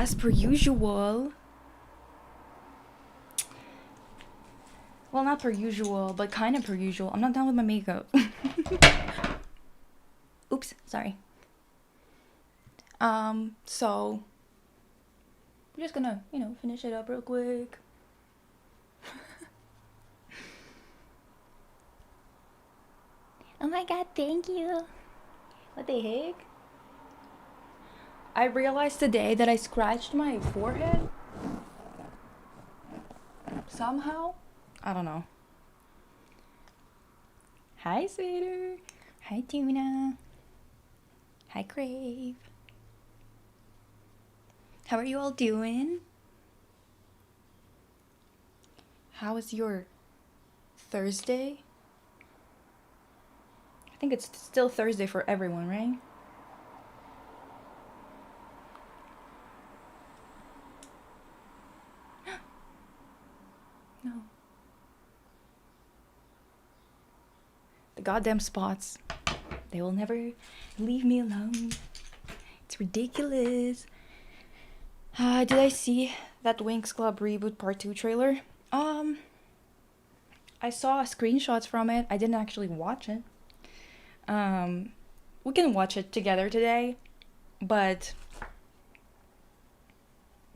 as per usual. Well, not per usual, but kind of per usual. I'm not done with my makeup. Oops, sorry. So we're just gonna, finish it up real quick. Oh my god, thank you. What the heck? I realized today that I scratched my forehead. Somehow. I don't know. Hi, Sater. Hi, Tuna. Hi, Crave. How are you all doing? How was your Thursday? I think it's still Thursday for everyone, right? No. The goddamn spots. They will never leave me alone. It's ridiculous. Did I see that Winx Club Reboot Part 2 trailer? I saw screenshots from it. I didn't actually watch it. We can watch it together today, but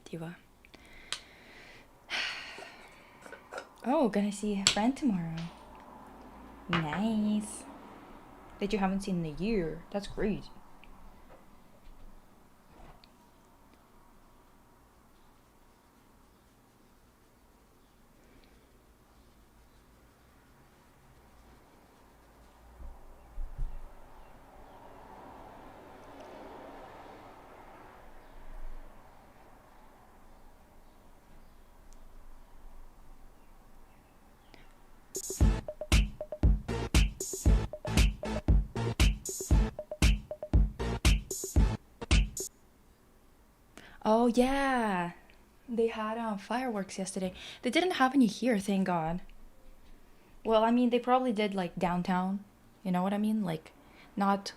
Diva. Oh, gonna see a friend tomorrow. Nice. That you haven't seen in a year. That's great. Oh yeah, they had fireworks yesterday. They didn't have any here, thank God. Well, I mean, they probably did like downtown. You know what I mean? Like, not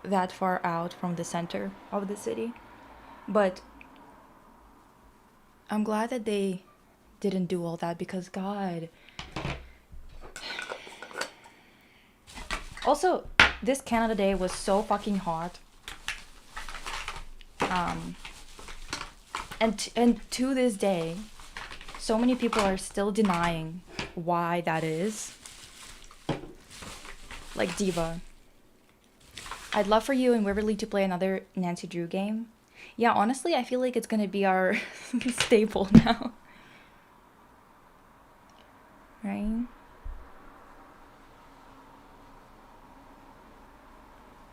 that far out from the center of the city. But I'm glad that they didn't do all that because God. Also, this Canada Day was so fucking hot. And to this day, so many people are still denying why that is. Like Diva. I'd love for you and Waverly to play another Nancy Drew game. Yeah, honestly, I feel like it's gonna be our staple now. Right?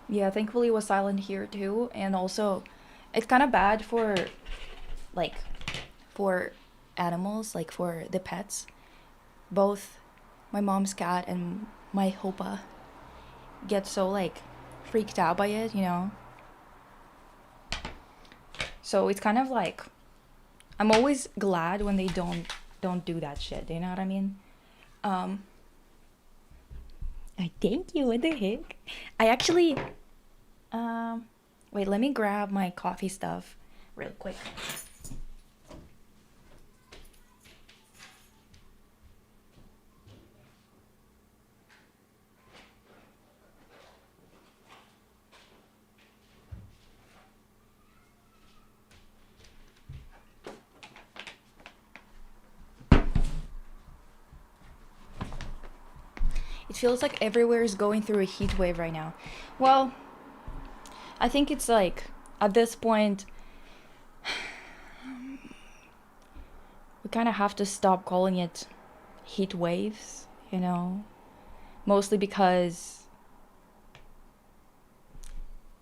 Yeah, thankfully it was silent here too. And also, it's kind of bad for, like, for animals, like for the pets. Both my mom's cat and my Hopa get so, like, freaked out by it, you know? So it's kind of like, I'm always glad when they don't do that shit, you know what I mean? I thank you, what the heck? I actually, wait, let me grab my coffee stuff real quick. It feels like everywhere is going through a heat wave right now. Well, I think it's like, at this point, we kind of have to stop calling it heat waves, you know? Mostly because,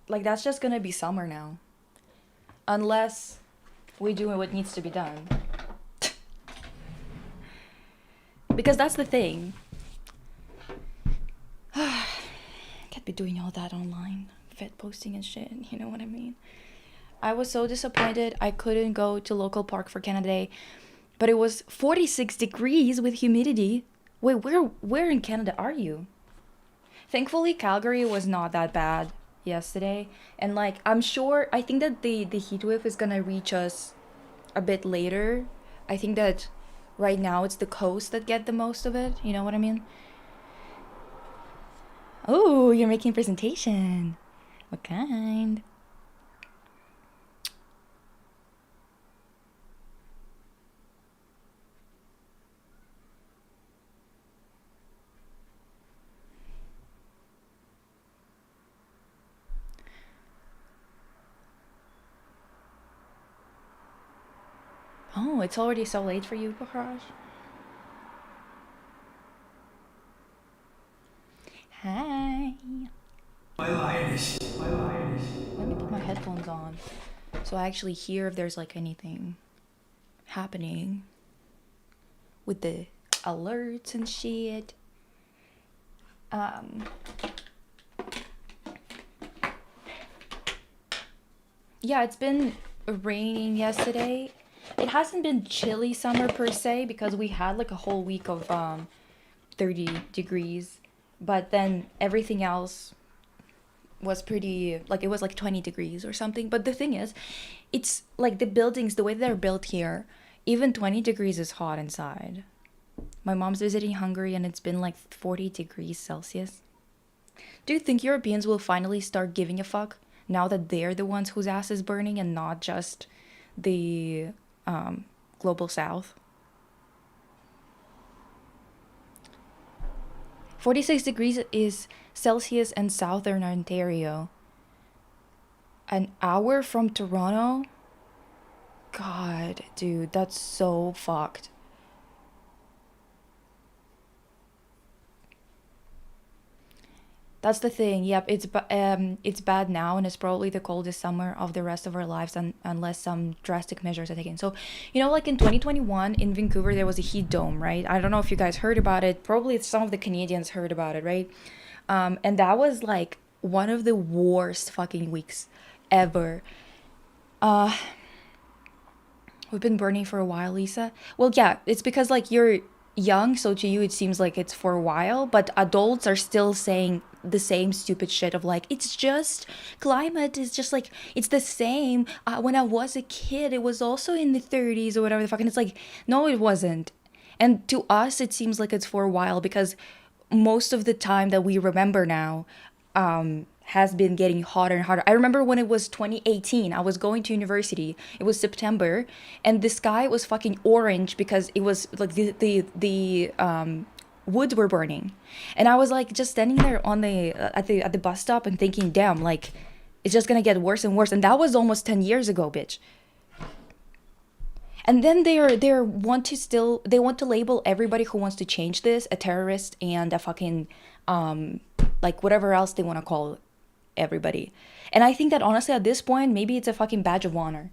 like, that's just gonna be summer now. Unless we do what needs to be done. Because that's the thing. Can't be doing all that online. Vet posting and shit, you know what I mean? I was so disappointed I couldn't go to local park for Canada Day. But it was 46 degrees with humidity. Wait, where in Canada are you? Thankfully, Calgary was not that bad yesterday, and like I think that the heat wave is gonna reach us a bit later. I think that right now it's the coast that get the most of it. You know what I mean? Oh, you're making a presentation. What kind? Oh, it's already so late for you, Pakrash. Hi. Let me put my headphones on so I actually hear if there's like anything happening with the alerts and shit. Um, yeah, it's been raining yesterday. It hasn't been chilly summer per se because we had like a whole week of 30 degrees, but then everything else was pretty, like it was like 20 degrees or something. But the thing is, it's like the buildings, the way they're built here, even 20 degrees is hot inside. My mom's visiting Hungary and it's been like 40 degrees Celsius. Do you think Europeans will finally start giving a fuck now that they're the ones whose ass is burning and not just the global south? 46 degrees is Celsius in southern Ontario. An hour from Toronto? God, dude, that's so fucked. That's the thing. Yep, it's bad now, and it's probably the coldest summer of the rest of our lives, unless some drastic measures are taken. So, like in 2021 in Vancouver, there was a heat dome, right? I don't know if you guys heard about it. Probably some of the Canadians heard about it, right? And that was like one of the worst fucking weeks ever. Uh, we've been burning for a while, Lisa. Well, yeah, it's because like you're young, so to you it seems like it's for a while, but adults are still saying the same stupid shit of like it's just climate is just like it's the same. When I was a kid, it was also in the 30s or whatever the fuck, and it's like no, it wasn't. And to us, it seems like it's for a while because most of the time that we remember now has been getting hotter and hotter. I remember when it was 2018, I was going to university. It was September, and the sky was fucking orange because it was like the woods were burning, and I was like just standing there on the at the bus stop and thinking, damn, like it's just gonna get worse and worse. And that was almost 10 years ago, bitch. And then they want to label everybody who wants to change this a terrorist and a fucking like whatever else they want to call everybody. And I think that honestly at this point maybe it's a fucking badge of honor.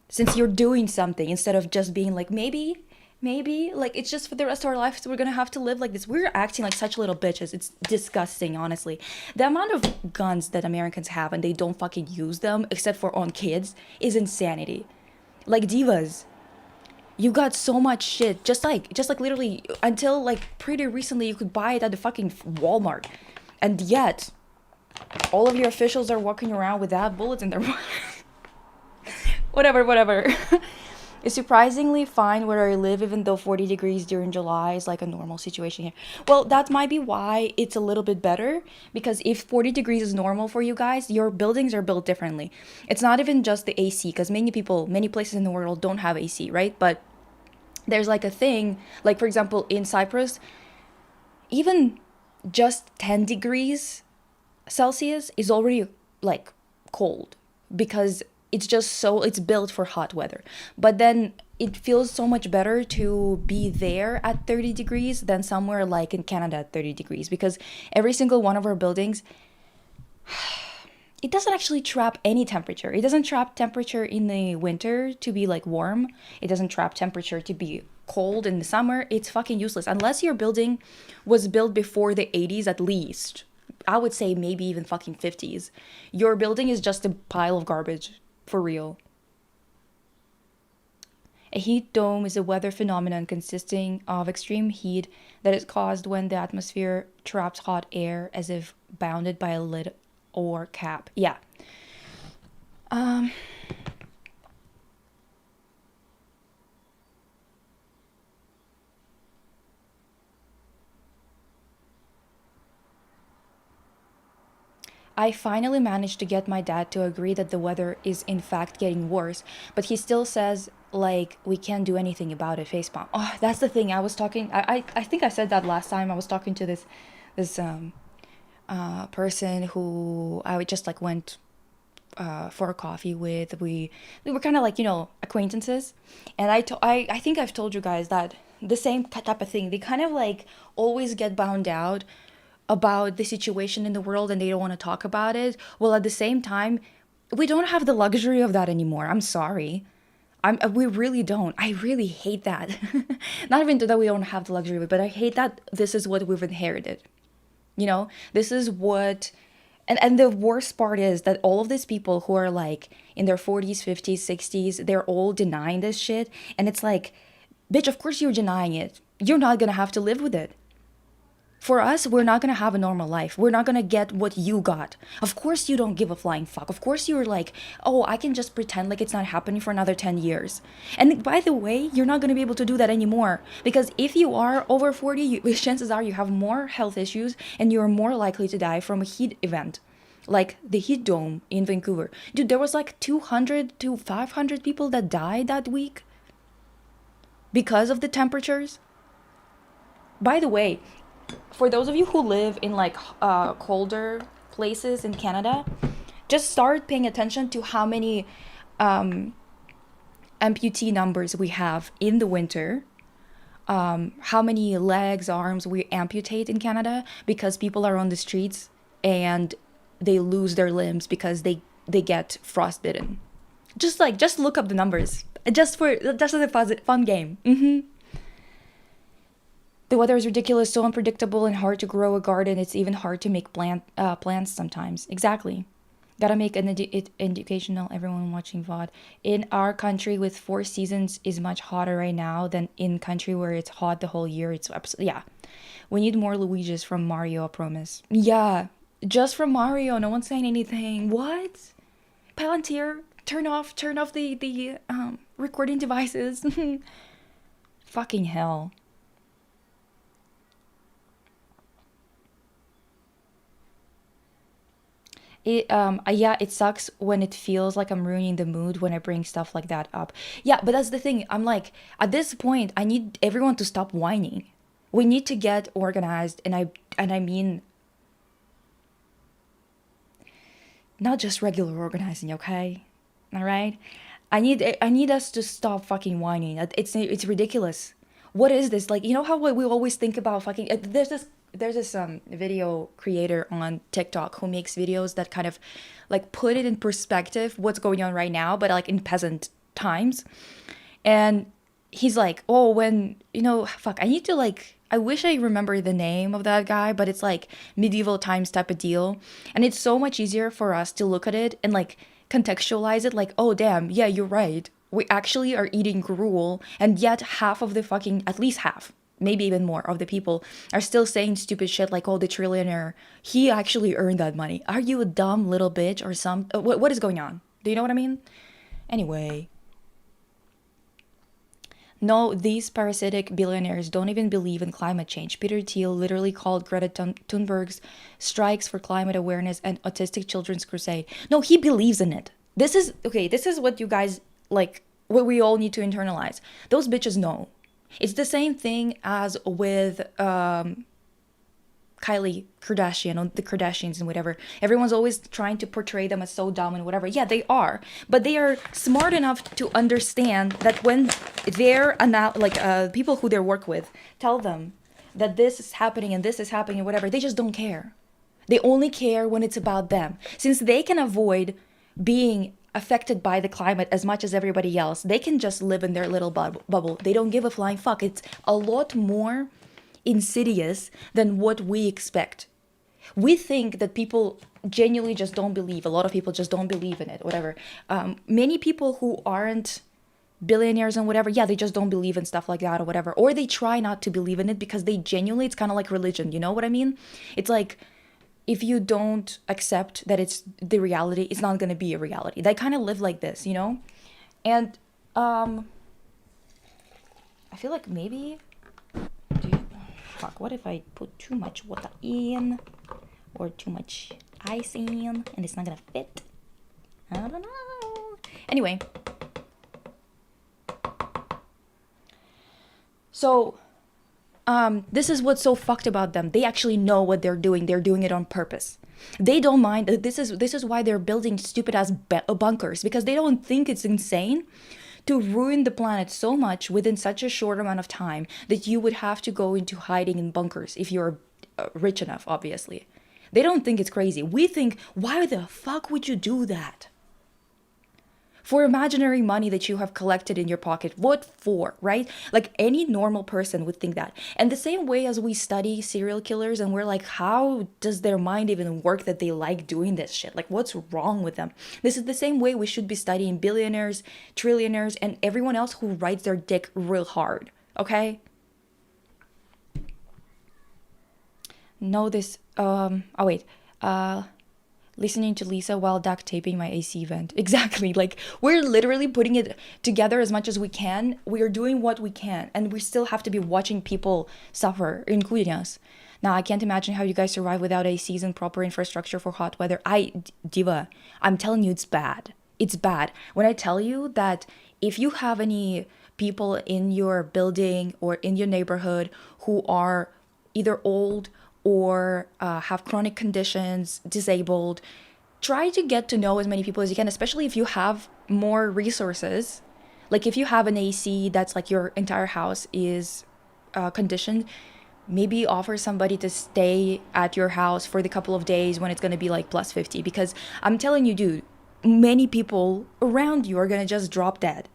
Since you're doing something instead of just being like maybe like it's just for the rest of our lives we're gonna have to live like this. We're acting like such little bitches. It's disgusting, honestly. The amount of guns that Americans have and they don't fucking use them except for on kids is insanity. Like divas, you got so much shit just like literally until like pretty recently you could buy it at the fucking Walmart, and yet all of your officials are walking around without bullets in their whatever. It's surprisingly fine where I live, even though 40 degrees during July is like a normal situation here. Well, that might be why it's a little bit better, because if 40 degrees is normal for you guys, your buildings are built differently. It's not even just the AC, because many places in the world don't have AC, right? But there's like a thing, like for example, in Cyprus, even just 10 degrees Celsius is already like cold because it's built for hot weather. But then it feels so much better to be there at 30 degrees than somewhere like in Canada at 30 degrees, because every single one of our buildings, it doesn't actually trap any temperature. It doesn't trap temperature in the winter to be like warm. It doesn't trap temperature to be cold in the summer. It's fucking useless unless your building was built before the 80s at least. I would say maybe even fucking 50s. Your building is just a pile of garbage. For real. A heat dome is a weather phenomenon consisting of extreme heat that is caused when the atmosphere traps hot air as if bounded by a lid or cap. Yeah. Um, I finally managed to get my dad to agree that the weather is in fact getting worse, but he still says like we can't do anything about it. Facepalm. Oh, that's the thing. I was talking. I think I said that last time. I was talking to this person who I would just like went for a coffee with. We were kind of like acquaintances, and I think I've told you guys that the same type of thing. They kind of like always get bound out about the situation in the world and they don't want to talk about it. Well, at the same time, we don't have the luxury of that anymore. I'm sorry. We really don't. I really hate that. Not even that we don't have the luxury of it, but I hate that this is what we've inherited. This is what. And the worst part is that all of these people who are like in their 40s, 50s, 60s, they're all denying this shit. And it's like, bitch, of course you're denying it. You're not gonna have to live with it. For us, we're not gonna have a normal life. We're not gonna get what you got. Of course, you don't give a flying fuck. Of course, you're like, oh, I can just pretend like it's not happening for another 10 years. And by the way, you're not gonna be able to do that anymore. Because if you are over 40, chances are you have more health issues and you're more likely to die from a heat event. Like the heat dome in Vancouver. Dude, there was like 200 to 500 people that died that week because of the temperatures. By the way, for those of you who live in like colder places in Canada, just start paying attention to how many amputee numbers we have in the winter. How many legs, arms we amputate in Canada because people are on the streets and they lose their limbs because they get frostbitten. Just look up the numbers. Just as a fun game. The weather is ridiculous, so unpredictable and hard to grow a garden. It's even hard to make plants sometimes. Exactly. Gotta make it educational. Everyone watching VOD. In our country with 4 seasons is much hotter right now than in country where it's hot the whole year. It's yeah. We need more Luigi's from Mario, I promise. Yeah, just from Mario. No one's saying anything. What? Palantir, turn off the recording devices. Fucking hell. Yeah, it sucks when it feels like I'm ruining the mood when I bring stuff like that up. Yeah, but that's the thing. I'm like, at this point, I need everyone to stop whining. We need to get organized, and I mean not just regular organizing, okay? All right? I need us to stop fucking whining. It's ridiculous. What is this? Like, you know how we always think about fucking there's this video creator on TikTok who makes videos that kind of like put it in perspective what's going on right now, but like in peasant times. And he's like, "Oh, when, fuck, I need to like I wish I remember the name of that guy, but it's like medieval times type of deal. And it's so much easier for us to look at it and like contextualize it like, oh, damn, yeah, you're right. We actually are eating gruel, and yet half of the fucking, at least half, maybe even more of the people are still saying stupid shit like, oh, the trillionaire, he actually earned that money. Are you a dumb little bitch or some? What is going on? Do you know what I mean? Anyway. No, these parasitic billionaires don't even believe in climate change. Peter Thiel literally called Greta Thunberg's strikes for climate awareness and autistic children's crusade. No, he believes in it. This is, okay, this is what you guys, like, what we all need to internalize. Those bitches know. It's the same thing as with Kylie Kardashian or the Kardashians and whatever. Everyone's always trying to portray them as so dumb and whatever. Yeah, they are, but they are smart enough to understand that when people who they work with tell them that this is happening and this is happening and whatever, they just don't care. They only care when it's about them. Since they can avoid being affected by the climate as much as everybody else, they can just live in their little bubble. They don't give a flying fuck. It's a lot more insidious than what we expect. We think that people genuinely just don't believe. A lot of people just don't believe in it, whatever. Many people who aren't billionaires and whatever, yeah, they just don't believe in stuff like that or whatever, or they try not to believe in it because they genuinely, it's kind of like religion, you know what I mean? It's like, if you don't accept that it's the reality, it's not going to be a reality. They kind of live like this, you know? And I feel like maybe, fuck, what if I put too much water in or too much ice in and it's not gonna fit? I don't know. Anyway, so this is what's so fucked about them. They actually know what they're doing. They're doing it on purpose. They don't mind. This is why they're building stupid ass bunkers, because they don't think it's insane to ruin the planet so much within such a short amount of time that you would have to go into hiding in bunkers if you're rich enough, obviously. They don't think it's crazy. We think, why the fuck would you do that? For imaginary money that you have collected in your pocket. What for, right? Like any normal person would think that. And the same way as we study serial killers and we're like, how does their mind even work that they like doing this shit? Like, what's wrong with them? This is the same way we should be studying billionaires, trillionaires, and everyone else who rides their dick real hard, okay? Know this, listening to Lisa while duct taping my AC vent. Exactly. Like, we're literally putting it together as much as we can. We are doing what we can, and we still have to be watching people suffer, including us. Now, I can't imagine how you guys survive without ACs and proper infrastructure for hot weather. Diva, I'm telling you, it's bad. It's bad. When I tell you that if you have any people in your building or in your neighborhood who are either old or have chronic conditions, disabled, try to get to know as many people as you can, especially if you have more resources. Like if you have an AC that's like your entire house is conditioned, maybe offer somebody to stay at your house for the couple of days when it's going to be like plus 50. Because I'm telling you, dude, many people around you are going to just drop dead.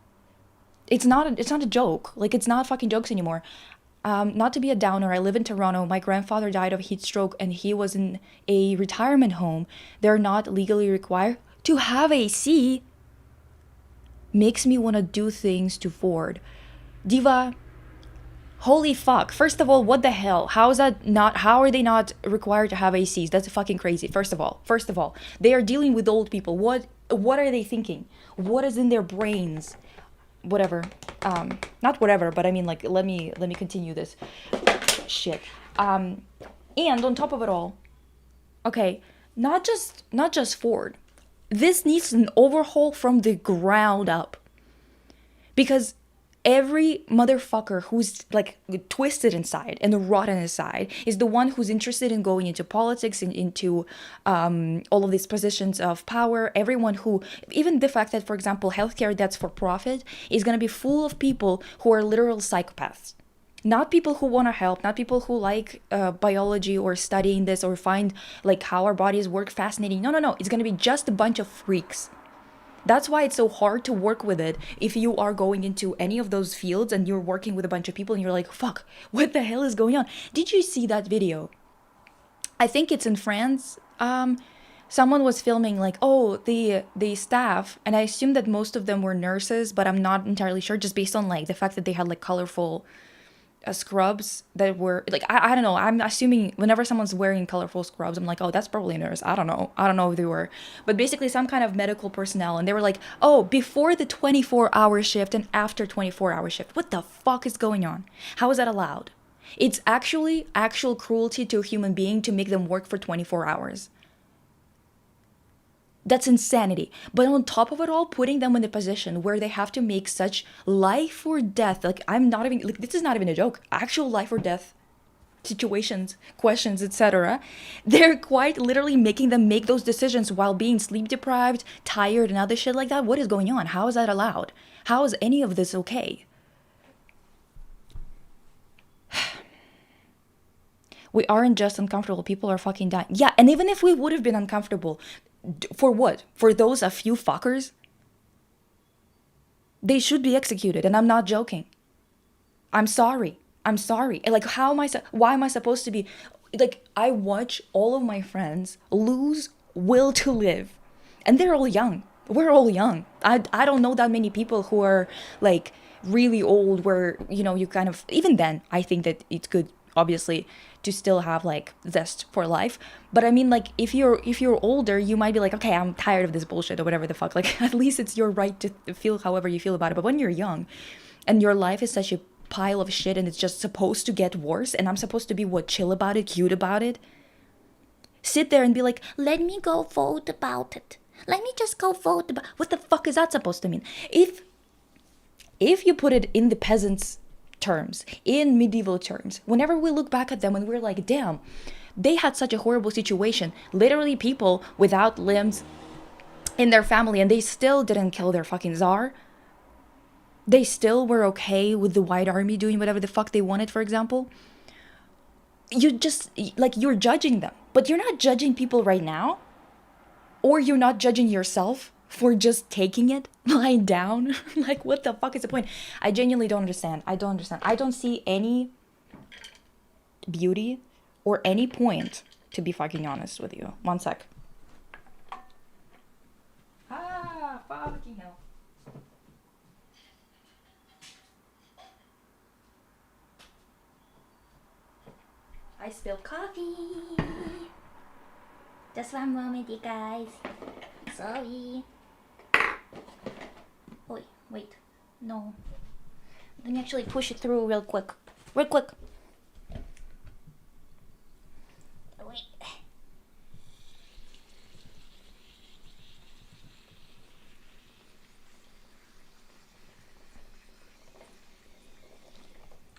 It's not a joke. Like, it's not fucking jokes anymore. Not to be a downer, I live in Toronto. My grandfather died of heat stroke and he was in a retirement home. They're not legally required to have AC. Makes me want to do things to Ford. Diva, holy fuck. First of all, what the hell? How are they not required to have ACs? That's fucking crazy. First of all, they are dealing with old people. What are they thinking? What is in their brains? Whatever, not whatever, but I mean, like, let me continue this shit. And on top of it all, okay, not just Ford. This needs an overhaul from the ground up, because every motherfucker who's like twisted inside and rotten inside is the one who's interested in going into politics and into all of these positions of power. Everyone who, even the fact that, for example, healthcare that's for profit is going to be full of people who are literal psychopaths. Not people who want to help, not people who like biology or studying this or find like how our bodies work fascinating. No. It's going to be just a bunch of freaks. That's why it's so hard to work with it if you are going into any of those fields and you're working with a bunch of people and you're like, fuck, what the hell is going on? Did you see that video? I think it's in France. Someone was filming like, oh, the staff, and I assume that most of them were nurses, but I'm not entirely sure, just based on like the fact that they had like colorful scrubs that were like, I don't know, I'm assuming whenever someone's wearing colorful scrubs, I'm like, oh, that's probably a nurse. I don't know if they were, but basically some kind of medical personnel, and they were like, oh, before the 24-hour shift and after 24-hour shift. What the fuck is going on? How is that allowed? It's actually actual cruelty to a human being to make them work for 24 hours. That's insanity. But on top of it all, putting them in a position where they have to make such life or death, like, I'm not even, like, this is not even a joke, actual life or death situations, questions, etc. They're quite literally making them make those decisions while being sleep deprived, tired, and other shit like that. What is going on? How is that allowed? How is any of this okay? We aren't just uncomfortable. People are fucking dying. Yeah, and even if we would have been uncomfortable, for what? For those a few fuckers? They should be executed, and I'm not joking. I'm sorry. Like, why am I supposed to be, like, I watch all of my friends lose will to live, and they're all young. We're all young. I don't know that many people who are like really old where, you know, you kind of, even then, I think that it's good, obviously, to still have like zest for life. But I mean, like, if you're older, you might be like, okay, I'm tired of this bullshit or whatever the fuck. Like, at least it's your right to feel however you feel about it. But when you're young and your life is such a pile of shit and it's just supposed to get worse, and I'm supposed to be what, chill about it, cute about it, sit there and be like, let me go vote about it. Let me just go vote about. What the fuck is that supposed to mean? If you put it in the peasants' terms, in medieval terms, whenever we look back at them and we're like, damn, they had such a horrible situation. Literally, people without limbs in their family, and they still didn't kill their fucking czar. They still were okay with the White Army doing whatever the fuck they wanted, for example. You just, like, you're judging them. But you're not judging people right now, or you're not judging yourself for just taking it lying down. Like, what the fuck is the point? I genuinely don't understand. I don't understand. I don't see any beauty or any point, to be fucking honest with you. One sec. Ah, fucking hell. I spilled coffee. Just one moment, you guys. Sorry. Wait. No. Let me actually push it through real quick. Real quick. Wait.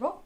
Oh.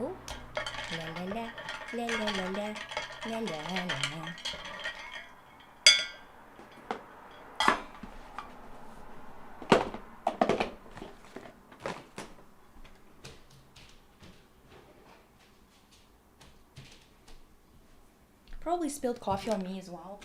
Oh. La la la. La la la la. La la la. Probably spilled coffee on me as well.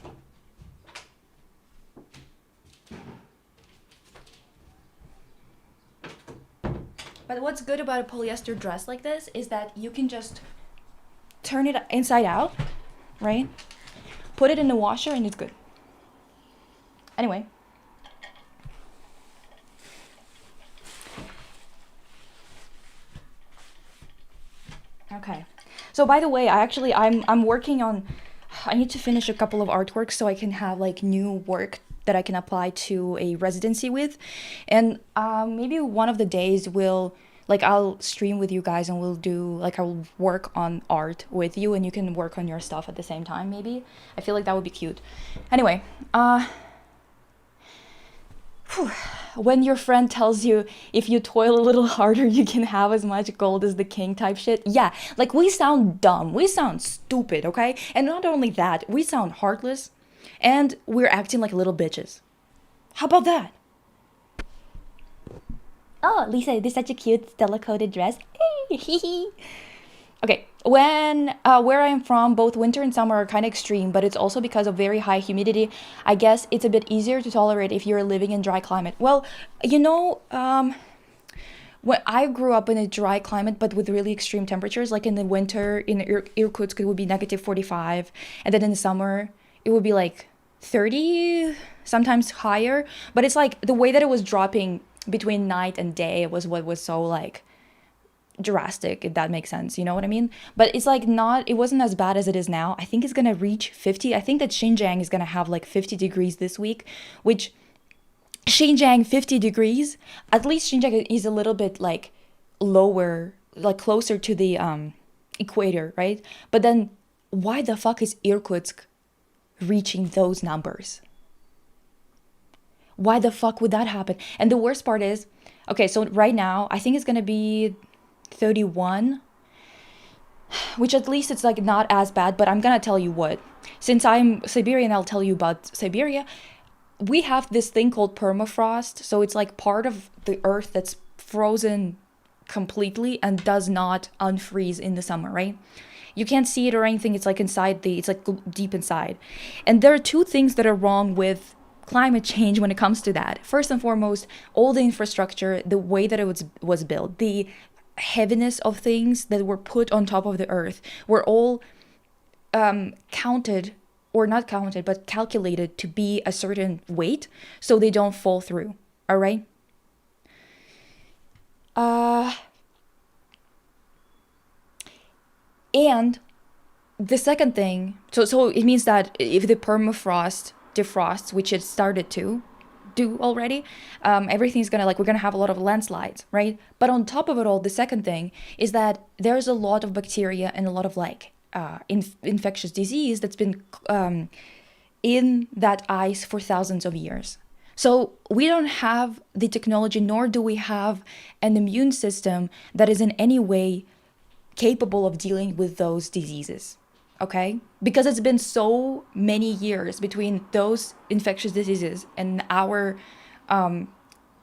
But what's good about a polyester dress like this is that you can just turn it inside out, right? Put it in the washer and it's good. Anyway. Okay. So by the way, I'm working on, I need to finish a couple of artworks so I can have like new work that I can apply to a residency with. And maybe one of the days I'll stream with you guys and I'll work on art with you and you can work on your stuff at the same time, maybe. I feel like that would be cute. Anyway, when your friend tells you if you toil a little harder, you can have as much gold as the king type shit. Yeah, like we sound dumb. We sound stupid, okay? And not only that, we sound heartless and we're acting like little bitches. How about that? Oh, Lisa, this is such a cute Stella-coated dress. Okay, where I am from, both winter and summer are kind of extreme, but it's also because of very high humidity. I guess it's a bit easier to tolerate if you're living in dry climate. Well, when I grew up in a dry climate, but with really extreme temperatures, like in the winter in Irkutsk, it would be -45, and then in the summer, it would be like 30, sometimes higher. But it's like the way that it was dropping between night and day was what was so like drastic, if that makes sense, you know what I mean? But it's like it wasn't as bad as it is now. I think it's gonna reach 50. I think that Xinjiang is gonna have like 50 degrees this week, which Xinjiang 50 degrees, at least Xinjiang is a little bit like lower, like closer to the equator, right? But then why the fuck is Irkutsk reaching those numbers? Why the fuck would that happen? And the worst part is, okay, so right now, I think it's gonna be 31, which at least it's like not as bad, but I'm gonna tell you what. Since I'm Siberian, I'll tell you about Siberia. We have this thing called permafrost, so it's like part of the earth that's frozen completely and does not unfreeze in the summer, right? You can't see it or anything. It's like it's like deep inside. And there are two things that are wrong with climate change when it comes to that. First and foremost, all the infrastructure, the way that it was built, the heaviness of things that were put on top of the earth were all counted, or not counted, but calculated to be a certain weight so they don't fall through. All right? And the second thing, so it means that if the permafrost defrosts, which it started to do already, everything's gonna, like, we're gonna have a lot of landslides, right? But on top of it all, the second thing is that there's a lot of bacteria and a lot of like infectious disease that's been in that ice for thousands of years. So we don't have the technology, nor do we have an immune system that is in any way capable of dealing with those diseases. Okay? Because it's been so many years between those infectious diseases and our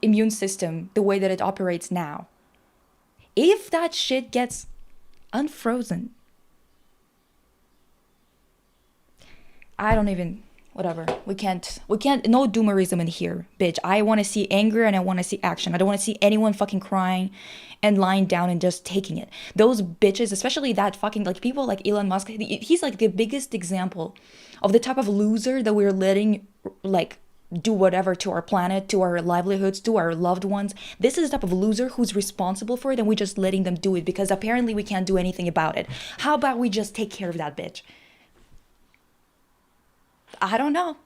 immune system, the way that it operates now. If that shit gets unfrozen, I don't even, whatever. We can't, no doomerism in here, bitch. I want to see anger and I want to see action. I don't want to see anyone fucking crying and lying down and just taking it. Those bitches, especially that fucking, like, people like Elon Musk, he's like the biggest example of the type of loser that we're letting, like, do whatever to our planet, to our livelihoods, to our loved ones. This is the type of loser who's responsible for it, and we're just letting them do it because apparently we can't do anything about it. How about we just take care of that bitch? I don't know.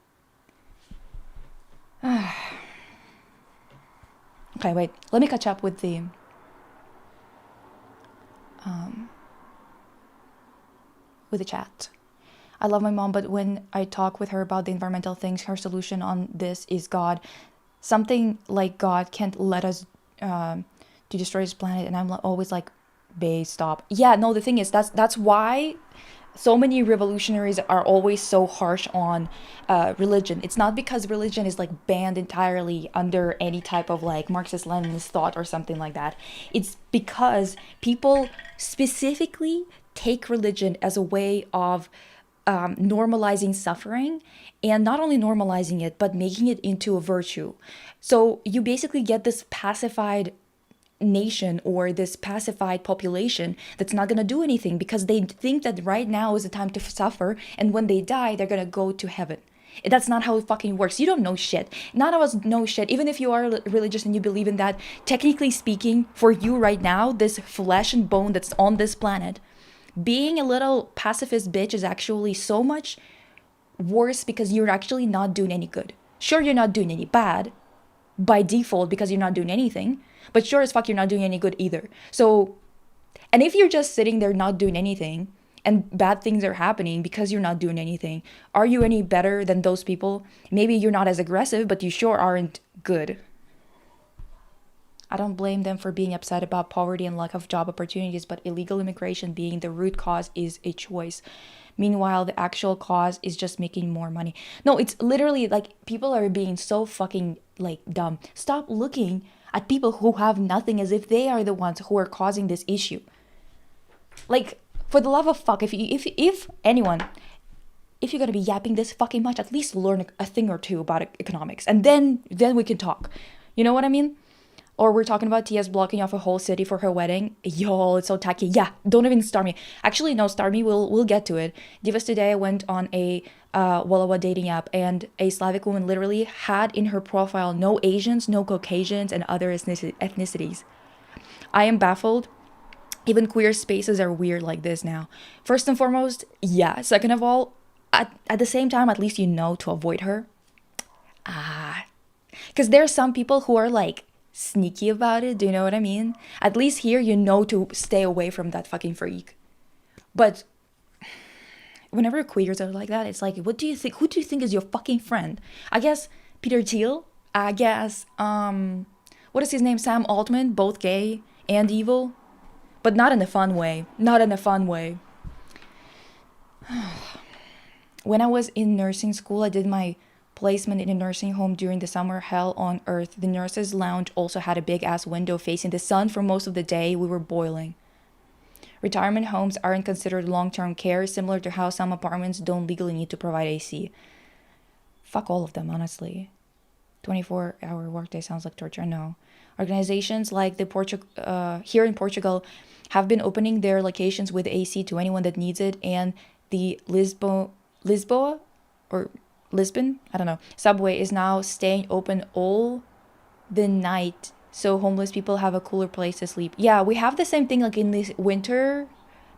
Okay, wait. Let me catch up with the chat. I love my mom, but when I talk with her about the environmental things, her solution on this is God. Something like God can't let us to destroy this planet, and I'm always like, babe, stop. Yeah, no, the thing is, that's why so many revolutionaries are always so harsh on religion. It's not because religion is like banned entirely under any type of like Marxist-Leninist thought or something like that. It's because people specifically take religion as a way of normalizing suffering, and not only normalizing it, but making it into a virtue. So you basically get this pacified nation or this pacified population that's not going to do anything because they think that right now is the time to suffer, and when they die they're going to go to heaven. That's not how it fucking works. You don't know shit. None of us know shit. Even if you are religious and you believe in that, technically speaking, for you right now, this flesh and bone that's on this planet, being a little pacifist bitch is actually so much worse because you're actually not doing any good. Sure, you're not doing any bad by default because you're not doing anything, but sure as fuck you're not doing any good either. So, and if you're just sitting there not doing anything and bad things are happening because you're not doing anything, are you any better than those people? Maybe you're not as aggressive, but you sure aren't good. I don't blame them for being upset about poverty and lack of job opportunities, but illegal immigration being the root cause is a choice. Meanwhile, the actual cause is just making more money. No, it's literally like people are being so fucking like dumb. Stop looking at people who have nothing as if they are the ones who are causing this issue. Like, for the love of fuck, if anyone, if you're gonna be yapping this fucking much, at least learn a thing or two about economics, and then we can talk. You know what I mean? Or we're talking about TS blocking off a whole city for her wedding. Yo, it's so tacky. Yeah, don't even start me. Actually, no, start me. We'll get to it. Divas today went on a Walla dating app, and a Slavic woman literally had in her profile no Asians, no Caucasians, and other ethnicities. I am baffled. Even queer spaces are weird like this now. First and foremost, yeah. Second of all, at the same time, at least you know to avoid her. Because there are some people who are like sneaky about it. Do you know what I mean? At least here you know to stay away from that fucking freak. But whenever queers are like that, it's like, what do you think? Who do you think is your fucking friend? I guess Peter Thiel. I guess what is his name? Sam Altman, both gay and evil, but not in a fun way. Not in a fun way. When I was in nursing school, I did my placement in a nursing home during the summer. Hell on earth. The nurses' lounge also had a big ass window facing the sun for most of the day. We were boiling. Retirement homes aren't considered long-term care, similar to how some apartments don't legally need to provide AC. Fuck all of them, honestly. 24-hour workday sounds like torture. No. Organizations like the here in Portugal have been opening their locations with AC to anyone that needs it, and the Lisboa or Lisbon, I don't know, subway is now staying open all the night, so homeless people have a cooler place to sleep. Yeah, we have the same thing like in this winter,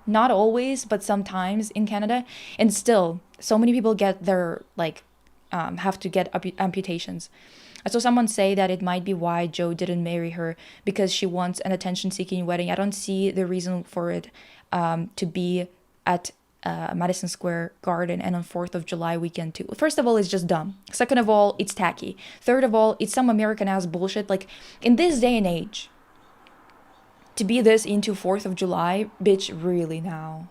not always, but sometimes in Canada, and still so many people get their like have to get amputations. I saw someone say that it might be why Joe didn't marry her, because she wants an attention-seeking wedding. I don't see the reason for it to be at Madison Square Garden and on 4th of July weekend too. First of all, it's just dumb. Second of all, it's tacky. Third of all, it's some American-ass bullshit. Like, in this day and age, to be this into 4th of July, bitch, really now.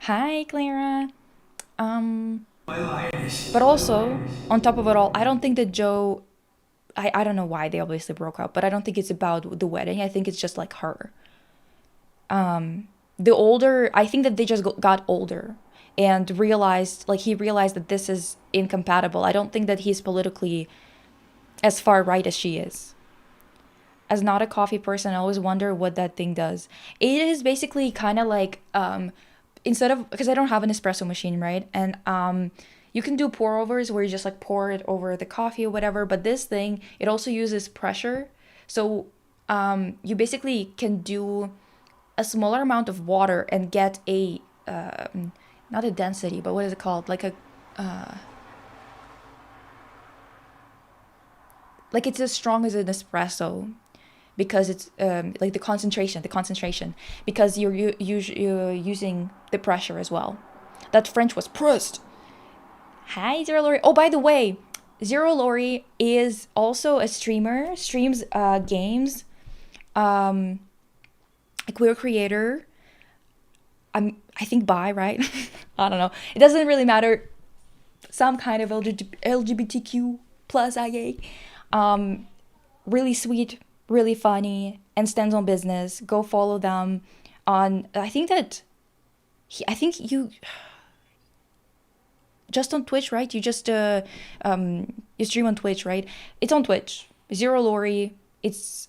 Hi, Clara. But also, on top of it all, I don't think that Joe, I don't know why they obviously broke up, but I don't think it's about the wedding. I think it's just like her. The older, I think that they just got older and realized, like he realized that this is incompatible. I don't think that he's politically as far right as she is. As not a coffee person, I always wonder what that thing does. It is basically kind of like, instead of, because I don't have an espresso machine, right? And you can do pour overs where you just like pour it over the coffee or whatever. But this thing, it also uses pressure. So you basically can do a smaller amount of water and get a, not a density, but what is it called? Like a, like it's as strong as an espresso, because it's like the concentration, because you're using the pressure as well. That French was pressed. Hi, Zero Lori. Oh, by the way, Zero Lori is also a streamer, streams games, a queer creator. I think bi, right? I don't know. It doesn't really matter. Some kind of LGBTQ plus IA. Really sweet, really funny, and stands on business. Go follow them on. I think you just on Twitch, right? You just you stream on Twitch, right? It's on Twitch. Zero Lori. It's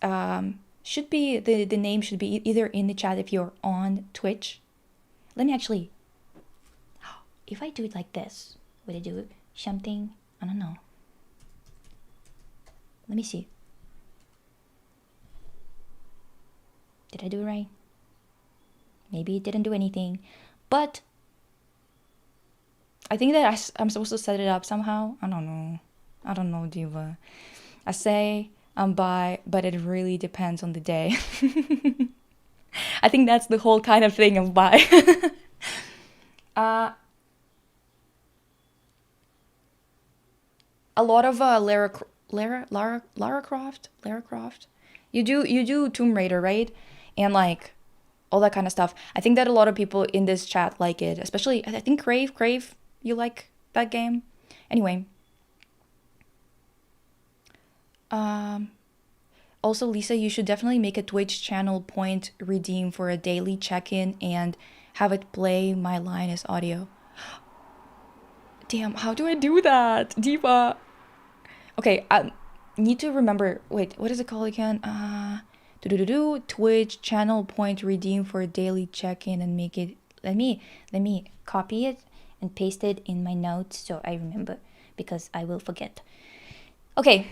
should be the name should be either in the chat if you're on Twitch. Let me actually. If I do it like this, would I do something? I don't know. Let me see. Did I do it right? Maybe it didn't do anything, but I think that I'm supposed to set it up somehow. I don't know, Diva. I say I'm bi, but it really depends on the day. I think that's the whole kind of thing of bi. A lot of Lara Croft. You do Tomb Raider, right? And like all that kind of stuff. I think that a lot of people in this chat like it, especially I think Crave, you like that game? Anyway. Also, Lisa, you should definitely make a Twitch channel point redeem for a daily check-in and have it play my line as audio. Damn, how do I do that, Diva? Okay, I need to remember. Wait, what is it called again? Twitch channel point redeem for a daily check-in and make it. Let me copy it and paste it in my notes so I remember, because I will forget. Okay.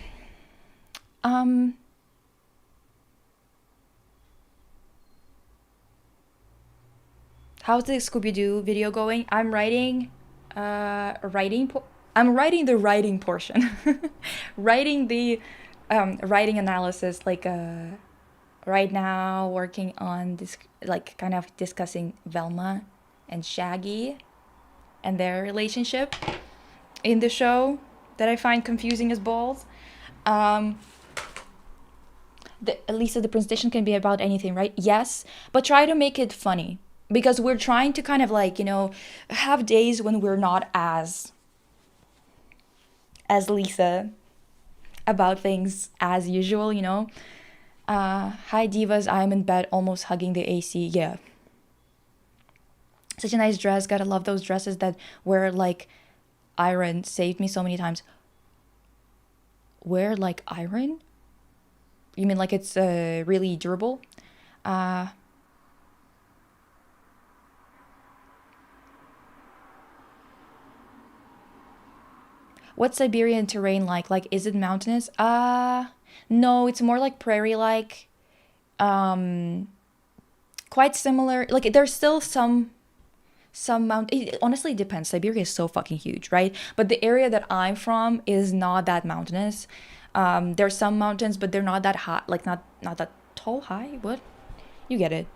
How's the Scooby-Doo video going? I'm writing the writing portion. Writing the writing analysis, like right now working on this, like kind of discussing Velma and Shaggy and their relationship in the show that I find confusing as balls. Um, Lisa, the presentation can be about anything, right? Yes, but try to make it funny because we're trying to kind of like, have days when we're not as Lisa about things as usual. Hi divas, I'm in bed almost hugging the AC. Yeah. Such a nice dress. Gotta love those dresses that wear like iron. Saved me so many times. Wear like iron? You mean like it's really durable? Uh, what's Siberian terrain like? Like, is it mountainous? No, it's more like prairie like. Um, quite similar. Like, there's still some mount. It honestly depends. Siberia is so fucking huge, right? But the area that I'm from is not that mountainous. There's some mountains, but they're not that high. Like, not that tall. High. What? You get it.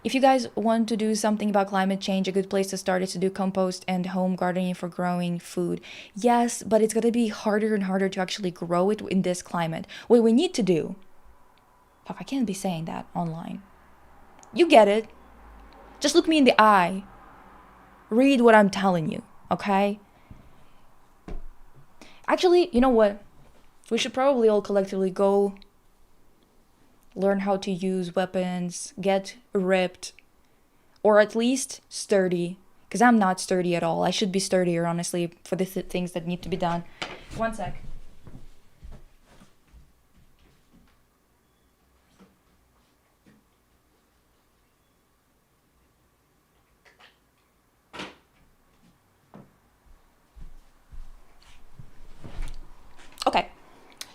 If you guys want to do something about climate change, a good place to start is to do compost and home gardening for growing food. Yes, but it's gonna be harder and harder to actually grow it in this climate. What we need to do. Fuck, I can't be saying that online. You get it. Just look me in the eye. Read what I'm telling you, okay? Actually, you know what? We should probably all collectively go learn how to use weapons, get ripped, or at least sturdy. Because I'm not sturdy at all. I should be sturdier, honestly, for the things that need to be done. One sec. Okay.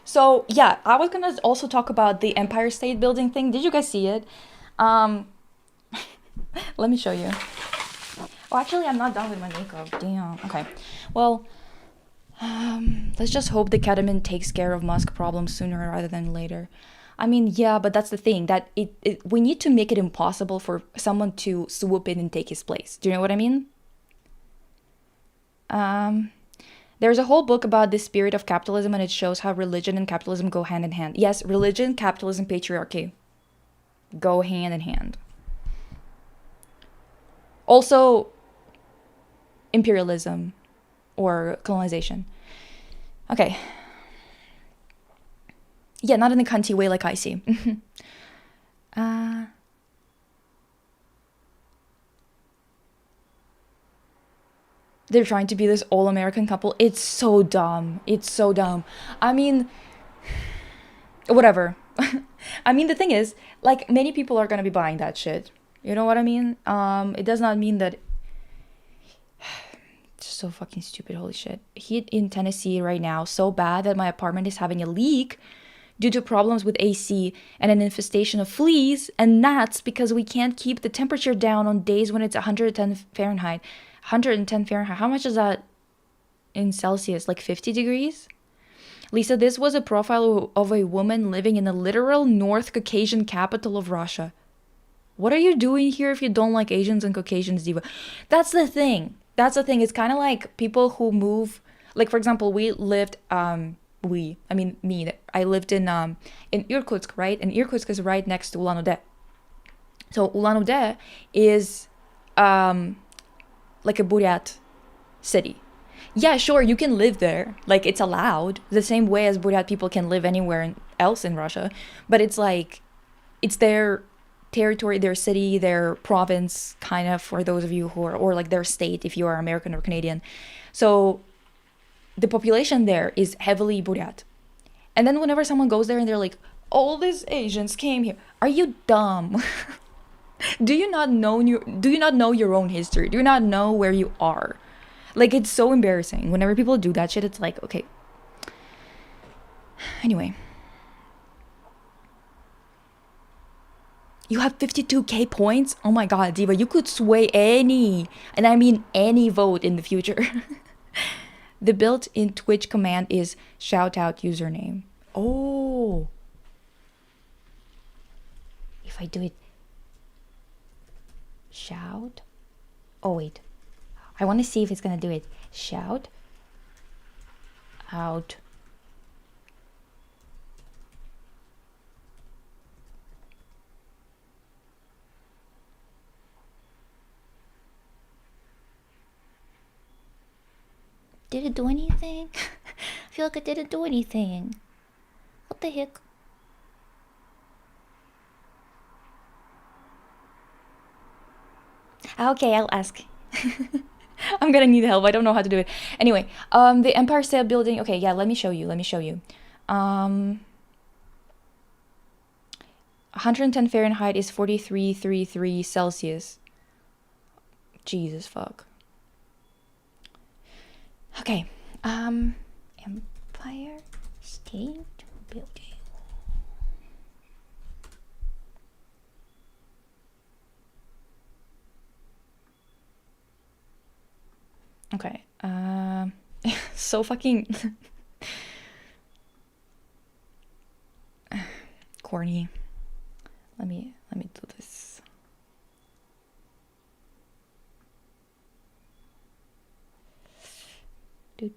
So, yeah, I was gonna also talk about the Empire State Building thing. Did you guys see it? Um, let me show you. Oh, actually, I'm not done with my makeup. Damn. Okay. Well, let's just hope the ketamine takes care of Musk problems sooner rather than later. I mean, yeah, but that's the thing that we need to make it impossible for someone to swoop in and take his place. Do you know what I mean? Um, there's a whole book about the spirit of capitalism, and it shows how religion and capitalism go hand in hand. Yes, religion, capitalism, patriarchy go hand in hand. Also, imperialism or colonization. Okay. Yeah, not in a cunty way like I see. uh, they're trying to be this all-American couple. It's so dumb. It's so dumb. I mean, whatever. I mean, the thing is, like, many people are gonna be buying that shit. You know what I mean? It does not mean that. It's so fucking stupid. Holy shit. Heat in Tennessee right now so bad that my apartment is having a leak due to problems with AC and an infestation of fleas and gnats because we can't keep the temperature down on days when it's 110 Fahrenheit. 110 Fahrenheit. How much is that in Celsius? Like 50 degrees? Lisa, this was a profile of a woman living in the literal North Caucasian capital of Russia. What are you doing here if you don't like Asians and Caucasians, Diva? That's the thing. That's the thing. It's kind of like people who move. Like, for example, we lived, I mean, me, I lived in Irkutsk, right? And Irkutsk is right next to Ulan-Ude. So Ulan-Ude is, like a Buryat city. Yeah, sure, you can live there. Like, it's allowed. The same way as Buryat people can live anywhere else in Russia. But it's like, it's their territory, their city, their province, kind of, for those of you who are, or like their state if you are American or Canadian. So the population there is heavily Buryat. And then whenever someone goes there and they're like, all these Asians came here. Are you dumb? Do you not know your own history? Do you not know where you are? Like, it's so embarrassing. Whenever people do that shit, it's like, okay. Anyway. You have 52k points? Oh my god, Diva, you could sway any, and I mean any vote in the future. The built-in Twitch command is shoutout username. Oh. If I do it, shout. Oh wait, I want to see if it's gonna do it. Shout out Did it do anything? I feel like it didn't do anything. What the heck? Okay, I'll ask. I'm gonna need help. I don't know how to do it. Anyway, the Empire State Building. Okay, yeah, let me show you. Let me show you. 110 Fahrenheit is 43.33 Celsius. Jesus fuck. Okay. Empire State Building. Okay. So fucking corny. Let me do this. Oh,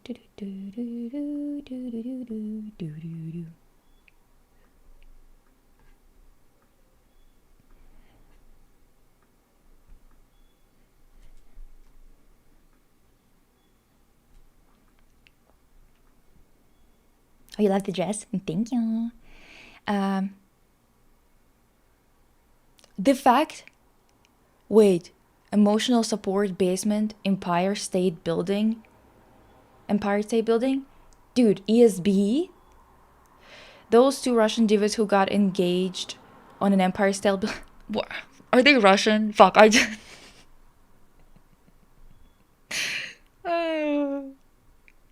you like the dress? Thank you. The fact. Wait. Emotional support basement, Empire State Building. Dude, ESB? Those two Russian divas who got engaged on an Empire State Building. What? Are they Russian? Fuck, I just.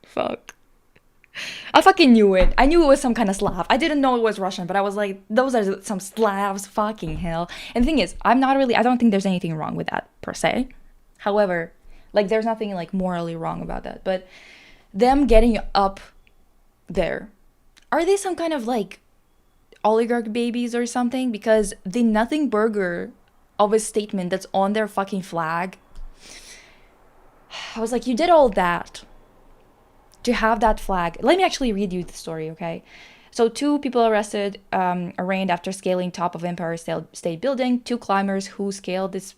Fuck. I fucking knew it. I knew it was some kind of Slav. I didn't know it was Russian, but I was like, those are some Slavs. Fucking hell. And the thing is, I don't think there's anything wrong with that, per se. However, like, there's nothing, like, morally wrong about that. But them getting up there, are they some kind of, like, oligarch babies or something? Because the nothing burger of a statement that's on their fucking flag, I was like, you did all that to have that flag. Let me actually read you the story, okay? So 2 people arrested, arraigned after scaling top of Empire State Building. 2 climbers who scaled this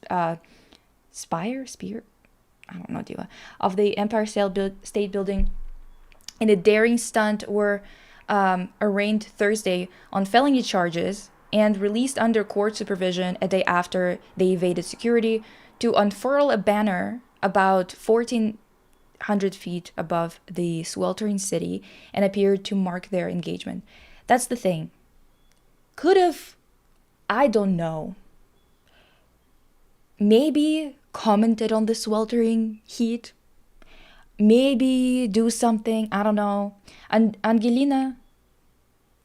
spear? I don't know, Diva. Of the Empire State Building in a daring stunt were arraigned Thursday on felony charges and released under court supervision a day after they evaded security to unfurl a banner about 1,400 feet above the sweltering city and appeared to mark their engagement. That's the thing. Could have, I don't know, maybe commented on the sweltering heat, maybe do something, I don't know. And Angelina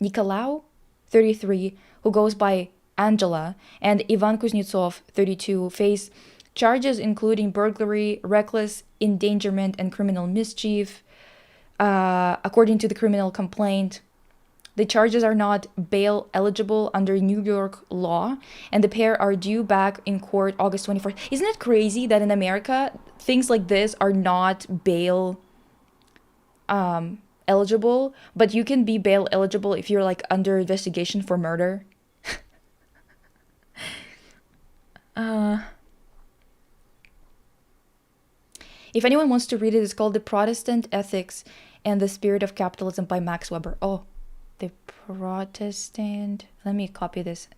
Nicolau, 33, who goes by Angela, and Ivan Kuznetsov, 32, face charges including burglary, reckless endangerment, and criminal mischief. According to the criminal complaint, the charges are not bail eligible under New York law, and the pair are due back in court August 24th. Isn't it crazy that in America, things like this are not bail eligible, but you can be bail eligible if you're like under investigation for murder? If anyone wants to read it, it's called The Protestant Ethics and the Spirit of Capitalism by Max Weber. Oh, the Protestant. Let me copy this.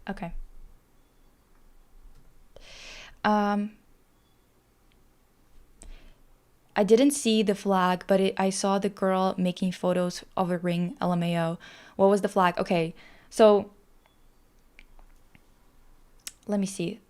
Okay. I didn't see the flag, but I saw the girl making photos of a ring, LMAO. What was the flag? Okay, so let me see.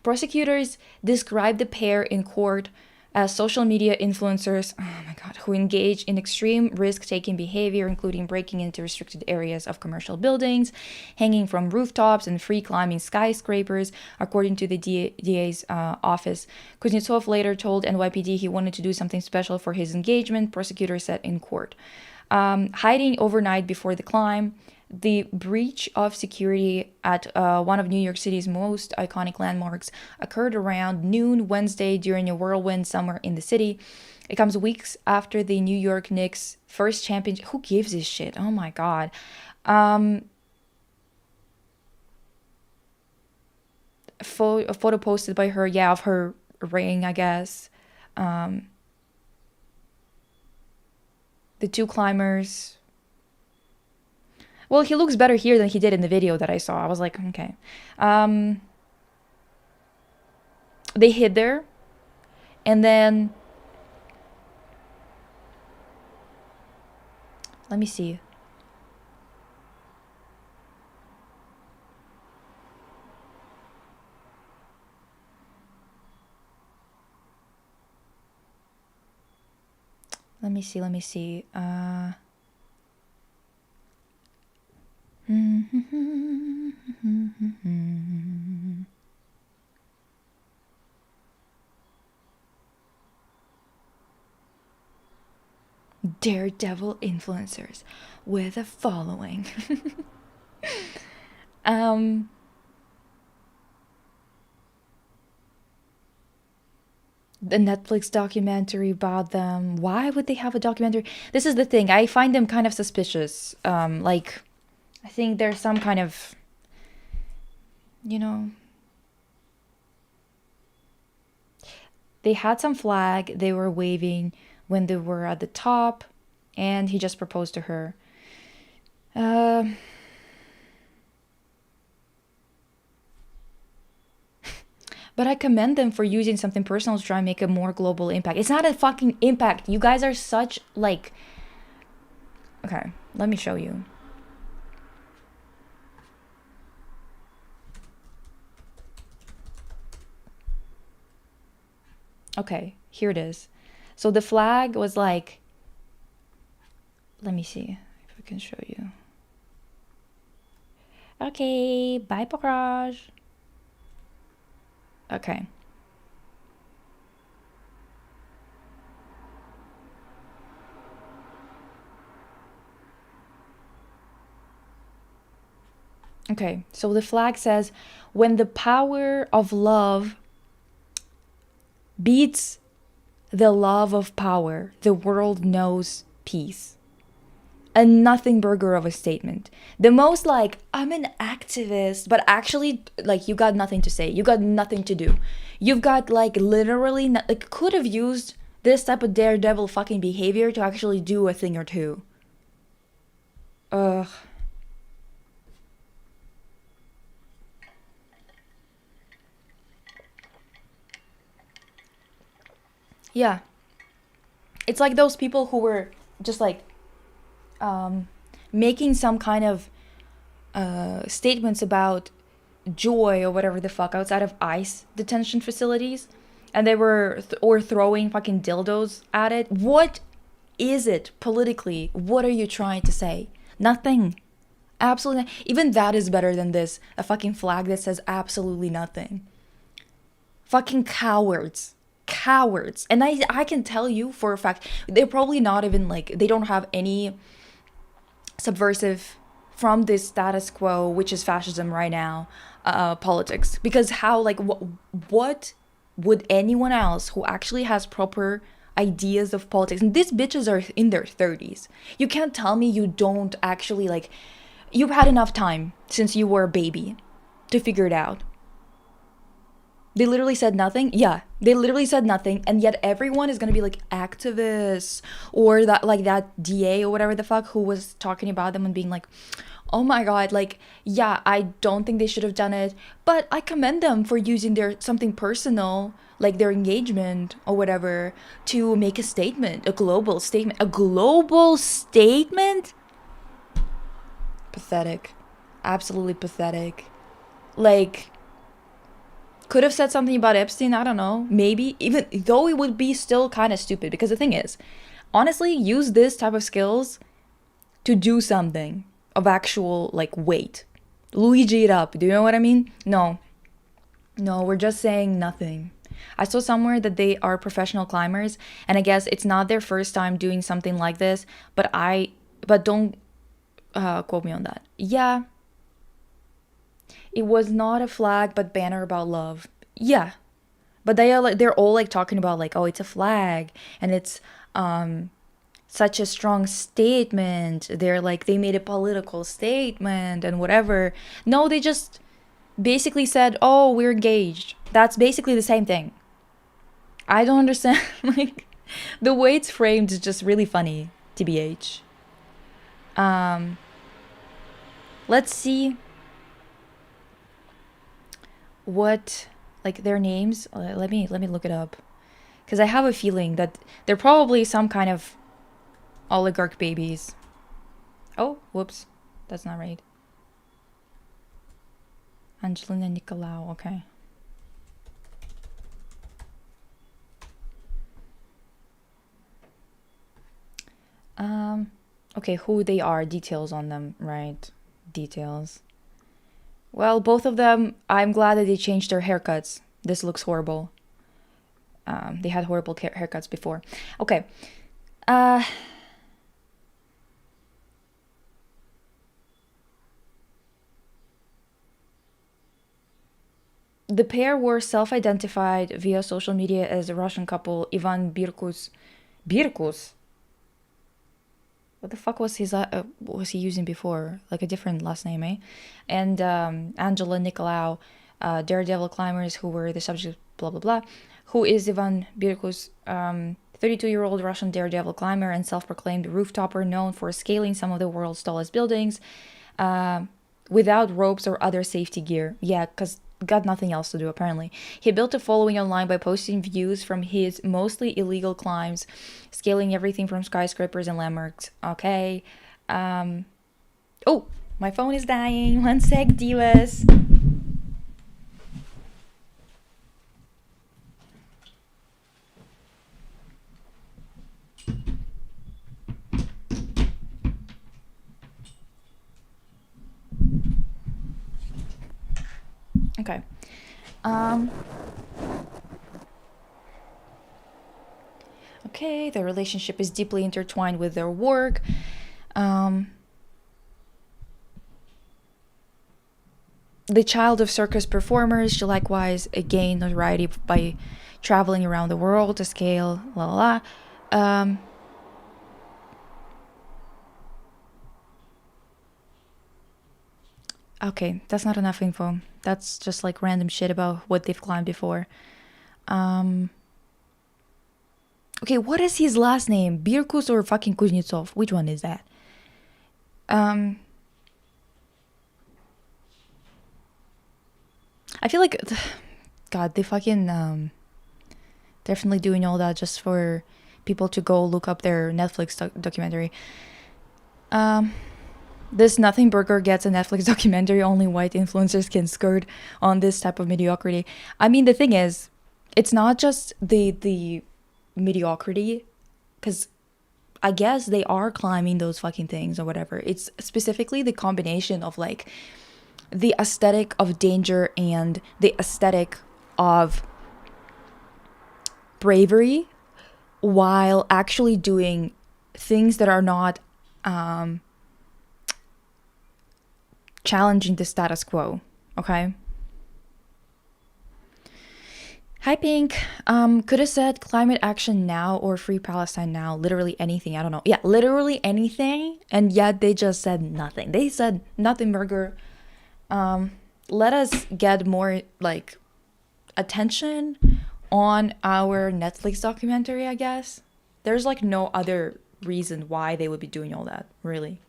Prosecutors described the pair in court as social media influencers, oh my god, who engage in extreme risk-taking behavior, including breaking into restricted areas of commercial buildings, hanging from rooftops, and free climbing skyscrapers, according to the DA's office. Kuznetsov later told NYPD he wanted to do something special for his engagement, prosecutors said in court. Hiding overnight before the climb, the breach of security at one of New York City's most iconic landmarks occurred around noon Wednesday during a whirlwind somewhere in the city. It comes weeks after the New York Knicks' first championship. Who gives this shit? Oh my god. a photo posted by her, yeah, of her ring, I guess. The two climbers. Well, he looks better here than he did in the video that I saw. I was like, okay. They hid there, and then let me see. Let me see. Let me see. Daredevil influencers with a following. The Netflix documentary about them. Why would they have a documentary? This is the thing. I find them kind of suspicious. Like, I think there's some kind of, you know, they had some flag they were waving when they were at the top, and he just proposed to her. But I commend them for using something personal to try and make a more global impact. It's not a fucking impact. You guys are such, like... Okay, let me show you. Okay, here it is. So the flag was like... Let me see if I can show you. Okay, bye, Pokraj. Okay. Okay, so the flag says, when the power of love beats the love of power, the world knows peace. A nothing burger of a statement. The most like, I'm an activist, but actually, like, you got nothing to say. You got nothing to do. You've got, like, literally, like, could have used this type of daredevil fucking behavior to actually do a thing or two. Ugh. Yeah. It's like those people who were just like, making some kind of statements about joy or whatever the fuck outside of ICE detention facilities, and they were or throwing fucking dildos at it. What is it politically? What are you trying to say? Nothing. Absolutely. Even that is better than this. A fucking flag that says absolutely nothing. Fucking cowards. Cowards. And I can tell you for a fact, they're probably not even like, they don't have any subversive from this status quo, which is fascism right now, politics. Because how, like, what would anyone else who actually has proper ideas of politics, and these bitches are in their 30s, you can't tell me you don't actually, like, you've had enough time since you were a baby to figure it out. They literally said nothing. Yeah, they literally said nothing, and yet everyone is gonna be like activists or that, like, that DA or whatever the fuck who was talking about them and being like, oh my god, like, yeah, I don't think they should have done it, but I commend them for using their something personal, like their engagement or whatever, to make a statement, a global statement. A global statement? Pathetic. Absolutely pathetic. Like, could have said something about Epstein, I don't know, maybe, even though it would be still kind of stupid, because the thing is, honestly, use this type of skills to do something of actual, like, weight. Luigi it up, do you know what I mean? No, we're just saying nothing. I saw somewhere that they are professional climbers, and I guess it's not their first time doing something like this, but don't quote me on that. Yeah, it was not a flag, but banner about love. Yeah, but they're all like talking about like, oh, it's a flag, and it's such a strong statement. They're like, they made a political statement and whatever. No, they basically said, oh, we're engaged. That's basically the same thing. I don't understand. Like, the way it's framed is just really funny, TBH. Let's see what, like, their names. Let me look it up, because I have a feeling that they're probably some kind of oligarch babies. Oh, whoops, that's not right. Angelina Nicolau. Okay. Okay, who they are, details on them, right? Details. Well, both of them, I'm glad that they changed their haircuts. This looks horrible. They had horrible haircuts before. Okay. The pair were self-identified via social media as the Russian couple Ivan Birkus. Birkus? What the fuck was was he using before? Like a different last name, eh? And Angela Nicolau, daredevil climbers who were the subject, blah blah blah. Who is Ivan Birkus? 32-year-old Russian daredevil climber and self-proclaimed rooftopper known for scaling some of the world's tallest buildings without ropes or other safety gear. Yeah, because got nothing else to do apparently. He built a following online by posting views from his mostly illegal climbs, scaling everything from skyscrapers and landmarks. Okay. Oh, my phone is dying. One sec, divas. Okay. Okay, their relationship is deeply intertwined with their work. The child of circus performers, she likewise gained notoriety by traveling around the world to scale, la la la. Okay, that's not enough info. That's just like random shit about what they've climbed before. Okay, what is his last name? Birkus or fucking Kuznetsov? Which one is that? I feel like, God, they fucking definitely doing all that just for people to go look up their Netflix documentary. This nothing burger gets a Netflix documentary. Only white influencers can skirt on this type of mediocrity. I mean, the thing is, it's not just the mediocrity, because I guess they are climbing those fucking things or whatever. It's specifically the combination of like the aesthetic of danger and the aesthetic of bravery while actually doing things that are not challenging the status quo. Okay. Hi, Pink. Could have said climate action now or free Palestine now. Literally anything. I don't know. Yeah, literally anything. And yet they just said nothing. They said nothing burger. Let us get more like attention on our Netflix documentary, I guess. There's like no other reason why they would be doing all that, really.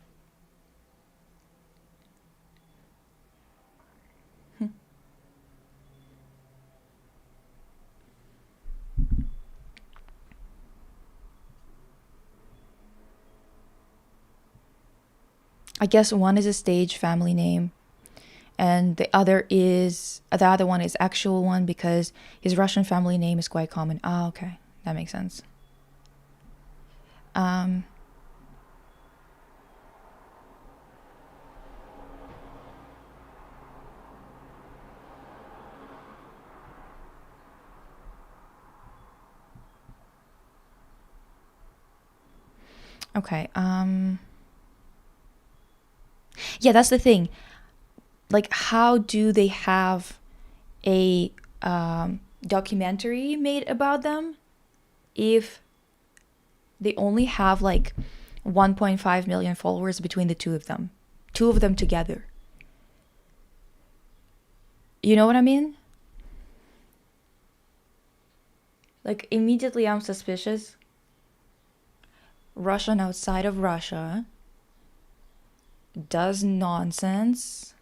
I guess one is a stage family name, and the other one is actual one because his Russian family name is quite common. Ah, okay, that makes sense. Okay. Yeah, that's the thing. Like, how do they have a documentary made about them if they only have like 1.5 million followers between the two of them together? You know what I mean? Like, immediately I'm suspicious. Russian outside of Russia does nonsense,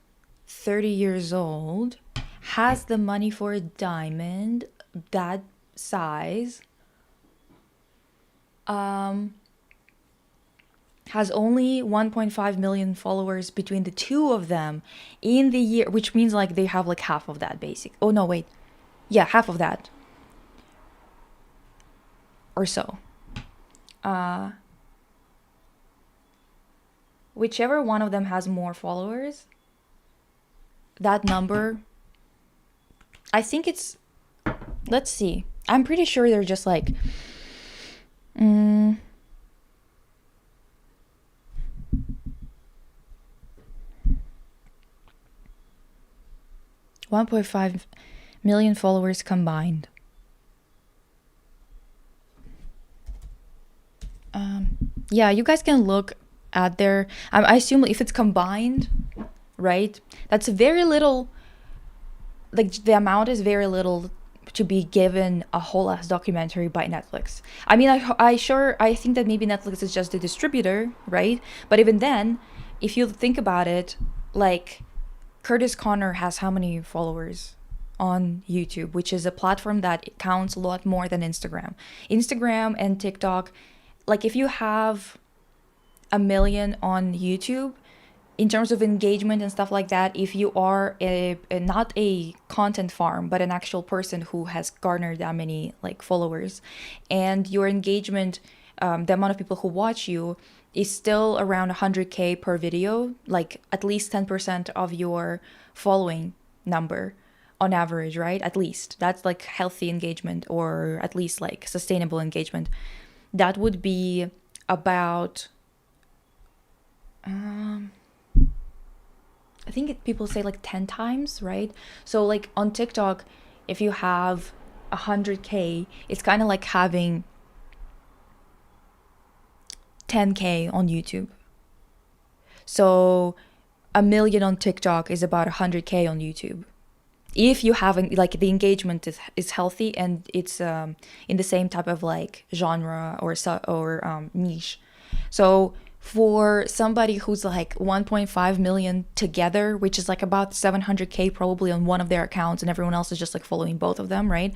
30 years old, has the money for a diamond that size, has only 1.5 million followers between the two of them in the year, which means like they have like half of that basic. Oh no, wait. Yeah, half of that or so. Whichever one of them has more followers, that number, I think it's, let's see. I'm pretty sure they're just like 1.5 million followers combined. Yeah, you guys can look at their, I assume if it's combined, right, that's very little. Like, the amount is very little to be given a whole ass documentary by Netflix. I mean, I think that maybe Netflix is just a distributor, right? But even then, if you think about it, like, Curtis Connor has how many followers on YouTube, which is a platform that counts a lot more than Instagram. Instagram and TikTok, like, if you have a million on YouTube, in terms of engagement and stuff like that, if you are not a content farm, but an actual person who has garnered that many like followers, and your engagement, the amount of people who watch you is still around 100K per video, like at least 10% of your following number on average, right? At least that's like healthy engagement, or at least like sustainable engagement. That would be about I think people say like 10 times, right? So like on TikTok, if you have 100K, it's kind of like having 10K on YouTube. So a million on TikTok is about 100K on YouTube. If you haven't, like, the engagement is healthy and it's in the same type of like genre or niche. So for somebody who's like 1.5 million together, which is like about 700K probably on one of their accounts, and everyone else is just like following both of them, right?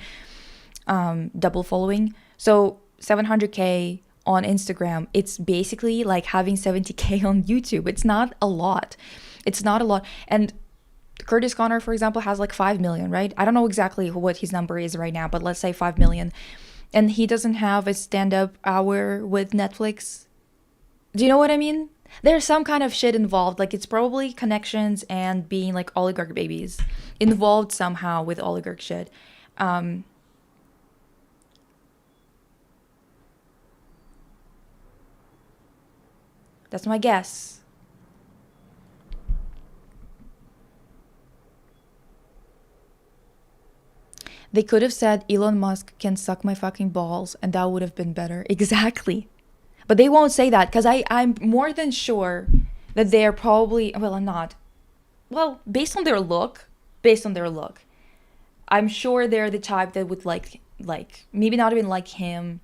Double following. So 700K on Instagram, it's basically like having 70K on YouTube. It's not a lot. It's not a lot. And Curtis Connor, for example, has like 5 million, right? I don't know exactly what his number is right now, but let's say 5 million. And he doesn't have a stand-up hour with Netflix. Do you know what I mean? There's some kind of shit involved. Like, it's probably connections and being like oligarch babies involved somehow with oligarch shit. That's my guess. They could have said Elon Musk can suck my fucking balls, and that would have been better. Exactly. But they won't say that, because I'm more than sure that they're probably, well, I'm not. Well, based on their look, I'm sure they're the type that would like maybe not even like him,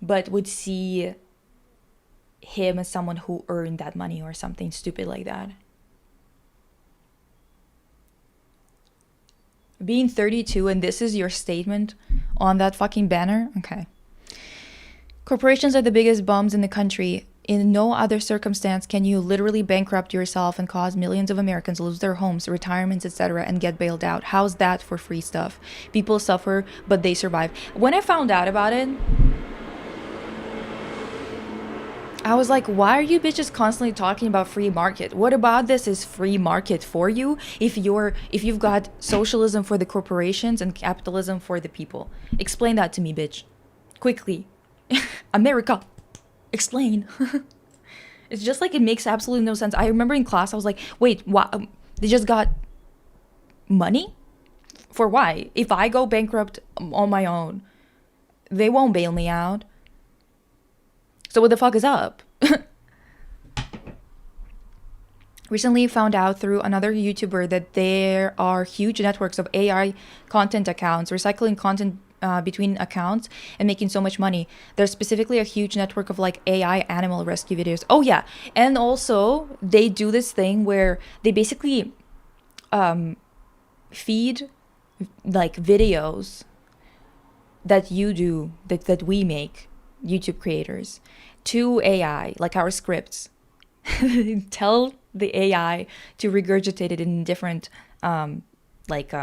but would see him as someone who earned that money or something stupid like that. Being 32 and this is your statement on that fucking banner? Okay. Corporations are the biggest bums in the country. In no other circumstance can you literally bankrupt yourself and cause millions of Americans lose their homes, retirements, etc., and get bailed out. How's that for free stuff? People suffer, but they survive. When I found out about it, I was like, why are you bitches constantly talking about free market? What about this is free market for you if you've got socialism for the corporations and capitalism for the people? Explain that to me, bitch. Quickly. America. Explain. It's just like, it makes absolutely no sense. I remember in class I was like, wait, what? They just got money? For why? If I go bankrupt on my own, they won't bail me out. So what the fuck is up? recently found out through another YouTuber that there are huge networks of AI content accounts recycling content between accounts and making so much money. There's specifically a huge network of like AI animal rescue videos. Oh yeah, and also they do this thing where they basically feed like videos that you do that we make, YouTube creators, to AI, like our scripts. Tell the AI to regurgitate it in different like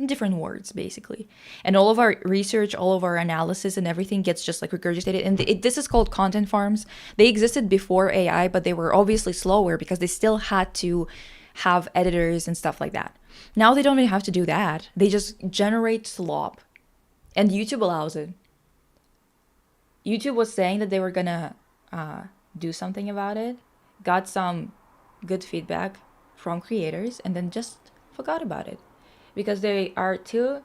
different words basically, and all of our research, all of our analysis and everything gets just like regurgitated. And this is called content farms. They existed before AI, but they were obviously slower because they still had to have editors and stuff like that. Now they don't even have to do that. They just generate slop, and YouTube allows it. YouTube was saying that they were gonna do something about it, got some good feedback from creators, and then just forgot about it because they are too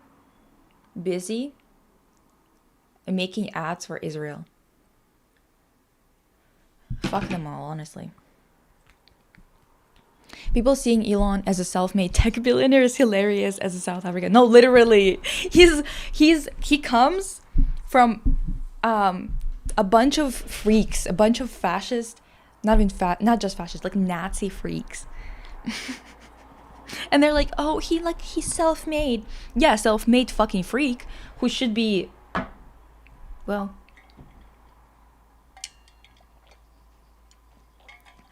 busy making ads for Israel. Fuck them all, honestly. People seeing Elon as a self-made tech billionaire is hilarious as a South African. No, literally, he comes from a bunch of freaks, a bunch of fascist, not just fascist, like Nazi freaks. And they're like, oh, he's self-made. Yeah, self-made fucking freak who should be, well,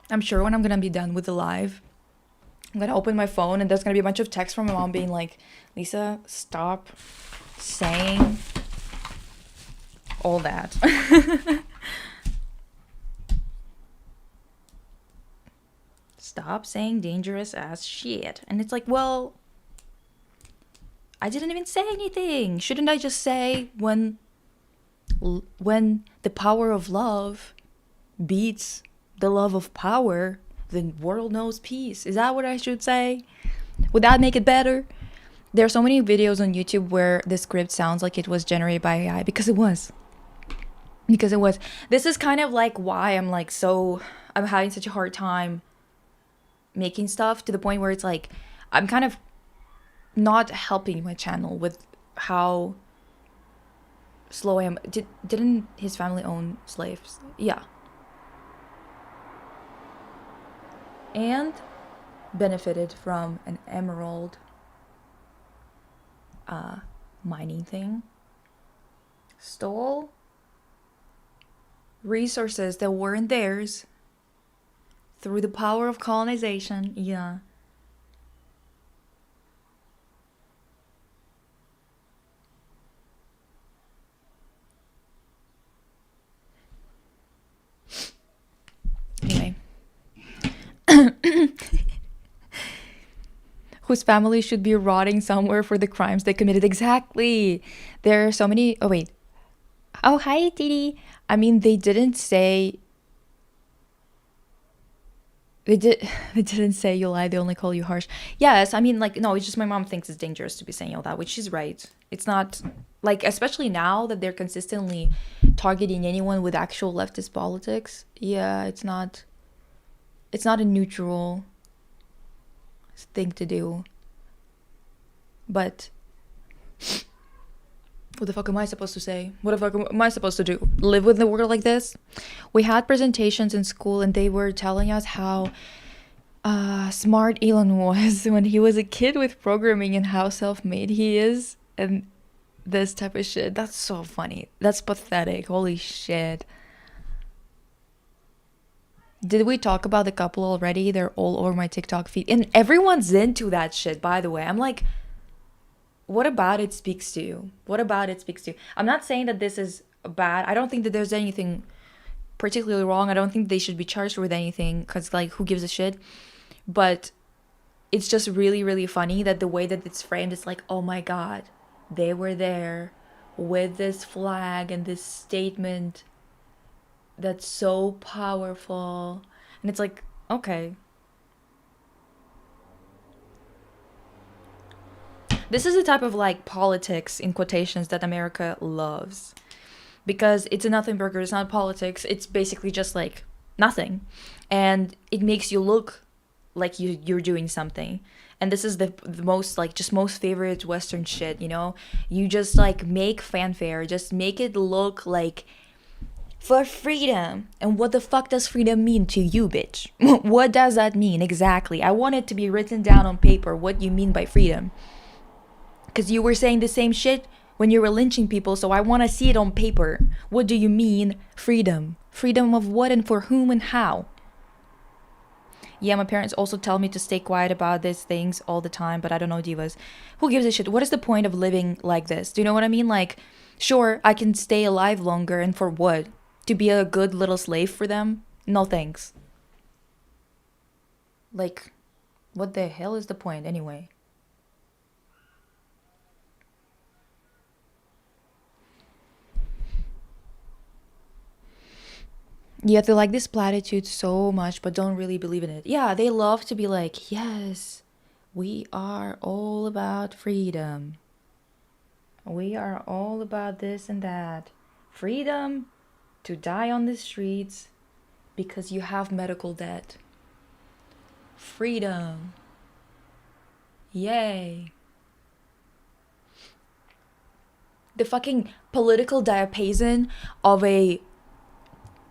I'm sure when I'm gonna be done with the live, I'm gonna open my phone and there's gonna be a bunch of texts from my mom being like, Lisa, stop saying all that. Stop saying dangerous ass shit. And it's like, well, I didn't even say anything. Shouldn't I just say when the power of love beats the love of power, the world knows peace? Is that what I should say? Would that make it better? There are so many videos on YouTube where the script sounds like it was generated by AI, because it was. This is kind of like why I'm having such a hard time making stuff, to the point where it's like I'm kind of not helping my channel with how slow I am. Didn't his family own slaves? Yeah. And benefited from an emerald mining thing. Stole resources that weren't theirs through the power of colonization. Yeah. Anyway. Whose family should be rotting somewhere for the crimes they committed. Exactly. There are so many. Oh, wait. Oh, hi, Didi. I mean, they didn't say. They didn't say you lie. They only call you harsh. Yes, I mean, like, no, it's just my mom thinks it's dangerous to be saying all that, which she's right. It's not, like, especially now that they're consistently targeting anyone with actual leftist politics. Yeah, it's not a neutral thing to do. But what the fuck am I supposed to say? What the fuck am I supposed to do? Live with the world like this? We had presentations in school and they were telling us how smart Elon was when he was a kid with programming and how self-made he is and this type of shit. That's so funny. That's pathetic. Holy shit. Did we talk about the couple already? They're all over my TikTok feed. And everyone's into that shit, by the way. I'm like, what about it speaks to you? What about it speaks to you? I'm not saying that this is bad. I don't think that there's anything particularly wrong. I don't think they should be charged with anything because, like, who gives a shit? But it's just really, really funny that the way that it's framed is like, oh my God, they were there with this flag and this statement that's so powerful. And it's like, okay. This is the type of, like, politics, in quotations, that America loves. Because it's a nothing burger, it's not politics, it's basically just, like, nothing. And it makes you look like you're doing something. And this is the most like just most favorite Western shit, you know? You just like make fanfare, just make it look like for freedom. And what the fuck does freedom mean to you, bitch? What does that mean exactly? I want it to be written down on paper what you mean by freedom. Because you were saying the same shit when you were lynching people, so I want to see it on paper. What do you mean, freedom? Freedom of what and for whom and how? Yeah, my parents also tell me to stay quiet about these things all the time, but I don't know, divas. Who gives a shit? What is the point of living like this? Do you know what I mean? Like, sure, I can stay alive longer, and for what? To be a good little slave for them? No thanks. Like, what the hell is the point anyway? Yeah, they like this platitude so much, but don't really believe in it. Yeah, they love to be like, yes, we are all about freedom. We are all about this and that. Freedom to die on the streets because you have medical debt. Freedom. Yay. The fucking political diapason of a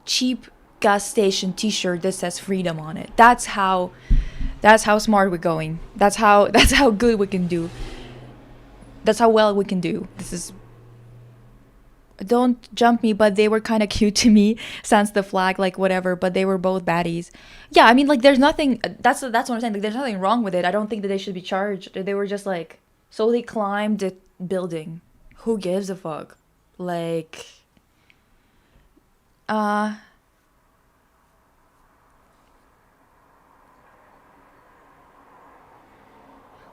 cheap gas station t-shirt that says freedom on it. That's how smart we're going. That's how good we can do. That's how well we can do. This is, don't jump me, but they were kind of cute to me. Sans the flag, like whatever, but they were both baddies. Yeah, I mean, like there's nothing. That's what I'm saying. Like there's nothing wrong with it. I don't think that they should be charged. They were just like, so they climbed the building. Who gives a fuck? Like, uh,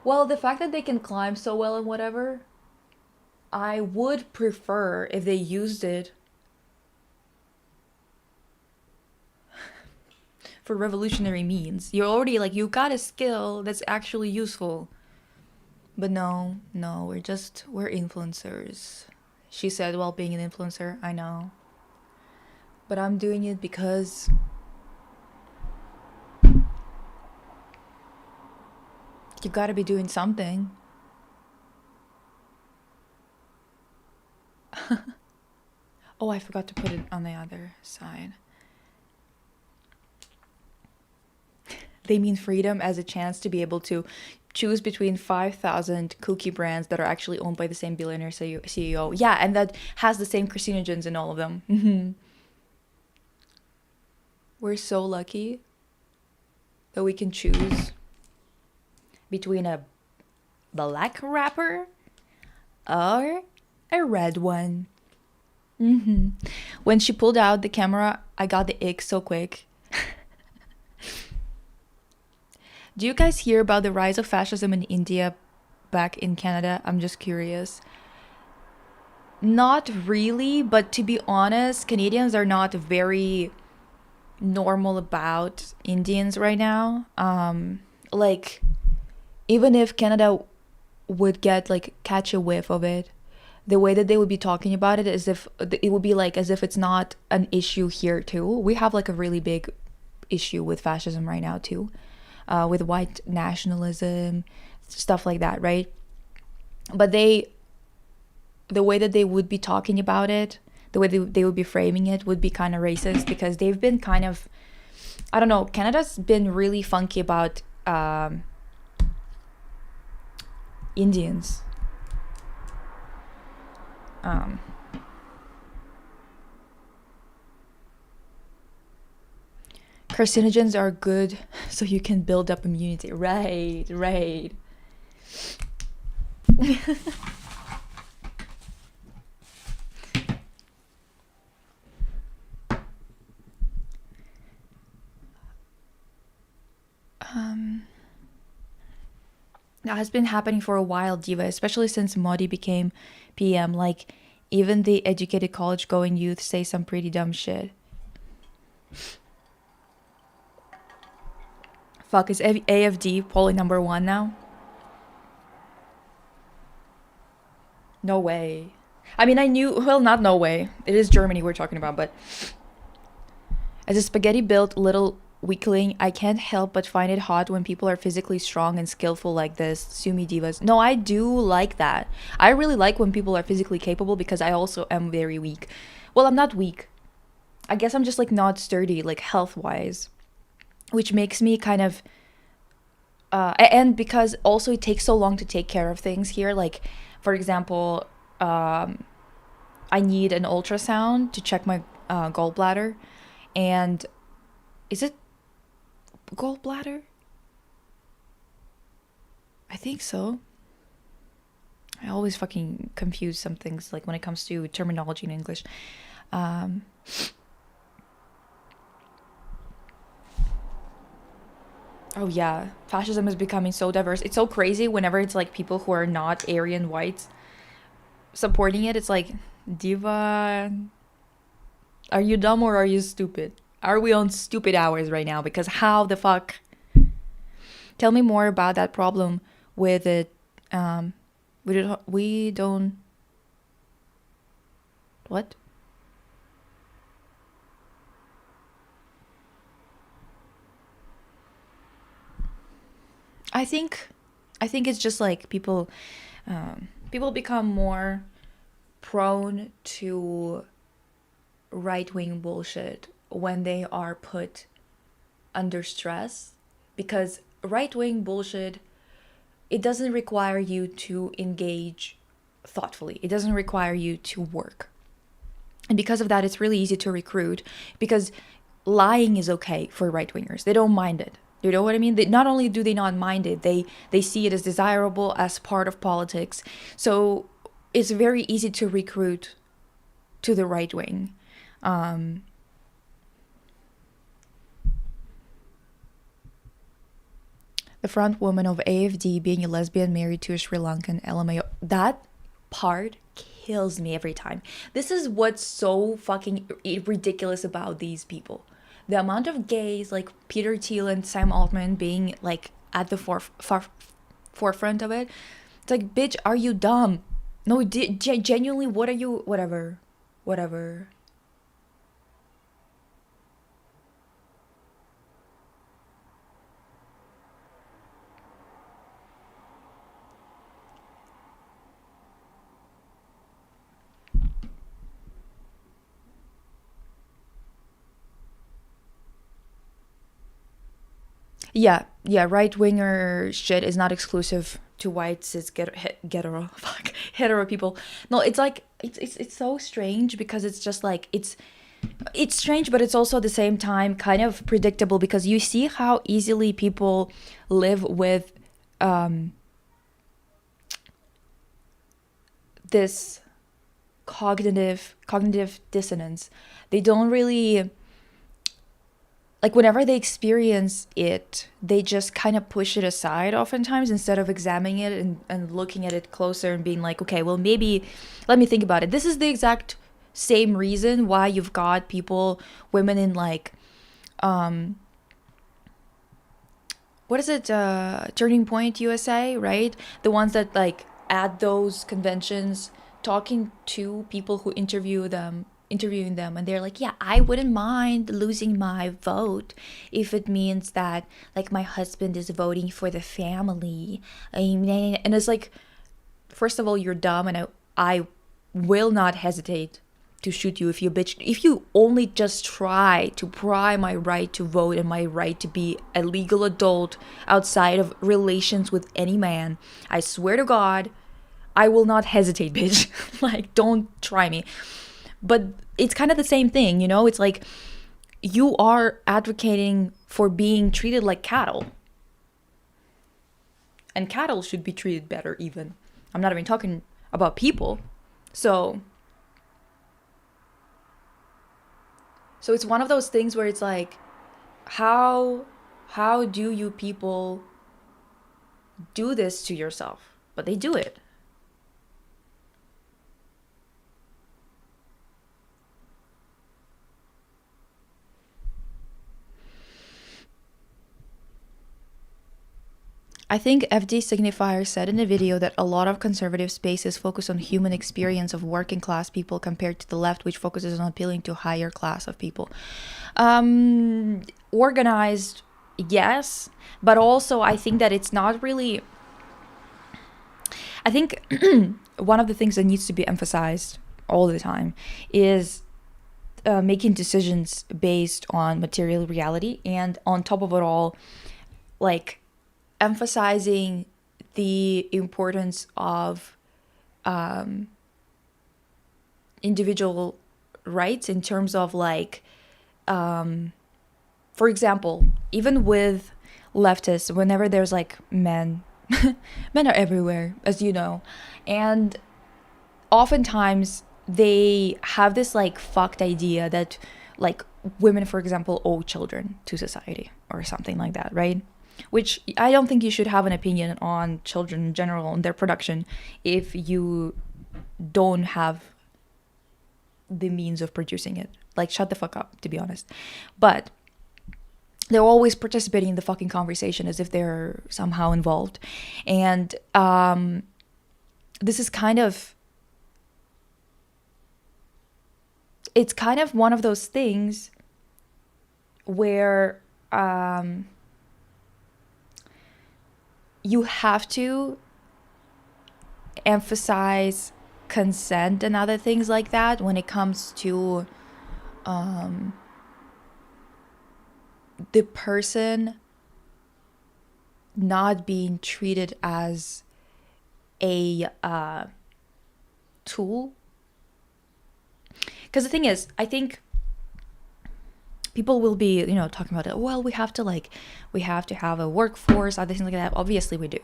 well, the fact that they can climb so well and whatever, I would prefer if they used it for revolutionary means. You're already like, you got a skill that's actually useful. But no, no, we're influencers. She said while being an influencer, I know. But I'm doing it because you gotta be doing something. Oh, I forgot to put it on the other side. They mean freedom as a chance to be able to choose between 5,000 cookie brands that are actually owned by the same billionaire CEO. Yeah, and that has the same carcinogens in all of them. We're so lucky that we can choose between a black wrapper or a red one. When she pulled out the camera, I got the ick so quick. Do you guys hear about the rise of fascism in India back in Canada? I'm just curious. Not really, but to be honest, Canadians are not very normal about Indians right now. Like, even if Canada would get like catch a whiff of it, the way that they would be talking about it is if it would be like as if it's not an issue here too. We have like a really big issue with fascism right now too, with white nationalism, stuff like that, right? But the way that they would be talking about it, the way they would be framing it would be kind of racist because they've been kind of, I don't know, Canada's been really funky about Indians. Carcinogens are good so you can build up immunity. Right, right. That has been happening for a while, Diva, especially since Modi became PM. Like, even the educated college going youth say some pretty dumb shit. Fuck, is AFD polling number 1 now? No way. I mean, I knew, well, not no way. It is Germany we're talking about, but as a spaghetti built little weakling. I can't help but find it hot when people are physically strong and skillful like this. Sumi divas. No, I do like that. I really like when people are physically capable because I also am very weak. Well, I'm not weak. I guess I'm just like not sturdy, like health wise, which makes me kind of and because also it takes so long to take care of things here. Like, for example, I need an ultrasound to check my gallbladder, and is it gallbladder? I think so. I always fucking confuse some things like when it comes to terminology in English. Um, oh yeah, fascism is becoming so diverse. It's so crazy whenever it's like people who are not Aryan whites supporting it. It's like, diva, are you dumb or are you stupid? Are we on stupid hours right now? Because how the fuck? Tell me more about that problem with it. We don't. What? I think, I think it's just like people become more prone to right wing bullshit when they are put under stress, because right wing bullshit, it doesn't require you to engage thoughtfully. It doesn't require you to work. And because of that, it's really easy to recruit because lying is okay for right wingers. They don't mind it. You know what I mean? They, not only do they not mind it, they see it as desirable as part of politics. So it's very easy to recruit to the right wing. Um, the front woman of AFD being a lesbian married to a Sri Lankan LMAO. That part kills me every time. This is what's so fucking ridiculous about these people. The amount of gays like Peter Thiel and Sam Altman being like at the forefront of it. It's like, bitch, are you dumb? No, genuinely, what are you? Whatever, whatever. Yeah, yeah, right winger shit is not exclusive to white cis hetero fuck hetero people. No, it's like it's so strange because it's just like it's strange, but it's also at the same time kind of predictable because you see how easily people live with um, this cognitive dissonance. They don't really like whenever they experience it, they just kind of push it aside oftentimes instead of examining it and looking at it closer and being like, okay, well, maybe let me think about it. This is the exact same reason why you've got people, women in like, um, what is it, Turning Point USA, right? The ones that like at those conventions talking to people who interviewing them, and they're like, yeah, I wouldn't mind losing my vote if it means that like my husband is voting for the family. And it's like, first of all, you're dumb, and I will not hesitate to shoot you if you bitch. If you only just try to pry my right to vote and my right to be a legal adult outside of relations with any man, I swear to God, I will not hesitate, bitch. Like, don't try me. But it's kind of the same thing, you know? It's like you are advocating for being treated like cattle. And cattle should be treated better, even. I'm not even talking about people. So it's one of those things where it's like, how do you people do this to yourself? But they do it. I think FD Signifier said in a video that a lot of conservative spaces focus on human experience of working class people compared to the left, which focuses on appealing to a higher class of people. Organized, yes, but also I think that it's not really. I think one of the things that needs to be emphasized all the time is making decisions based on material reality, and on top of it all, like emphasizing the importance of individual rights in terms of like, for example, even with leftists, whenever there's like men are everywhere, as you know, and oftentimes they have this like fucked idea that like women, for example, owe children to society or something like that, right? Which I don't think you should have an opinion on children in general and their production if you don't have the means of producing it. Like, shut the fuck up, to be honest. But they're always participating in the fucking conversation as if they're somehow involved. And this is kind of, it's kind of one of those things where you have to emphasize consent and other things like that when it comes to the person not being treated as a tool. Because the thing is, I think people will be, talking about it. Well, we have to have a workforce, other things like that. Obviously we do.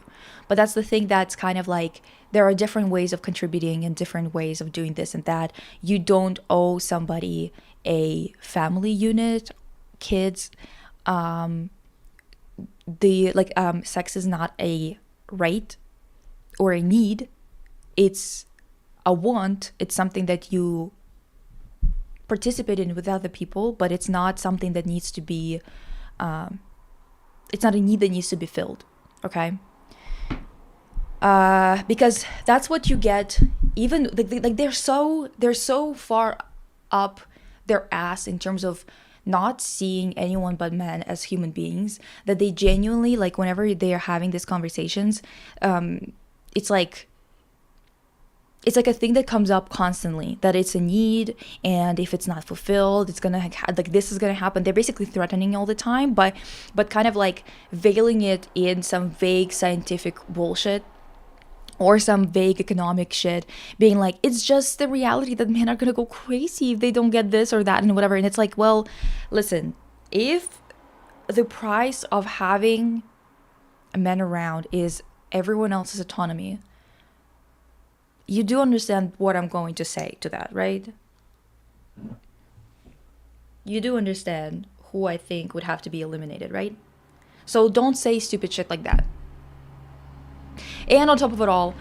But that's the thing, that's kind of like, there are different ways of contributing and different ways of doing this and that. You don't owe somebody a family unit, kids. Sex is not a right or a need. It's a want. It's something that you participate in with other people, but it's not something that needs to be it's not a need that needs to be filled, okay? Because that's what you get. Even like they're so far up their ass in terms of not seeing anyone but men as human beings that they genuinely, like, whenever they are having these conversations, it's like a thing that comes up constantly, that it's a need, and if it's not fulfilled, it's gonna this is gonna happen. They're basically threatening all the time, but kind of like veiling it in some vague scientific bullshit or some vague economic shit, being like, it's just the reality that men are gonna go crazy if they don't get this or that and whatever. And it's like, well, listen, if the price of having men around is everyone else's autonomy, you do understand what I'm going to say to that, right? You do understand who I think would have to be eliminated, right? So don't say stupid shit like that. And on top of it all,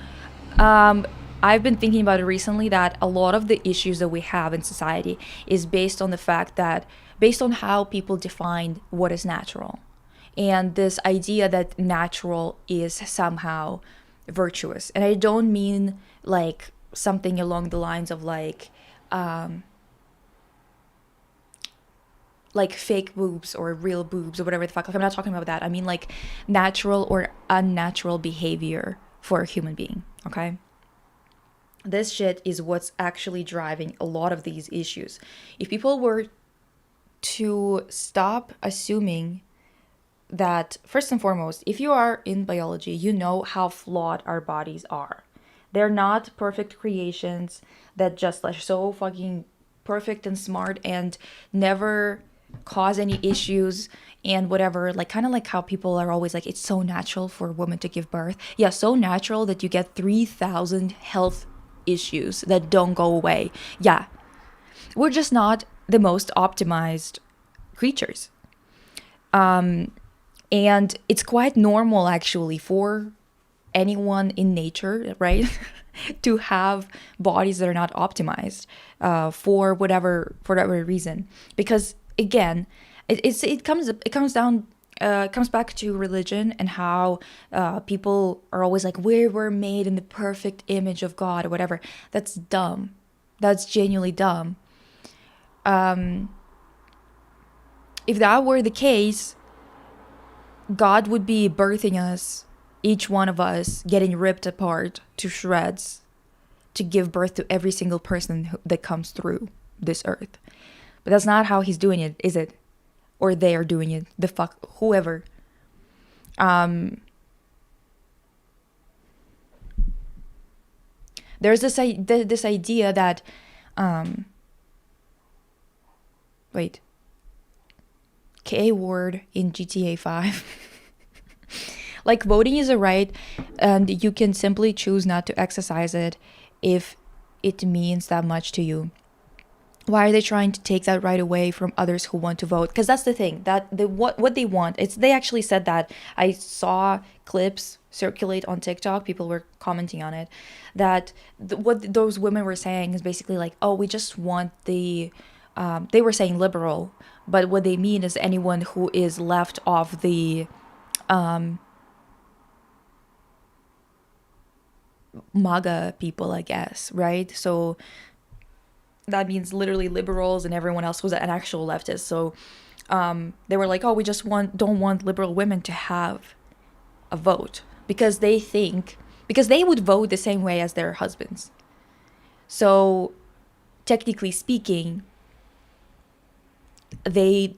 I've been thinking about it recently, that a lot of the issues that we have in society is based on the fact that, based on how people define what is natural. And this idea that natural is somehow virtuous. And I don't mean like something along the lines of like fake boobs or real boobs or whatever the fuck. Like, I'm not talking about that. I mean like natural or unnatural behavior for a human being, okay? This shit is what's actually driving a lot of these issues. If people were to stop assuming that, first and foremost, if you are in biology, you know how flawed our bodies are. They're not perfect creations that just like so fucking perfect and smart and never cause any issues and whatever. Like, kind of like how people are always like, it's so natural for a woman to give birth. Yeah, so natural that you get 3,000 health issues that don't go away. Yeah, we're just not the most optimized creatures. And it's quite normal actually for anyone in nature, right? to have bodies that are not optimized for whatever reason. Because again, it comes down comes back to religion and how people are always like, we were made in the perfect image of God or whatever. That's dumb. That's genuinely dumb. If that were the case, God would be birthing us, each one of us getting ripped apart to shreds to give birth to every single person that comes through this earth. But that's not how he's doing it, is it? Or they are doing it. The fuck, whoever. There's this idea that, wait, K word in GTA 5. Like, voting is a right, and you can simply choose not to exercise it if it means that much to you. Why are they trying to take that right away from others who want to vote? Because that's the thing, that what they want, it's, they actually said that. I saw clips circulate on TikTok, people were commenting on it, that what those women were saying is basically like, oh, we just want the they were saying liberal, but what they mean is anyone who is left of the MAGA people, I guess, right? So that means literally liberals and everyone else was an actual leftist. So they were like, oh, we just don't want liberal women to have a vote, because they think, because they would vote the same way as their husbands. So technically speaking, they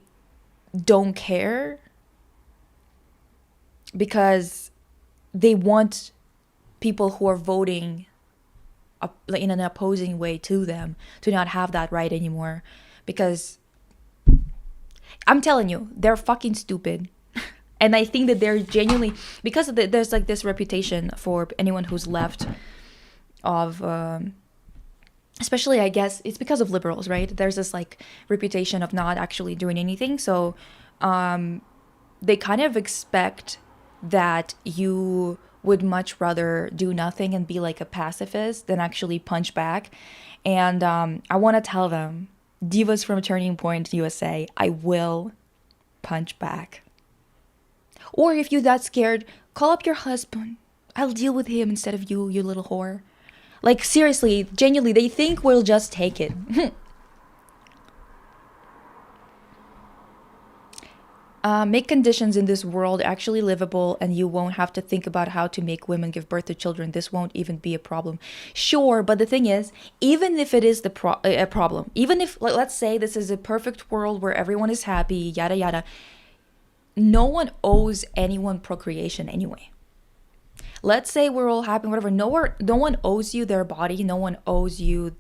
don't care because they want people who are voting in an opposing way to them to not have that right anymore. Because I'm telling you, they're fucking stupid. And I think that they're genuinely, because of there's like this reputation for anyone who's left of especially, I guess it's because of liberals, right? There's this like reputation of not actually doing anything. So they kind of expect that you would much rather do nothing and be like a pacifist than actually punch back. And I want to tell them, divas from Turning Point USA, I will punch back. Or if you're that scared, call up your husband. I'll deal with him instead of you, you little whore. Like, seriously, genuinely, they think we'll just take it. Make conditions in this world actually livable, and you won't have to think about how to make women give birth to children. This won't even be a problem. Sure, but the thing is, even if it is a problem, even if, let's say this is a perfect world where everyone is happy, yada yada, no one owes anyone procreation anyway. Let's say we're all happy, whatever. No one owes you their body. No one owes you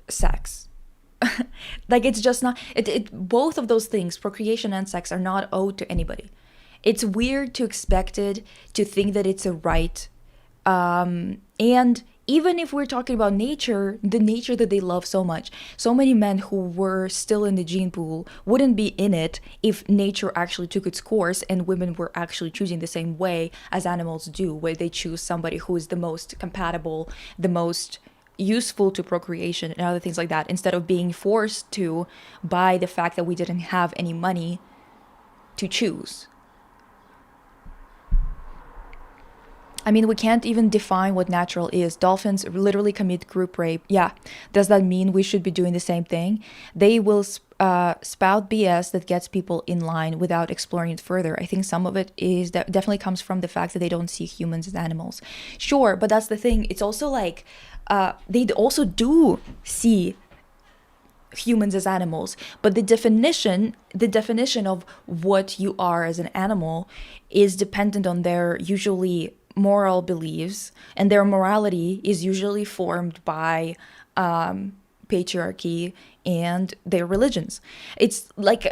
sex. Like, it's just not, both of those things, procreation and sex, are not owed to anybody. It's weird to expect it, to think that it's a right. And even if we're talking about nature, the nature that they love so much, so many men who were still in the gene pool wouldn't be in it if nature actually took its course and women were actually choosing the same way as animals do, where they choose somebody who is the most compatible, the most useful to procreation and other things like that, instead of being forced to by the fact that we didn't have any money to choose. I mean, we can't even define what natural is. Dolphins literally commit group rape. Yeah. Does that mean we should be doing the same thing? They will spout BS that gets people in line without exploring it further. I think some of it is that definitely comes from the fact that they don't see humans as animals. Sure, but that's the thing. It's also like they also do see humans as animals, but the definition of what you are as an animal is dependent on their usually moral beliefs, and their morality is usually formed by patriarchy and their religions. It's like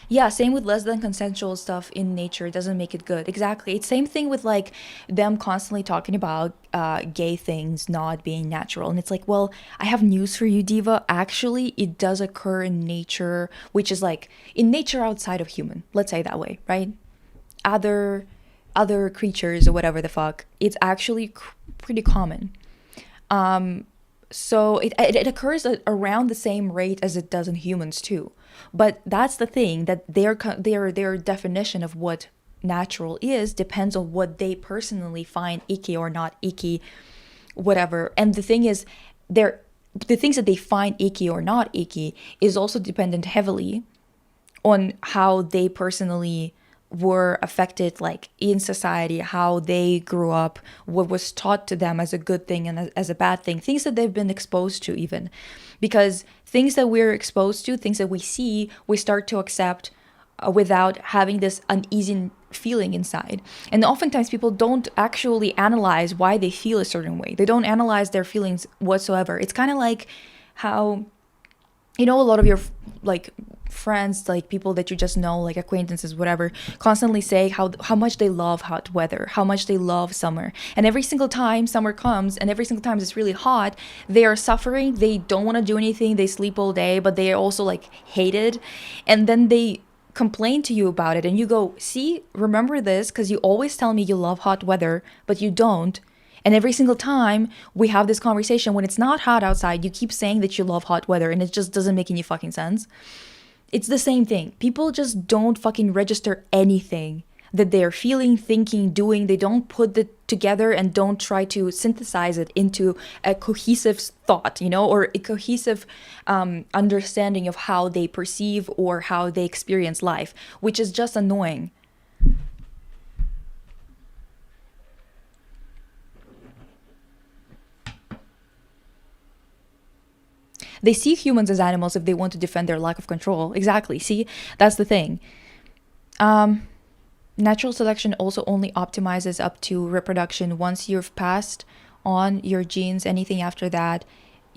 yeah, same with less than consensual stuff in nature. It doesn't make it good. Exactly. It's same thing with like them constantly talking about gay things not being natural. And it's like, well, I have news for you, Diva. Actually, it does occur in nature, which is like in nature outside of human. Let's say that way, right? Other creatures or whatever the fuck. It's actually pretty common. So it occurs at around the same rate as it does in humans too. But that's the thing, that their definition of what natural is depends on what they personally find icky or not icky, whatever. And the thing is, they're the things that they find icky or not icky is also dependent heavily on how they personally were affected, like in society, how they grew up, what was taught to them as a good thing and as a bad thing, things that they've been exposed to, even. Because things that we're exposed to, things that we see, we start to accept without having this uneasy feeling inside. And oftentimes people don't actually analyze why they feel a certain way. They don't analyze their feelings whatsoever. It's kind of like how, you know, a lot of your like friends, like people that you just know, like acquaintances, whatever, constantly say how much they love hot weather, how much they love summer. And every single time summer comes and every single time it's really hot, they are suffering. They don't want to do anything. They sleep all day, but they are also like hated. And then they complain to you about it and you go, see, remember this, because you always tell me you love hot weather, but you don't. And every single time we have this conversation, when it's not hot outside, you keep saying that you love hot weather and it just doesn't make any fucking sense. It's the same thing. People just don't fucking register anything that they're feeling, thinking, doing. They don't put it together and don't try to synthesize it into a cohesive thought, you know, or a cohesive understanding of how they perceive or how they experience life, which is just annoying. They see humans as animals if they want to defend their lack of control. Exactly. See, that's the thing. Natural selection also only optimizes up to reproduction. Once you've passed on your genes, anything after that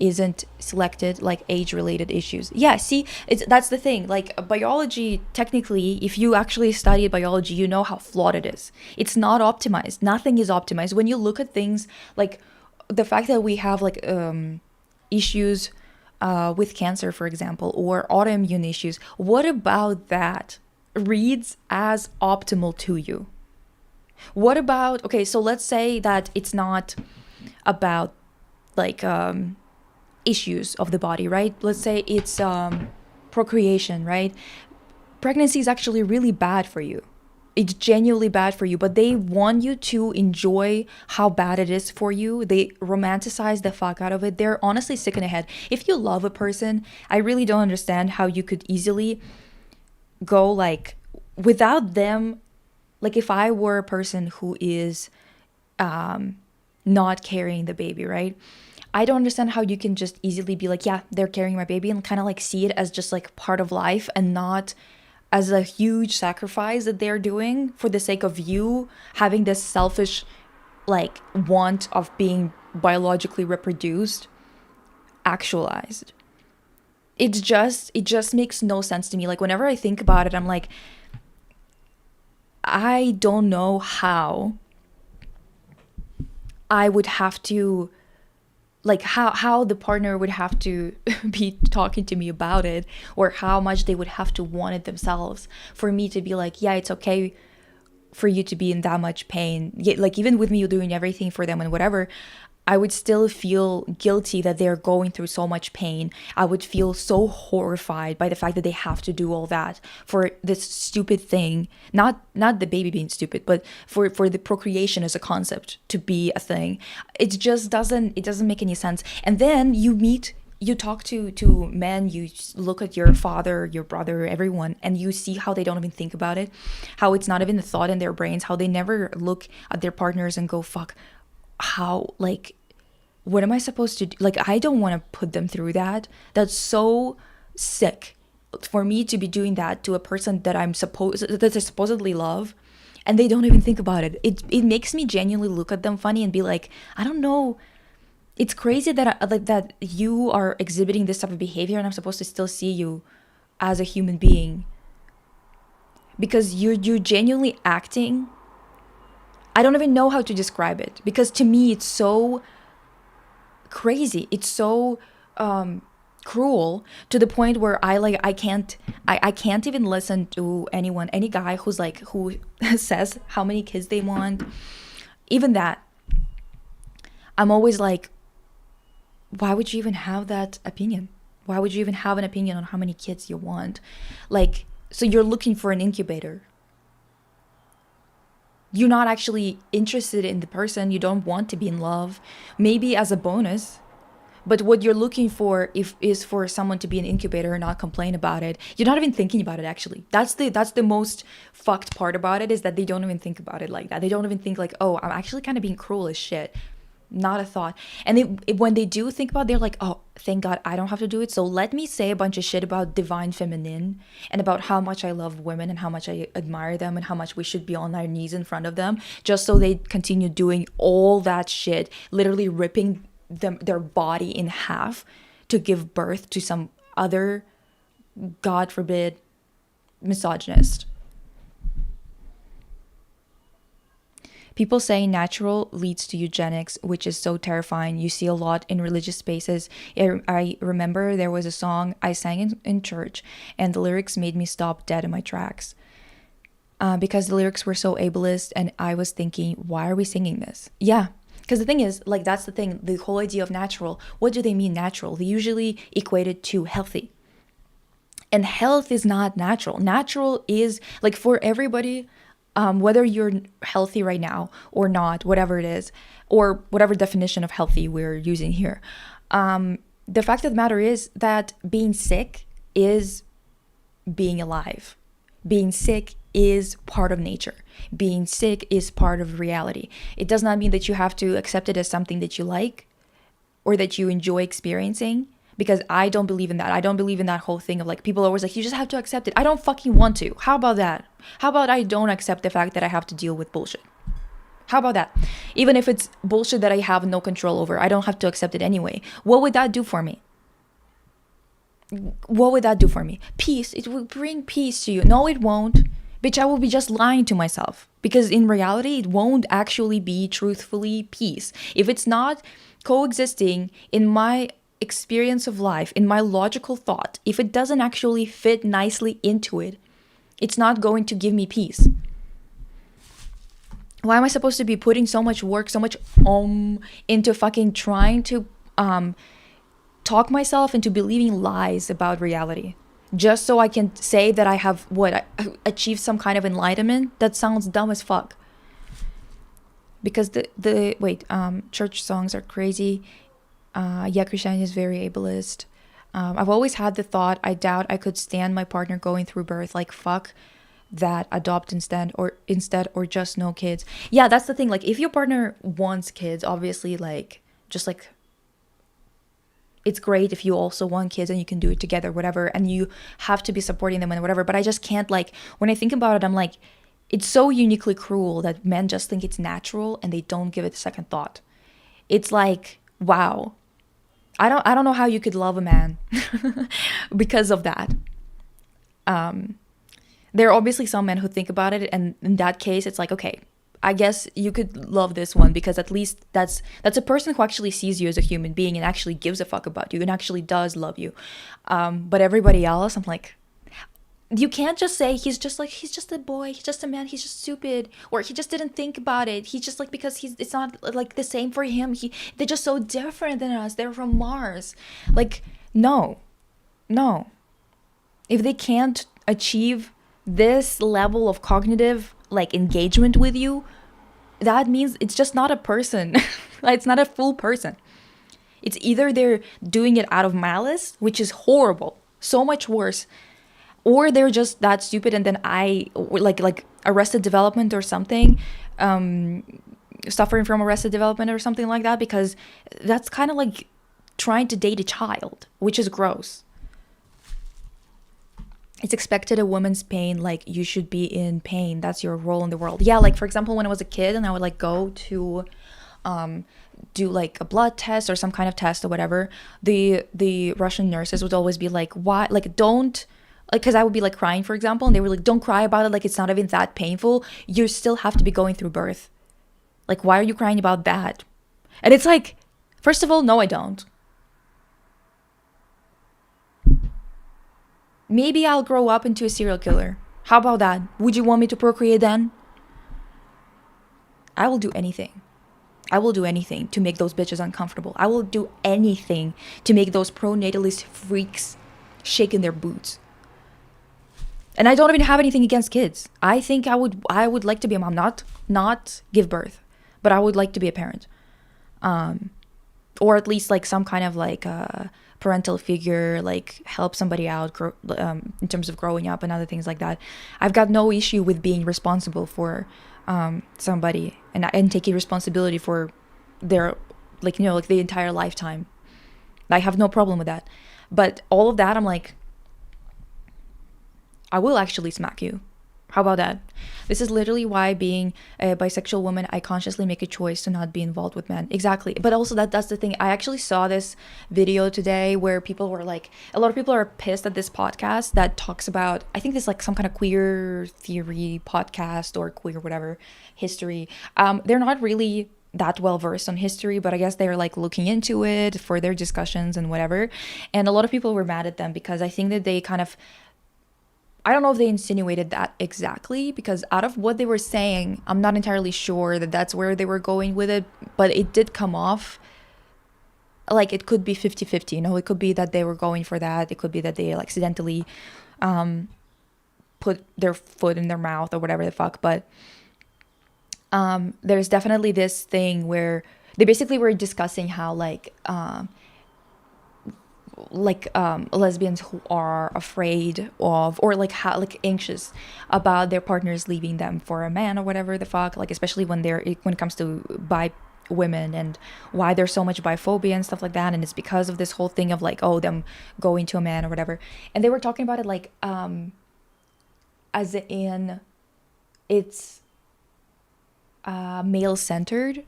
isn't selected, like age-related issues. Yeah, see, that's the thing. Like biology, technically, if you actually study biology, you know how flawed it is. It's not optimized. Nothing is optimized. When you look at things like the fact that we have like issues with cancer, for example, or autoimmune issues, what about that reads as optimal to you? What about, okay, so let's say that it's not about like issues of the body, right? Let's say it's procreation, right? Pregnancy is actually really bad for you. It's genuinely bad for you, but they want you to enjoy how bad it is for you. They romanticize the fuck out of it. They're honestly sick in the head. If you love a person, I really don't understand how you could easily go like without them. Like if I were a person who is not carrying the baby, right? I don't understand how you can just easily be like, yeah, they're carrying my baby, and kind of like see it as just like part of life and not as a huge sacrifice that they're doing for the sake of you having this selfish like want of being biologically reproduced actualized. It just makes no sense to me. Like whenever I think about it, I'm like, I don't know how I would have to, like how the partner would have to be talking to me about it, or how much they would have to want it themselves for me to be like, yeah, it's okay for you to be in that much pain. Yet, like even with me doing everything for them and whatever, I would still feel guilty that they're going through so much pain. I would feel so horrified by the fact that they have to do all that for this stupid thing. Not the baby being stupid, but for the procreation as a concept to be a thing. It doesn't make any sense. And then you talk to men, you look at your father, your brother, everyone, and you see how they don't even think about it, how it's not even a thought in their brains, how they never look at their partners and go, fuck, how, like, what am I supposed to do? Like, I don't want to put them through that. That's so sick for me to be doing that to a person that I supposedly love, and they don't even think about it. It makes me genuinely look at them funny and be like, I don't know. It's crazy that you are exhibiting this type of behavior, and I'm supposed to still see you as a human being, because you're genuinely acting. I don't even know how to describe it, because to me it's so crazy. It's so cruel, to the point where I can't even listen to anyone, any guy who says how many kids they want. Even that, I'm always like, why would you even have that opinion? Why would you even have an opinion on how many kids you want? Like, so you're looking for an incubator. You're not actually interested in the person. You don't want to be in love. Maybe as a bonus. But what you're looking for is for someone to be an incubator and not complain about it. You're not even thinking about it, actually. That's the most fucked part about it, is that they don't even think about it like that. They don't even think like, oh, I'm actually kind of being cruel as shit. Not a thought. And when they do think about it, they're like, oh, thank God I don't have to do it. So let me say a bunch of shit about divine feminine and about how much I love women and how much I admire them and how much we should be on our knees in front of them, just so they continue doing all that shit, literally ripping their body in half to give birth to some other, God forbid, misogynist. People say natural leads to eugenics, which is so terrifying. You see a lot in religious spaces. I remember there was a song I sang in church, and the lyrics made me stop dead in my tracks. Because the lyrics were so ableist, and I was thinking, why are we singing this? Yeah, because the thing is, like, that's the thing, the whole idea of natural. What do they mean natural? They usually equate it to healthy. And health is not natural. Natural is, like, for everybody, whether you're healthy right now or not, whatever it is, or whatever definition of healthy we're using here. The fact of the matter is that being sick is being alive. Being sick is part of nature. Being sick is part of reality. It does not mean that you have to accept it as something that you like or that you enjoy experiencing, because I don't believe in that. I don't believe in that whole thing of like, people are always like, you just have to accept it. I don't fucking want to. How about that? How about I don't accept the fact that I have to deal with bullshit? How about that? Even if it's bullshit that I have no control over, I don't have to accept it anyway. What would that do for me? What would that do for me? Peace. It will bring peace to you. No, it won't. Bitch, I will be just lying to myself. Because in reality, it won't actually be truthfully peace. If it's not coexisting in my experience of life, in my logical thought, if it doesn't actually fit nicely into it, it's not going to give me peace. Why am I supposed to be putting so much work, so much into fucking trying to talk myself into believing lies about reality, just so I can say that I have achieved some kind of enlightenment? That sounds dumb as fuck. Because church songs are crazy. Yeah, Christianity is very ableist. I've always had the thought, I doubt I could stand my partner going through birth. Like, fuck that, adopt instead or just no kids. Yeah, that's the thing. Like, if your partner wants kids, obviously, like, just like, it's great if you also want kids and you can do it together, whatever, and you have to be supporting them and whatever. But I just can't, like, when I think about it, I'm like, it's so uniquely cruel that men just think it's natural and they don't give it a second thought. It's like, wow. I don't know how you could love a man because of that. There are obviously some men who think about it, and in that case, it's like, okay, I guess you could love this one because at least that's a person who actually sees you as a human being and actually gives a fuck about you and actually does love you. But everybody else, I'm like, you can't just say he's just a boy, he's just a man, he's just stupid, or he just didn't think about it. He's just like, because it's not like the same for him. They're just so different than us. They're from Mars. Like, no. If they can't achieve this level of cognitive like engagement with you, that means it's just not a person. It's not a full person. It's either they're doing it out of malice, which is horrible, so much worse, or they're just that stupid, and then like arrested development or something, suffering from arrested development or something like that, because that's kind of like trying to date a child, which is gross. It's expected a woman's pain, like you should be in pain. That's your role in the world. Yeah, like for example, when I was a kid and I would like go to do like a blood test or some kind of test or whatever, the Russian nurses would always be like, why, like, don't, like, because I would be like crying, for example, and they were like, don't cry about it, like it's not even that painful. You still have to be going through birth. Like, why are you crying about that? And it's like, first of all, no, I don't. Maybe I'll grow up into a serial killer. How about that? Would you want me to procreate then? I will do anything. I will do anything to make those bitches uncomfortable. I will do anything to make those pro-natalist freaks shake in their boots. And I don't even have anything against kids. I think I would like to be a mom, not give birth, but I would like to be a parent. Or at least like some kind of like parental figure, like help somebody out in terms of growing up and other things like that. I've got no issue with being responsible for somebody and taking responsibility for their, like, like the entire lifetime. I have no problem with that. But all of that, I'm like, I will actually smack you. How about that? This is literally why, being a bisexual woman, I consciously make a choice to not be involved with men. Exactly. But also that's the thing. I actually saw this video today where people were like, a lot of people are pissed at this podcast that talks about, I think this like some kind of queer theory podcast or queer whatever history. They're not really that well versed on history, but I guess they're like looking into it for their discussions and whatever. And a lot of people were mad at them because I think that they kind of, I don't know if they insinuated that exactly, because out of what they were saying, I'm not entirely sure that that's where they were going with it, but it did come off like it could be 50-50. It could be that they were going for that. It could be that they accidentally put their foot in their mouth or whatever the fuck. But there's definitely this thing where they basically were discussing how lesbians who are afraid of, or like how, like anxious about their partners leaving them for a man or whatever the fuck, like especially when it comes to bi women, and why there's so much biphobia and stuff like that, and it's because of this whole thing of like, oh, them going to a man or whatever. And they were talking about it like as in it's male centered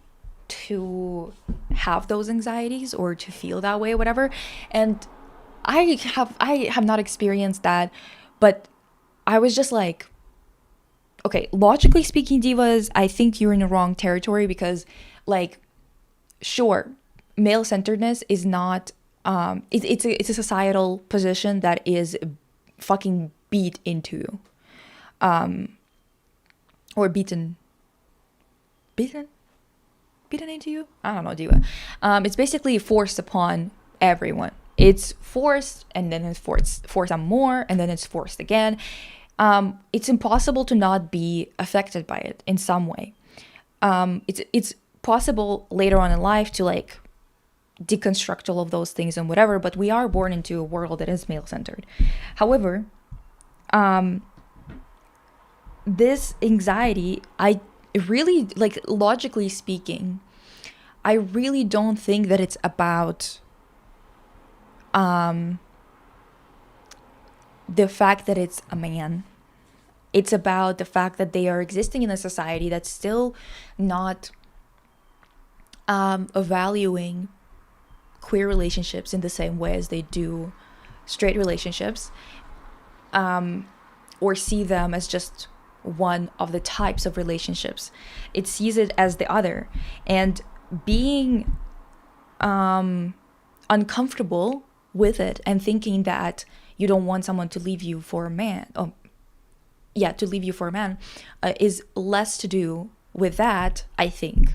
to have those anxieties or to feel that way or whatever. And I have not experienced that, but I was just like, okay, logically speaking, divas, I think you're in the wrong territory, because like, sure, male centeredness is not it's a societal position that is fucking beat into or beaten into you. I don't know, diva. It's basically forced upon everyone. It's forced, and then it's forced on more, and then it's forced again. It's impossible to not be affected by it in some way. It's possible later on in life to like deconstruct all of those things and whatever, but we are born into a world that is male centered. However, this anxiety, I really, like, logically speaking, I really don't think that it's about the fact that it's a man. It's about the fact that they are existing in a society that's still not valuing queer relationships in the same way as they do straight relationships, or see them as just one of the types of relationships. It sees it as the other, and being uncomfortable with it and thinking that you don't want someone to leave you for a man, is less to do with that, I think,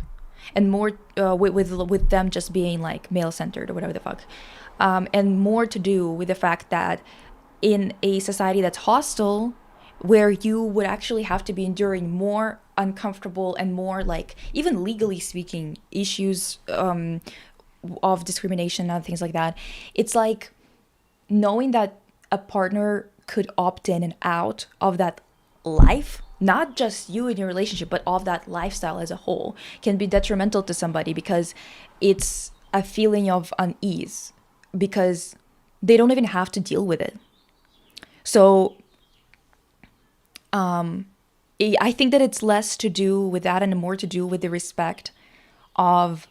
and more with them just being like male centered or whatever the fuck, and more to do with the fact that in a society that's hostile, where you would actually have to be enduring more uncomfortable and more, like, even legally speaking, issues of discrimination and things like that. It's like knowing that a partner could opt in and out of that life, not just you in your relationship, but of that lifestyle as a whole, can be detrimental to somebody, because it's a feeling of unease, because they don't even have to deal with it. So I think that it's less to do with that and more to do with the respect of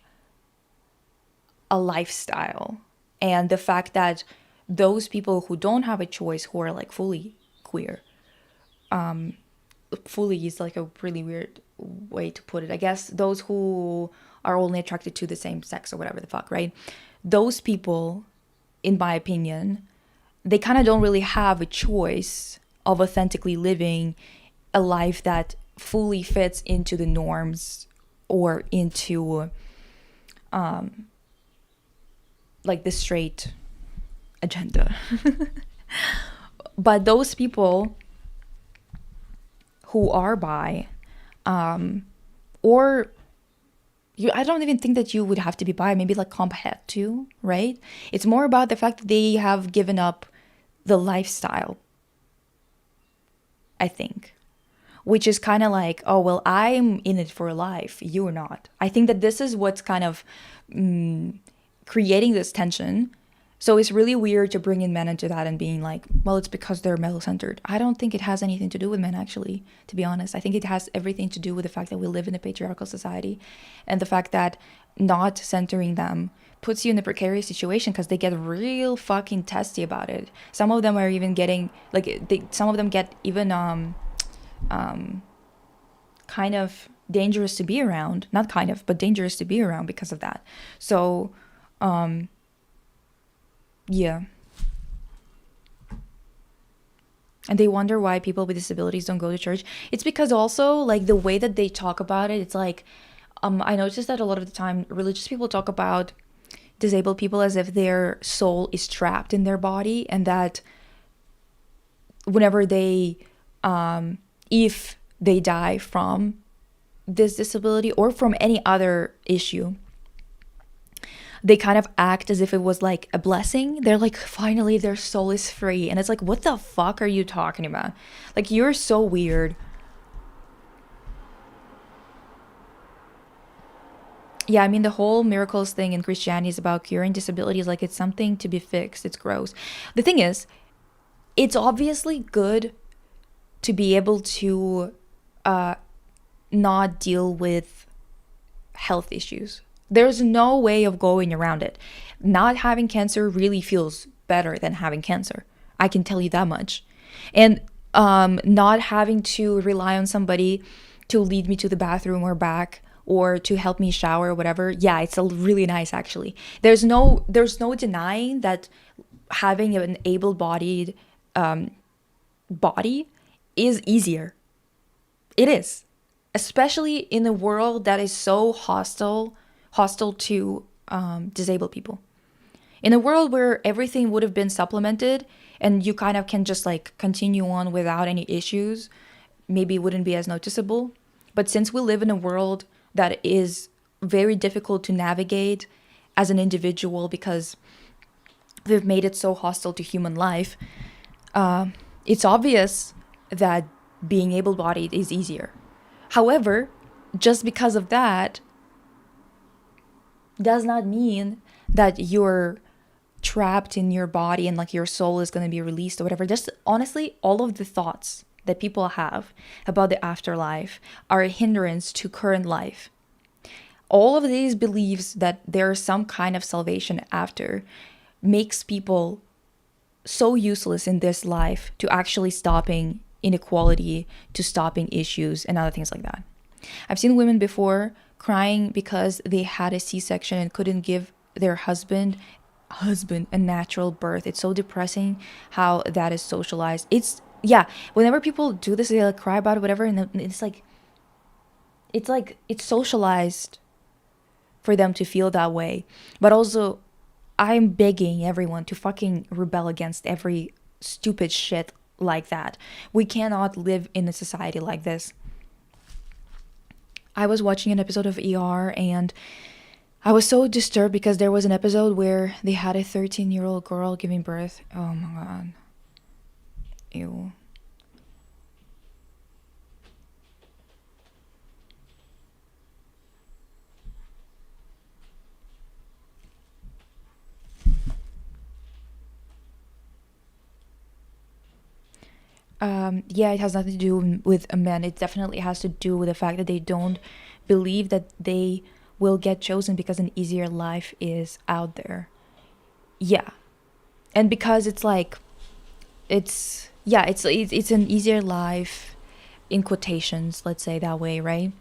a lifestyle, and the fact that those people who don't have a choice, who are like fully queer, fully is like a really weird way to put it, I guess, those who are only attracted to the same sex or whatever the fuck, right? Those people, in my opinion, they kind of don't really have a choice of authentically living a life that fully fits into the norms or into like the straight agenda. But those people who are bi, or I don't even think that you would have to be bi, maybe like comp het too, right? It's more about the fact that they have given up the lifestyle, I think, which is kind of like, oh, well, I'm in it for life, you're not. I think that this is what's kind of creating this tension. So it's really weird to bring in men into that and being like, well, it's because they're male-centered. I don't think it has anything to do with men, actually, to be honest. I think it has everything to do with the fact that we live in a patriarchal society, and the fact that not centering them puts you in a precarious situation because they get real fucking testy about it. Some of them are even getting, like, some of them get even kind of dangerous to be around. Not kind of, but dangerous to be around because of that. So, yeah. And they wonder why people with disabilities don't go to church. It's because also, like, the way that they talk about it, it's like, I noticed that a lot of the time religious people talk about disabled people as if their soul is trapped in their body, and that whenever they, if they die from this disability or from any other issue, they kind of act as if it was like a blessing. They're like, finally their soul is free. And it's like, what the fuck are you talking about? Like, you're so weird. Yeah, I mean, the whole miracles thing in Christianity is about curing disabilities. Like, it's something to be fixed. It's gross. The thing is, it's obviously good to be able to not deal with health issues. There's no way of going around it. Not having cancer really feels better than having cancer. I can tell you that much. And not having to rely on somebody to lead me to the bathroom or back, or to help me shower or whatever. Yeah, it's really nice, actually. There's no denying that having an able-bodied body is easier. It is. Especially in a world that is so hostile to disabled people. In a world where everything would have been supplemented and you kind of can just like continue on without any issues, maybe it wouldn't be as noticeable. But since we live in a world that is very difficult to navigate as an individual because we've made it so hostile to human life, it's obvious that being able-bodied is easier. However, just because of that does not mean that you're trapped in your body and like your soul is going to be released or whatever. Just honestly, all of the thoughts that people have about the afterlife are a hindrance to current life. All of these beliefs that there's some kind of salvation after makes people so useless in this life to actually stopping inequality, to stopping issues and other things like that. I've seen women before crying because they had a C-section and couldn't give their husband a natural birth. It's so depressing how that is socialized. Yeah, whenever people do this, they like cry about it, whatever, and it's socialized for them to feel that way. But also, I'm begging everyone to fucking rebel against every stupid shit like that. We cannot live in a society like this. I was watching an episode of ER and I was so disturbed because there was an episode where they had a 13-year-old girl giving birth. Oh my god. Ew. Yeah, it has nothing to do with a man. It definitely has to do with the fact that they don't believe that they will get chosen because an easier life is out there. Yeah. And because it's like, it's an easier life in quotations, let's say that way, right?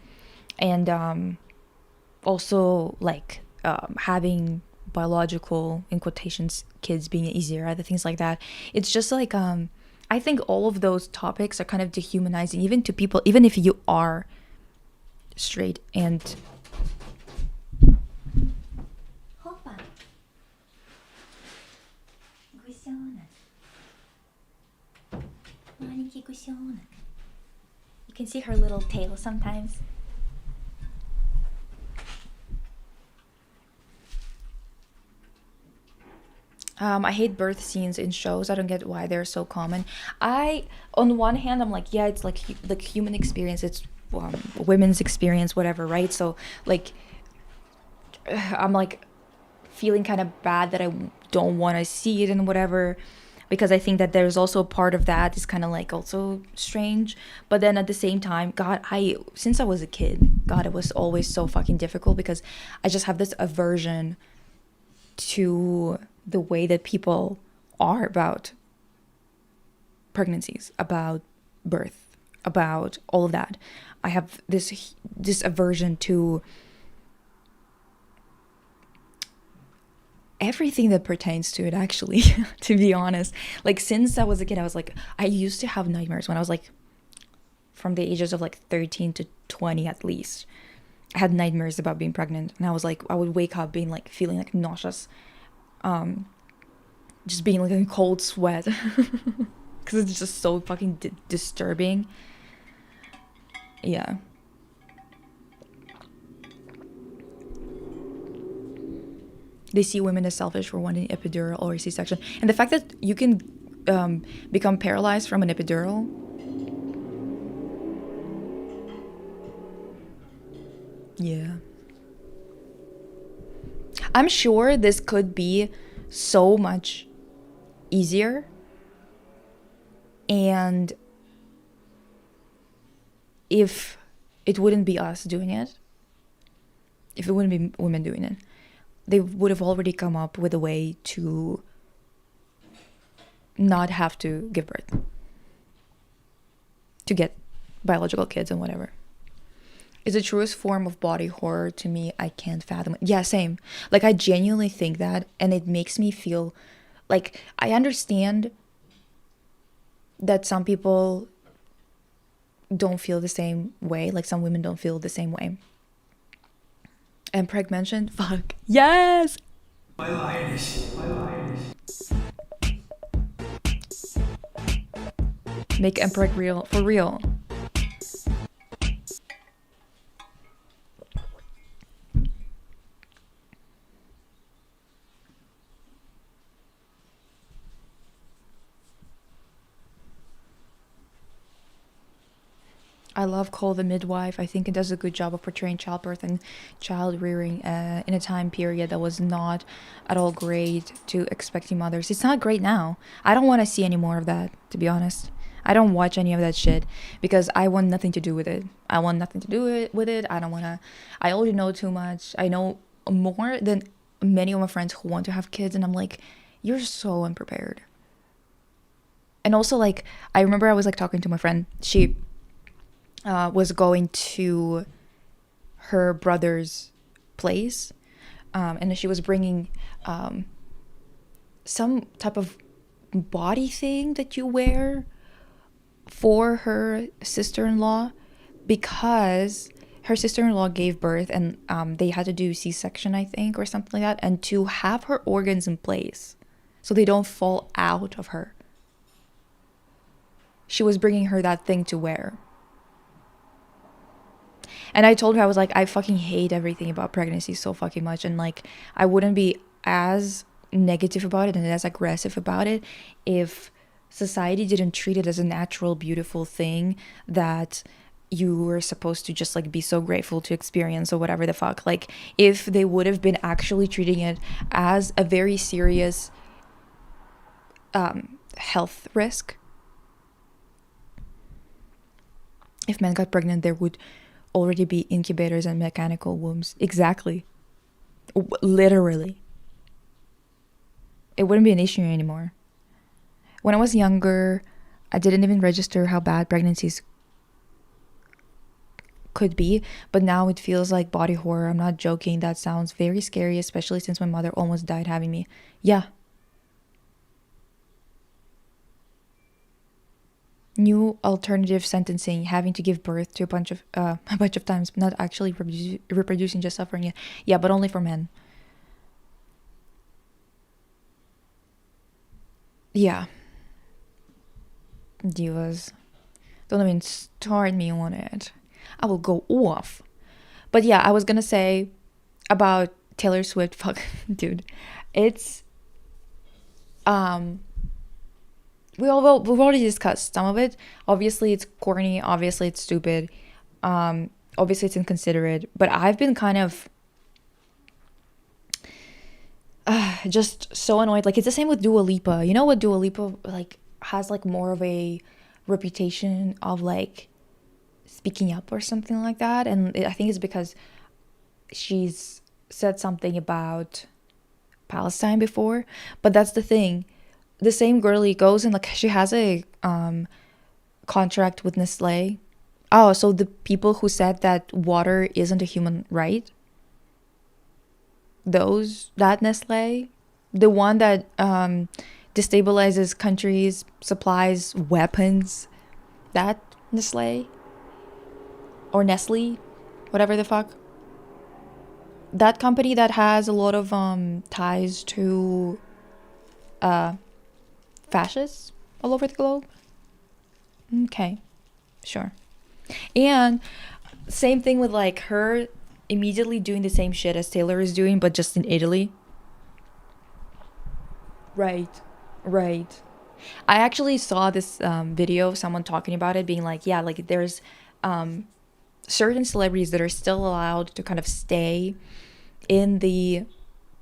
And also like having biological, in quotations, kids being easier, other things like that. It's just like I think all of those topics are kind of dehumanizing, even to people, even if you are straight and You can see her little tail sometimes. I hate birth scenes in shows. I don't get why they're so common. On one hand, I'm like, yeah, it's like human experience. It's women's experience, whatever, right? So like, I'm like feeling kind of bad that I don't want to see it and whatever, because I think that there's also a part of that is kind of like also strange. But then at the same time, God, since I was a kid, God, it was always so fucking difficult because I just have this aversion to the way that people are about pregnancies, about birth, about all of that. I have this aversion to everything that pertains to it, actually. To be honest, like since I was a kid, I was like, I used to have nightmares when I was like from the ages of like 13 to 20 at least. I had nightmares about being pregnant, and I was like, I would wake up being like feeling like nauseous, just being like in cold sweat because it's just so fucking disturbing. Yeah. They see women as selfish for wanting epidural or C-section, and the fact that you can become paralyzed from an epidural. Yeah. I'm sure this could be so much easier, and if it wouldn't be us doing it, if it wouldn't be women doing it, they would have already come up with a way to not have to give birth, to get biological kids and whatever. Is the truest form of body horror to me. I can't fathom it. Yeah, same. Like, I genuinely think that, and it makes me feel like I understand that some people don't feel the same way. Like, some women don't feel the same way. And Preg mentioned, fuck, yes! Make Empreg real, for real. I love Cole the Midwife. I think it does a good job of portraying childbirth and child rearing in a time period that was not at all great to expecting mothers. It's not great now. I don't want to see any more of that, to be honest. I don't watch any of that shit because I want nothing to do with it. I want nothing to do with it. I don't want to. I already know too much. I know more than many of my friends who want to have kids, and I'm like, you're so unprepared. And also, like, I remember I was like talking to my friend. She was going to her brother's place, and she was bringing some type of body thing that you wear for her sister-in-law, because her sister-in-law gave birth, and they had to do C-section, I think, or something like that, and to have her organs in place so they don't fall out of her, she was bringing her that thing to wear. And I told her, I was like, I fucking hate everything about pregnancy so fucking much. And like, I wouldn't be as negative about it and as aggressive about it if society didn't treat it as a natural, beautiful thing that you were supposed to just like be so grateful to experience or whatever the fuck. Like, if they would have been actually treating it as a very serious health risk. If men got pregnant, there would already be incubators and mechanical wombs. Exactly. Literally. It wouldn't be an issue anymore. When I was younger, I didn't even register how bad pregnancies could be, but now it feels like body horror. I'm not joking. That sounds very scary, especially since my mother almost died having me. Yeah. New alternative sentencing, having to give birth to a bunch of times, but not actually reproducing, just suffering it. Yeah, but only for men. Yeah. Divas. Don't even start me on it. I will go off. But yeah, I was gonna say about Taylor Swift. Fuck, dude, it's we've already discussed some of it. Obviously, it's corny. Obviously, it's stupid. Obviously, it's inconsiderate. But I've been kind of just so annoyed. Like, it's the same with Dua Lipa. You know what Dua Lipa like has like more of a reputation of like speaking up or something like that, and I think it's because she's said something about Palestine before. But that's the thing. The same girlie goes and like she has a contract with Nestle. Oh, so the people who said that water isn't a human right, that Nestle, the one that destabilizes countries, supplies weapons, that Nestle or Nestle, whatever the fuck, that company that has a lot of ties to fascists all over the globe. Okay, sure. And same thing with like her immediately doing the same shit as Taylor is doing, but just in Italy. Right, right. I actually saw this video of someone talking about it, being like, yeah, like there's certain celebrities that are still allowed to kind of stay in the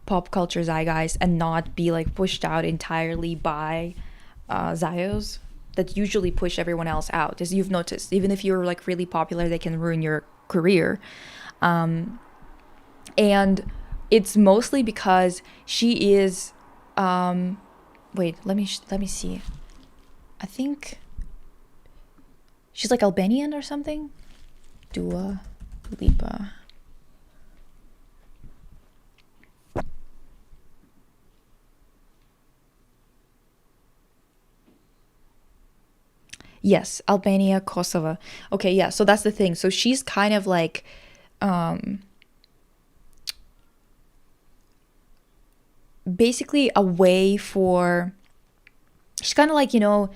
pop culture zeitgeist and not be like pushed out entirely by Zios that usually push everyone else out. As you've noticed, even if you're like really popular, they can ruin your career. And it's mostly because she is wait, let me see. I think she's like Albanian or something. Dua Lipa. Yes, Albania, Kosovo. Okay, yeah, so that's the thing. So she's kind of like basically a way for, she's kind of like, one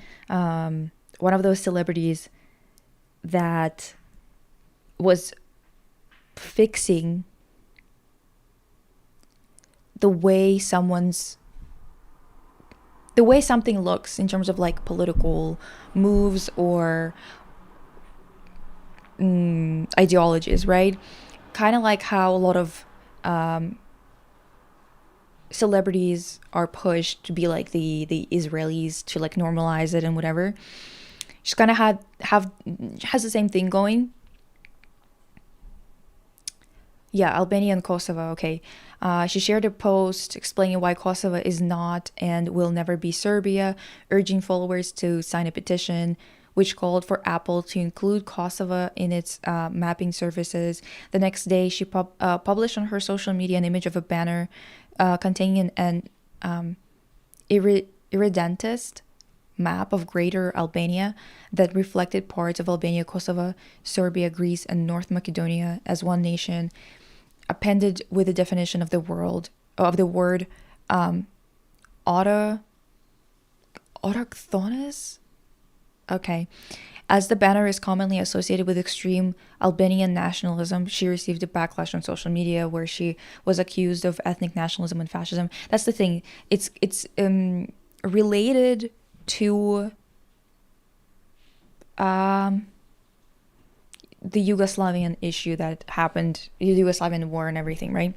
of those celebrities that was fixing the way something looks in terms of like political moves or ideologies, right? Kind of like how a lot of celebrities are pushed to be like the Israelis to like normalize it and whatever. She's kind of has the same thing going. Yeah, Albania and Kosovo. Okay. She shared a post explaining why Kosovo is not and will never be Serbia, urging followers to sign a petition which called for Apple to include Kosovo in its mapping services. The next day, she published on her social media an image of a banner containing an irredentist map of Greater Albania that reflected parts of Albania, Kosovo, Serbia, Greece, and North Macedonia as one nation, appended with a definition of the word autochthonous. Okay. As the banner is commonly associated with extreme Albanian nationalism, she received a backlash on social media where she was accused of ethnic nationalism and fascism. That's the thing. It's related to the Yugoslavian issue that happened, the Yugoslavian war and everything, right?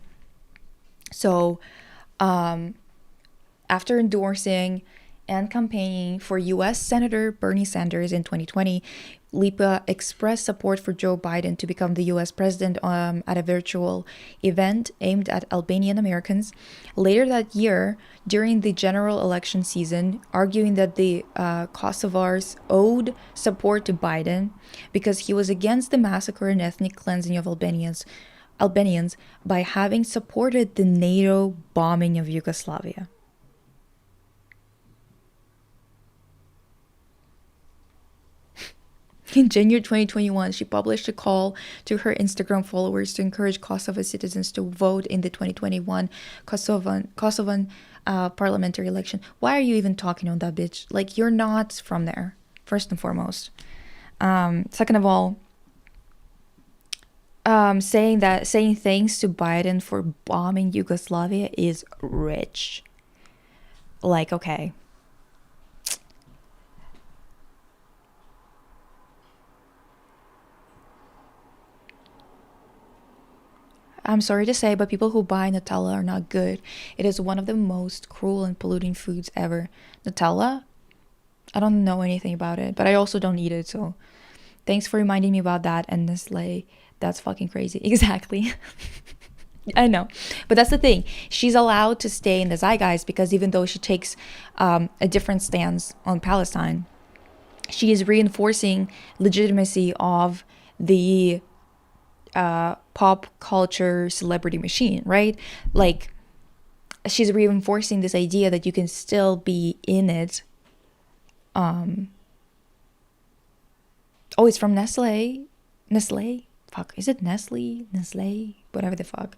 So, after endorsing and campaigning for U.S. Senator Bernie Sanders in 2020, Lipa expressed support for Joe Biden to become the U.S. president at a virtual event aimed at Albanian Americans. Later that year, during the general election season, arguing that the Kosovars owed support to Biden because he was against the massacre and ethnic cleansing of Albanians by having supported the NATO bombing of Yugoslavia. In January 2021, she published a call to her Instagram followers to encourage Kosovo citizens to vote in the 2021 Kosovan parliamentary election. Why are you even talking on that bitch? Like, you're not from there, first and foremost. Second of all, saying thanks to Biden for bombing Yugoslavia is rich. Like, okay. I'm sorry to say, but people who buy Nutella are not good. It is one of the most cruel and polluting foods ever. Nutella? I don't know anything about it, but I also don't eat it, so thanks for reminding me about that. And Nestle, that's fucking crazy. Exactly. I know. But that's the thing. She's allowed to stay in the zeitgeist because even though she takes a different stance on Palestine, she is reinforcing legitimacy of the pop culture celebrity machine, right? Like, she's reinforcing this idea that you can still be in it. Oh, it's from Nestle. Nestle? Fuck. Is it Nestle? Nestle? Whatever the fuck.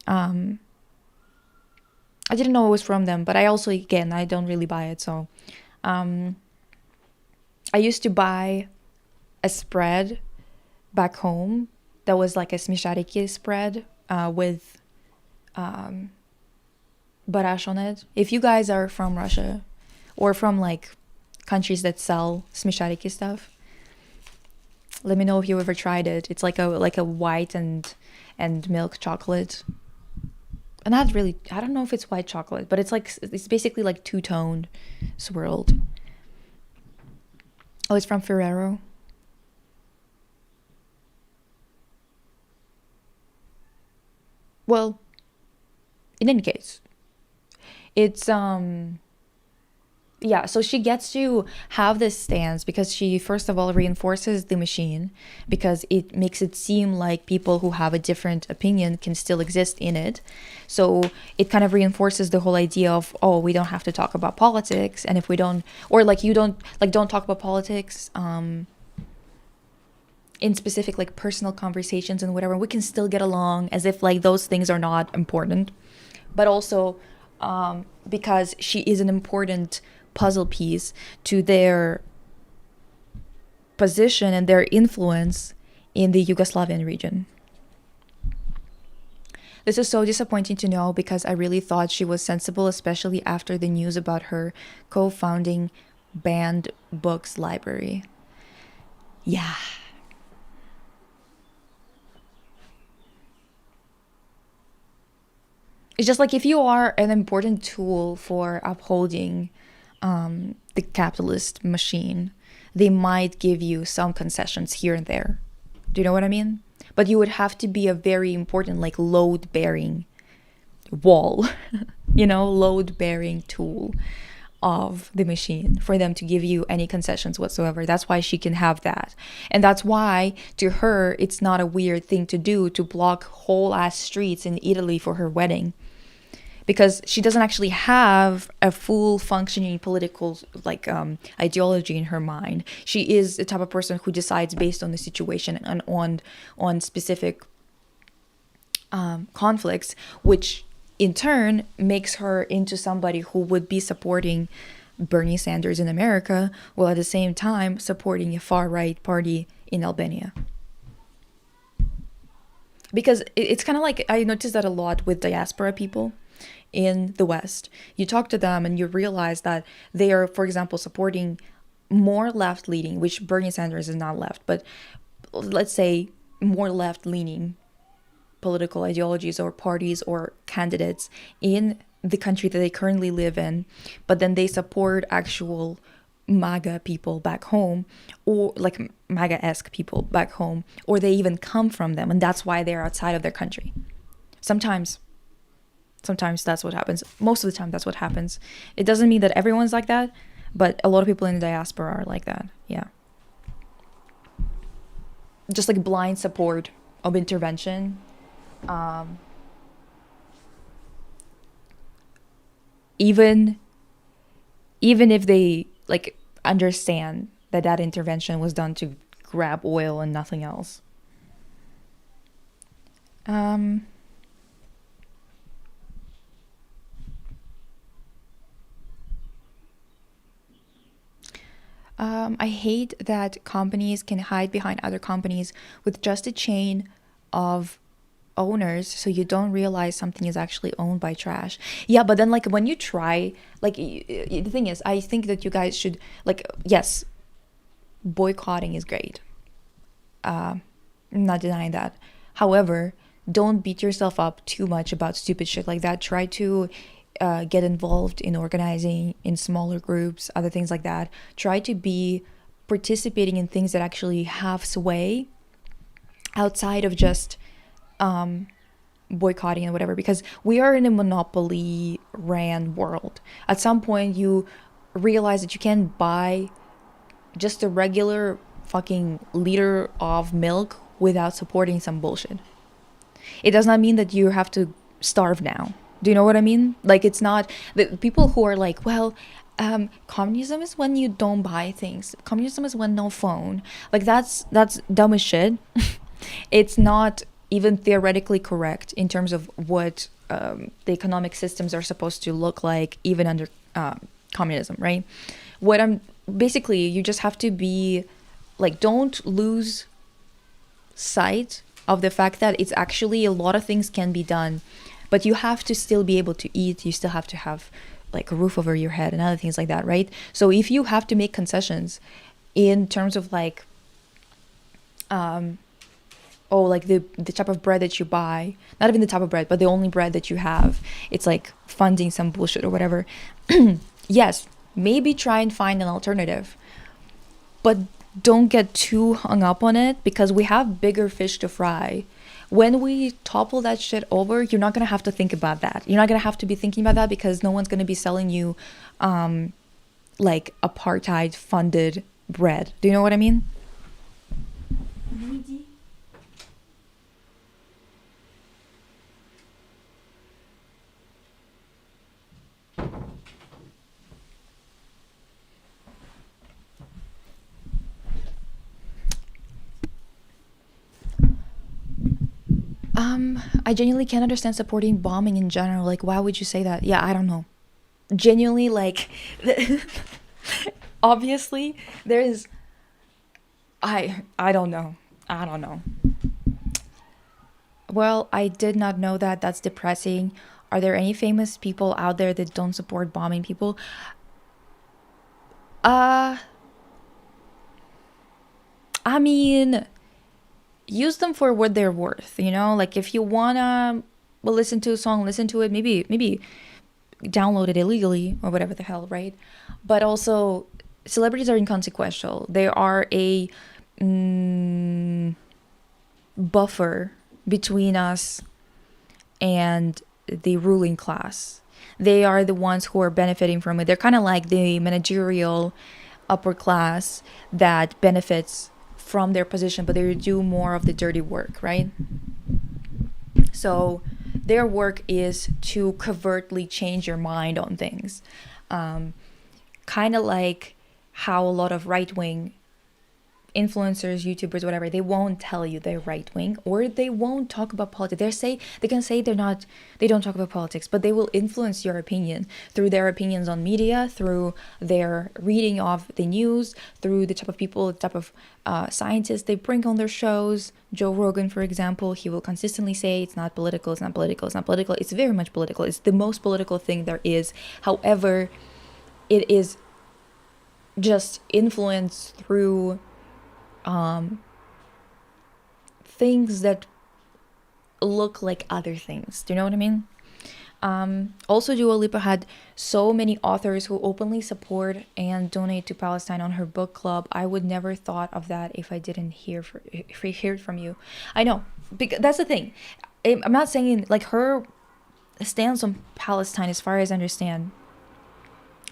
I didn't know it was from them, but I also, again, I don't really buy it. So I used to buy a spread back home that was like a smishariki spread with barash on it. If you guys are from Russia or from like countries that sell smishariki stuff, let me know if you ever tried it. It's like a white and milk chocolate. And not really, I don't know if it's white chocolate, but it's basically like two-toned swirled. Oh, it's from Ferrero. Well, in any case, it's yeah, so she gets to have this stance because she first of all reinforces the machine because it makes it seem like people who have a different opinion can still exist in it. So it kind of reinforces the whole idea of, oh, we don't have to talk about politics, and if we don't, or like you don't talk about politics in specific like personal conversations and whatever, we can still get along as if like those things are not important. But also because she is an important puzzle piece to their position and their influence in the Yugoslavian region. This is so disappointing to know because I really thought she was sensible, especially after the news about her co-founding banned books library. Yeah. It's just like if you are an important tool for upholding the capitalist machine, they might give you some concessions here and there. Do you know what I mean? But you would have to be a very important, like, load bearing wall, load bearing tool of the machine for them to give you any concessions whatsoever. That's why she can have that. And that's why, to her, it's not a weird thing to do to block whole ass streets in Italy for her wedding. Because she doesn't actually have a full functioning political ideology in her mind. She is the type of person who decides based on the situation and on specific conflicts, which in turn makes her into somebody who would be supporting Bernie Sanders in America while at the same time supporting a far-right party in Albania. Because it's kind of like, I noticed that a lot with diaspora people in the West. You talk to them and you realize that they are, for example, supporting more left-leaning, which Bernie Sanders is not left, but let's say more left-leaning political ideologies or parties or candidates in the country that they currently live in, but then they support actual MAGA people back home, or like MAGA-esque people back home, or they even come from them, and that's why they're outside of their country. Sometimes that's what happens. Most of the time that's what happens. It doesn't mean that everyone's like that, but a lot of people in the diaspora are like that. Yeah. Just like blind support of intervention. Even if they like understand that intervention was done to grab oil and nothing else. I hate that companies can hide behind other companies with just a chain of owners, so you don't realize something is actually owned by trash. Yeah, but then like when you try, like the thing is, I think that you guys should, like, yes, boycotting is great. I'm not denying that. However, don't beat yourself up too much about stupid shit like that. Try to get involved in organizing in smaller groups, other things like that. Try to be participating in things that actually have sway outside of just boycotting and whatever, because we are in a monopoly ran world. At some point you realize that you can buy just a regular fucking liter of milk without supporting some bullshit. It does not mean that you have to starve now. Do you know what I mean? Like, it's not the people who are like, well, communism is when you don't buy things. Communism is when no phone. Like, that's dumb as shit. It's not even theoretically correct in terms of what the economic systems are supposed to look like, even under communism, right? What I'm basically, you just have to be like, don't lose sight of the fact that it's actually a lot of things can be done, but you have to still be able to eat. You still have to have like a roof over your head and other things like that, right? So if you have to make concessions in terms of like like the type of bread that you buy, not even the type of bread, but the only bread that you have, it's like funding some bullshit or whatever. Yes, maybe try and find an alternative, but don't get too hung up on it, because we have bigger fish to fry. When we topple that shit over, you're not gonna have to think about that. You're not gonna have to be thinking about that, because no one's gonna be selling you like apartheid funded bread. Do you know what I mean? I genuinely can't understand supporting bombing in general. Like, why would you say that? Yeah, I don't know. Genuinely, like, obviously, there is. I don't know. I don't know. Well, I did not know that. That's depressing. Are there any famous people out there that don't support bombing people? Uh, I mean, use them for what they're worth, you know? Like, if you wanna listen to a song, listen to it. Maybe download it illegally or whatever the hell, right? But also, celebrities are inconsequential. They are a buffer between us and the ruling class. They are the ones who are benefiting from it. They're kind of like the managerial upper class that benefits from their position, but they do more of the dirty work, right? So their work is to covertly change your mind on things. Kind of like how a lot of right-wing influencers, YouTubers, whatever, they won't tell you they're right wing, or they won't talk about politics. They can say they don't talk about politics, but they will influence your opinion through their opinions on media, through their reading of the news, through the type of people, the type of scientists they bring on their shows. Joe Rogan, for example, he will consistently say it's not political, it's not political, it's not political. It's very much political. It's the most political thing there is. However, it is just influenced through things that look like other things. Do you know what I mean? Also, Dua Lipa had so many authors who openly support and donate to Palestine on her book club. I would never thought of that if I didn't hear it from you. I know, because that's the thing. I'm not saying like her stance on Palestine, as far as I understand,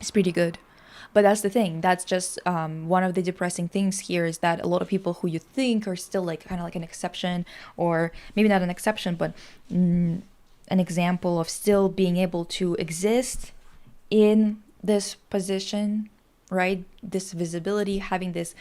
is pretty good. But that's the thing. That's just one of the depressing things here, is that a lot of people who you think are still like kind of like an exception, or maybe not an exception, but an example of still being able to exist in this position, right? This visibility, having this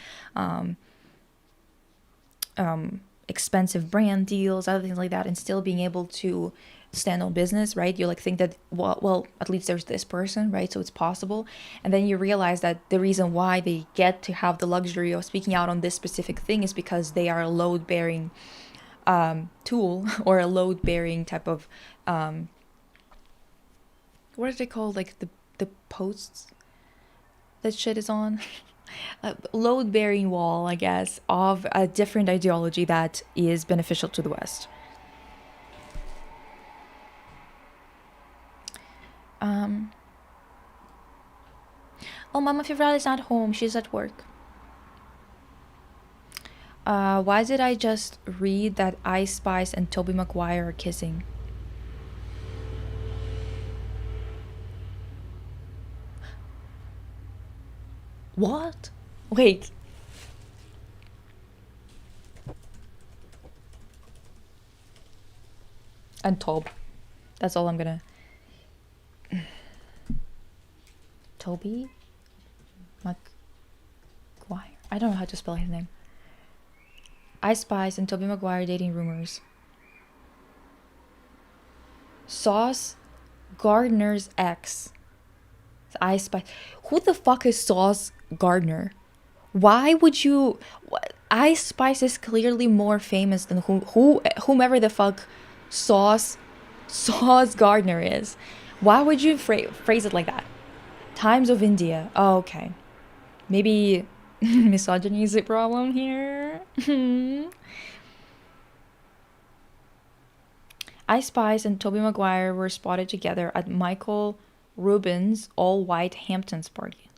expensive brand deals, other things like that, and still being able to stand on business, right? You like think that, well, at least there's this person, right? So it's possible. And then you realize that the reason why they get to have the luxury of speaking out on this specific thing is because they are a load bearing tool or a load bearing type of what is it called, like the posts that shit is on. A load bearing wall, I guess, of a different ideology that is beneficial to the West. Oh, Mama Fivral is not home, she's at work. Why did I just read that Ice Spice and Tobey Maguire are kissing? What? Wait. And Tob. That's all I'm gonna... Tobey Maguire. I don't know how to spell his name. Ice Spice and Tobey Maguire dating rumors. Sauce Gardner's ex. Ice Spice. Who the fuck is Sauce Gardner? Why would you... Ice Spice is clearly more famous than whomever the fuck Sauce Gardner is. Why would you phrase it like that? Times of India. Oh, okay. Maybe misogyny is a problem here. Ice Spice and Tobey Maguire were spotted together at Michael Rubin's all-white Hamptons party.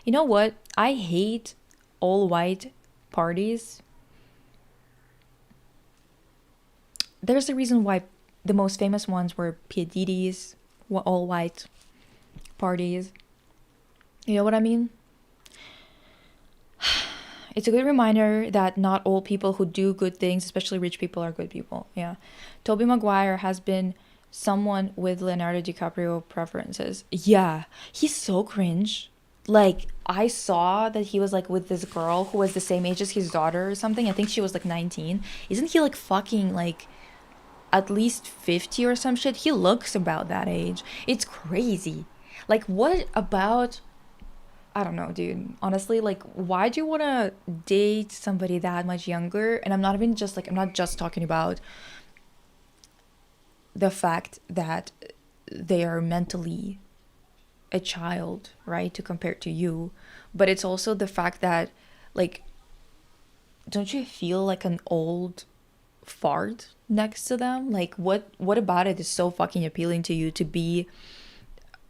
You know what? I hate all-white parties. There's a reason why the most famous ones were pt.2's all-white parties. You know what I mean? It's a good reminder that not all people who do good things, especially rich people, are good people. Yeah. Tobey Maguire has been someone with Leonardo DiCaprio preferences. Yeah. He's so cringe. Like, I saw that he was like with this girl who was the same age as his daughter or something. I think she was like 19. Isn't he like fucking like at least 50 or some shit? He looks about that age. It's crazy. Like, what about... I don't know, dude. Honestly, like, why do you want to date somebody that much younger? And I'm not even just like, I'm not just talking about the fact that they are mentally a child, right, to compare to you. But it's also the fact that, like, don't you feel like an old fart next to them? Like, what about it is so fucking appealing to you to be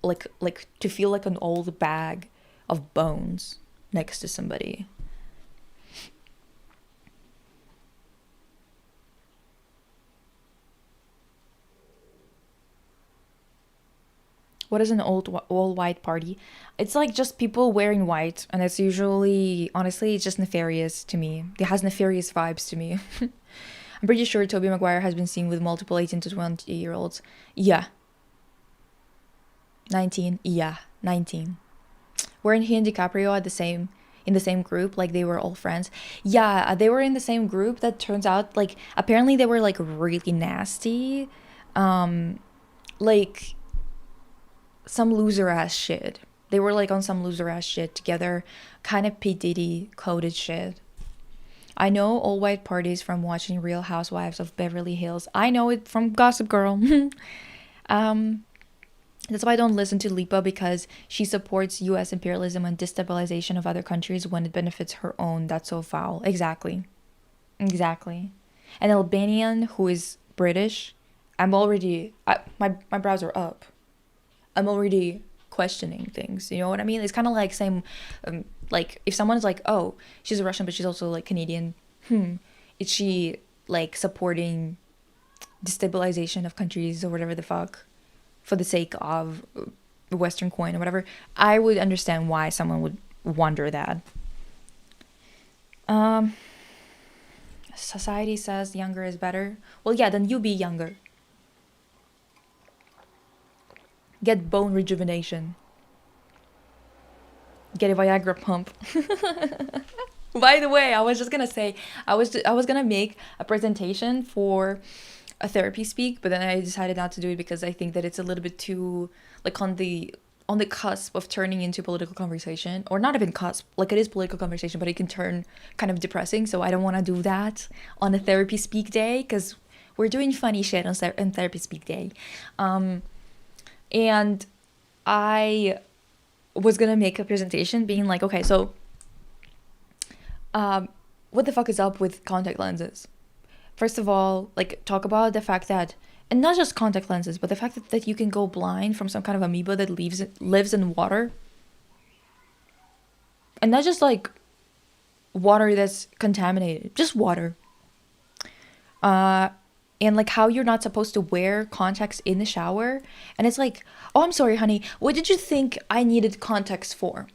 like to feel like an old bag of bones next to somebody? What is an all white party? It's like just people wearing white, and it's usually, honestly, it's just nefarious to me. It has nefarious vibes to me. I'm pretty sure Tobey Maguire has been seen with multiple 18 to 20-year-olds. Yeah. 19. Yeah, 19. Weren't he and DiCaprio in the same group? Like, they were all friends? Yeah, they were in the same group. That turns out, like, apparently they were like really nasty. Like some loser ass shit. They were like on some loser ass shit together. Kind of P. Diddy coded shit. I know all white parties from watching Real Housewives of Beverly Hills. I know it from Gossip Girl. That's why I don't listen to Lipa, because she supports US imperialism and destabilization of other countries when it benefits her own. That's so foul. Exactly. Exactly. An Albanian who is British, I'm already... my brows are up. I'm already questioning things. You know what I mean? It's kind of like same... like, if someone's like, oh, she's a Russian, but she's also, like, Canadian. Is she, like, supporting destabilization of countries or whatever the fuck for the sake of Western coin or whatever? I would understand why someone would wonder that. Society says younger is better. Well, yeah, then you be younger. Get bone rejuvenation. Get a Viagra pump. By the way, I was just gonna say I was gonna make a presentation for a therapy speak, but then I decided not to do it because I think that it's a little bit too like on the cusp of turning into political conversation, or not even cusp, like it is political conversation, but it can turn kind of depressing. So I don't want to do that on a therapy speak day because we're doing funny shit on therapy speak day, and I was gonna make a presentation being like, okay, so what the fuck is up with contact lenses? First of all, like talk about the fact that, and not just contact lenses, but the fact that you can go blind from some kind of amoeba that lives in water, and not just like water that's contaminated, just water. And like how you're not supposed to wear contacts in the shower, and it's like, oh, I'm sorry, honey, what did you think I needed contacts for?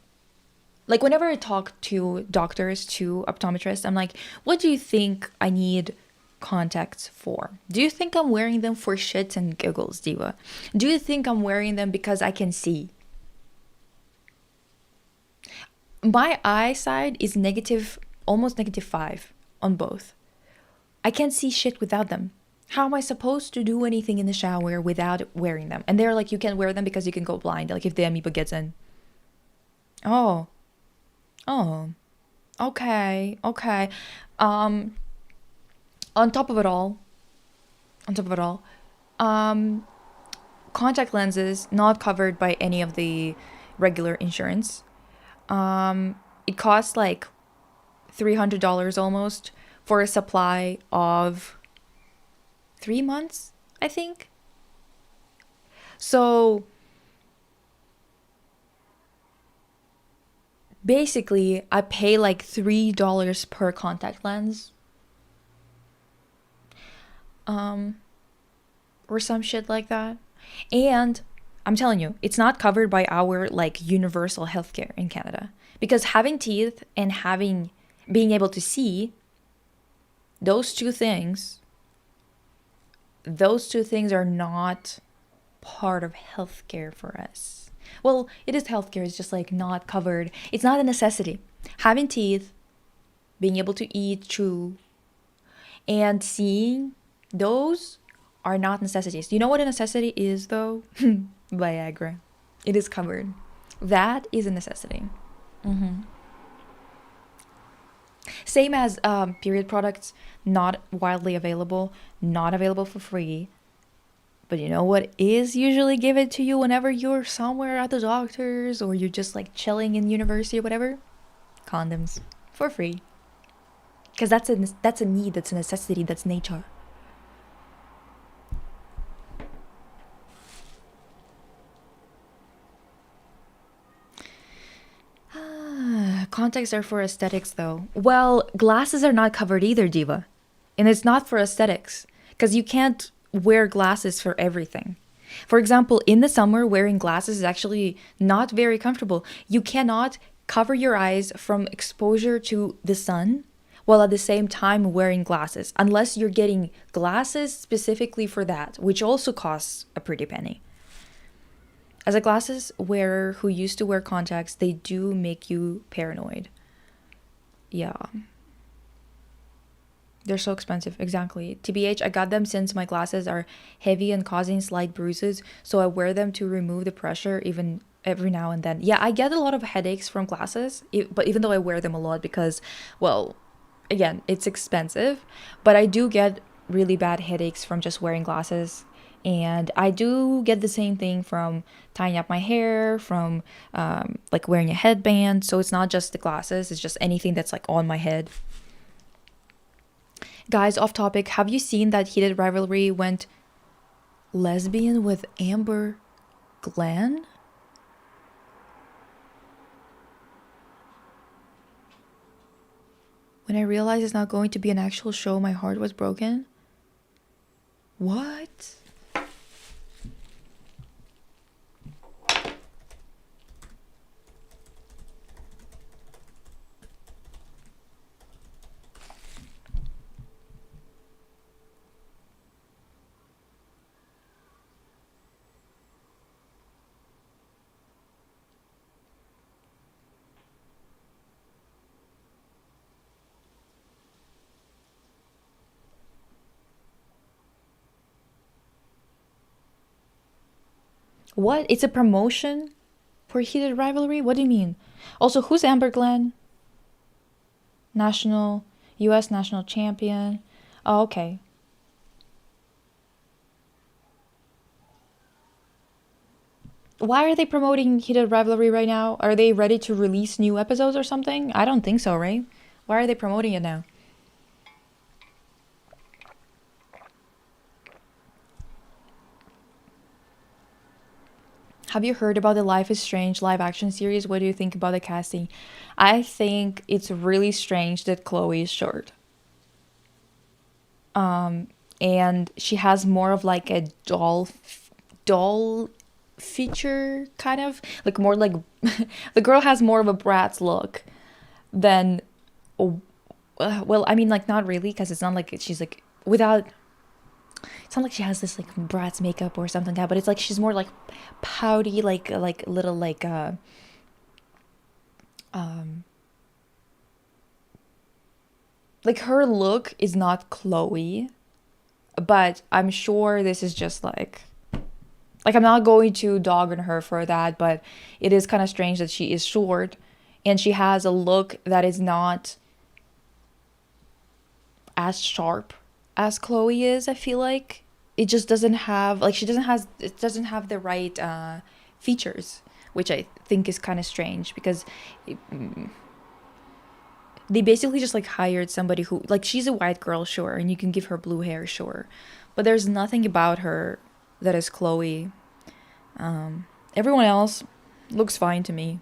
Like whenever I talk to doctors, to optometrists, I'm like, what do you think I need contacts for? Do you think I'm wearing them for shits and giggles, Diva? Do you think I'm wearing them because I can see? My eyesight is negative, almost -5 on both. I can't see shit without them. How am I supposed to do anything in the shower without wearing them? And they're like, you can wear them because you can go blind, like if the amoeba gets in. Oh, oh, okay, okay. Um, on top of it all, on top of it all, um, contact lenses not covered by any of the regular insurance. It costs like $300 almost for a supply of 3 months, I think. So basically, I pay like $3 per contact lens, or some shit like that. And I'm telling you, it's not covered by our like universal healthcare in Canada, because having teeth and having being able to see, those two things, are not part of healthcare for us. Well, it is healthcare, it's just like not covered. It's not a necessity. Having teeth, being able to eat, chew, and seeing, those are not necessities. You know what a necessity is though? Viagra. It is covered. That is a necessity. Same as period products, not widely available, not available for free. But you know what is usually given to you whenever you're somewhere at the doctor's or you're just like chilling in university or whatever? Condoms. For free. Because that's a need, that's a necessity, that's nature. Contacts are for aesthetics though. Well, glasses are not covered either, Diva. And it's not for aesthetics. Because you can't wear glasses for everything. For example, in the summer, wearing glasses is actually not very comfortable. You cannot cover your eyes from exposure to the sun while at the same time wearing glasses, unless you're getting glasses specifically for that, which also costs a pretty penny. As a glasses wearer who used to wear contacts, they do make you paranoid. Yeah. They're so expensive, exactly. TBH, I got them since my glasses are heavy and causing slight bruises, so I wear them to remove the pressure even every now and then. Yeah, I get a lot of headaches from glasses, but even though I wear them a lot because, well, again, it's expensive, but I do get really bad headaches from just wearing glasses. And I do get the same thing from tying up my hair, from like wearing a headband. So it's not just the glasses, it's just anything that's like on my head. Guys, off topic, have you seen that heated rivalry went lesbian with Amber Glenn? When I realized it's not going to be an actual show, my heart was broken. What? What? It's a promotion for heated rivalry? What do you mean? Also, who's Amber Glenn? National, U.S. national champion. Oh, okay. Why are they promoting heated rivalry right now? Are they ready to release new episodes or something? I don't think so, right? Why are they promoting it now? Have you heard about the Life is Strange live action series? What do you think about the casting? I think it's really strange that Chloe is short. And she has more of like a doll feature kind of like more like the girl has more of a Bratz look than well, I mean like not really because it's not like she's like without it's not like she has this like Bratz makeup or something like that, but it's like she's more like pouty like little um like her look is not Chloe, but I'm sure this is just like I'm not going to dog on her for that, but it is kind of strange that she is short and she has a look that is not as sharp as Chloe is, I feel like. It just doesn't have like she doesn't has it doesn't have the right features, which I think is kind of strange because it, they basically just like hired somebody who like she's a white girl, sure, and you can give her blue hair, sure. But there's nothing about her that is Chloe. Everyone else looks fine to me.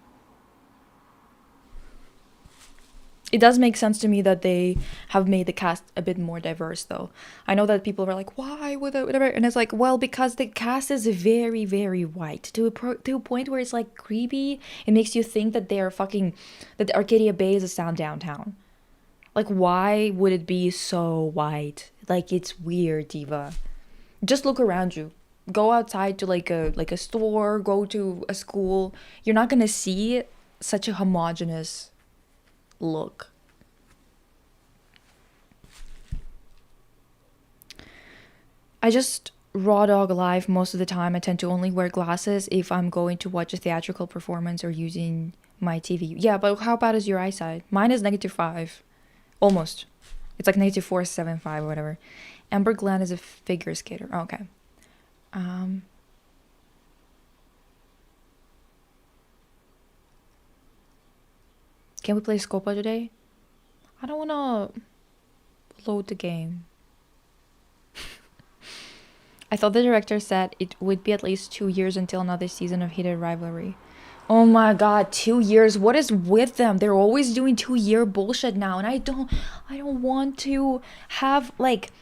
It does make sense to me that they have made the cast a bit more diverse, though. I know that people are like, "Why with it, whatever?" And it's like, well, because the cast is very, very white to a point where it's like creepy. It makes you think that they are fucking that Arcadia Bay is a sound downtown. Like, why would it be so white? Like, it's weird, Diva. Just look around you. Go outside to like a store. Go to a school. You're not gonna see such a homogenous look. I just raw dog live most of the time. I tend to only wear glasses if I'm going to watch a theatrical performance or using my TV. Yeah, but how bad is your eyesight? Mine is -5. Almost. It's like -475 or whatever. Amber Glenn is a figure skater. Oh, okay. Um can we play Scopa today? I don't wanna load the game. I thought the director said it would be at least 2 years until another season of Heated Rivalry. Oh my god, 2 years. What is with them? They're always doing 2 year bullshit now, and I don't want to have like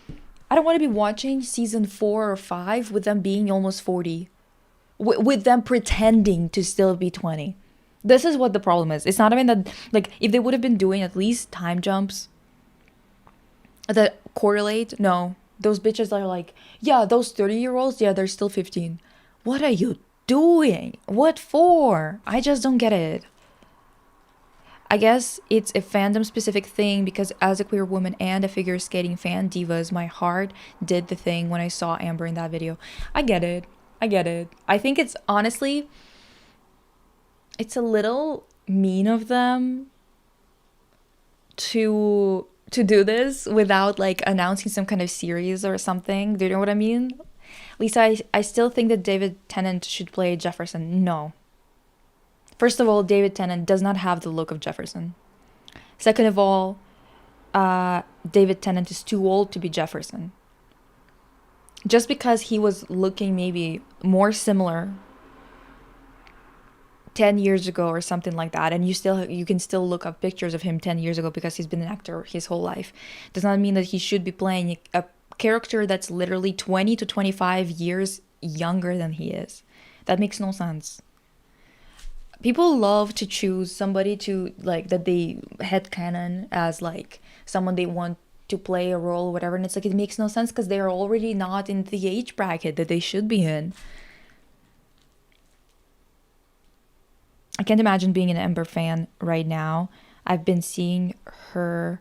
I don't want to be watching season 4 or 5 with them being almost 40. With them pretending to still be 20. This is what the problem is. It's not even that like if they would have been doing at least time jumps that correlate, no. Those bitches are like, yeah, those 30-year-olds, yeah, they're still 15. What are you doing? What for? I just don't get it. I guess it's a fandom specific thing because as a queer woman and a figure skating fan, divas, my heart did the thing when I saw Amber in that video. I get it. I get it. I think it's honestly, it's a little mean of them to do this without like announcing some kind of series or something. Do you know what I mean? Lisa, I still think that David Tennant should play Jefferson. No. First of all, David Tennant does not have the look of Jefferson. Second of all, David Tennant is too old to be Jefferson. Just because he was looking maybe more similar 10 years ago or something like that, and you can still look up pictures of him 10 years ago because he's been an actor his whole life, does not mean that he should be playing a character that's literally 20 to 25 years younger than he is. That makes no sense. People love to choose somebody to like that they headcanon as like someone they want to play a role or whatever, and it's like it makes no sense because they're already not in the age bracket that they should be in. I can't imagine being an Ember fan right now. I've been seeing her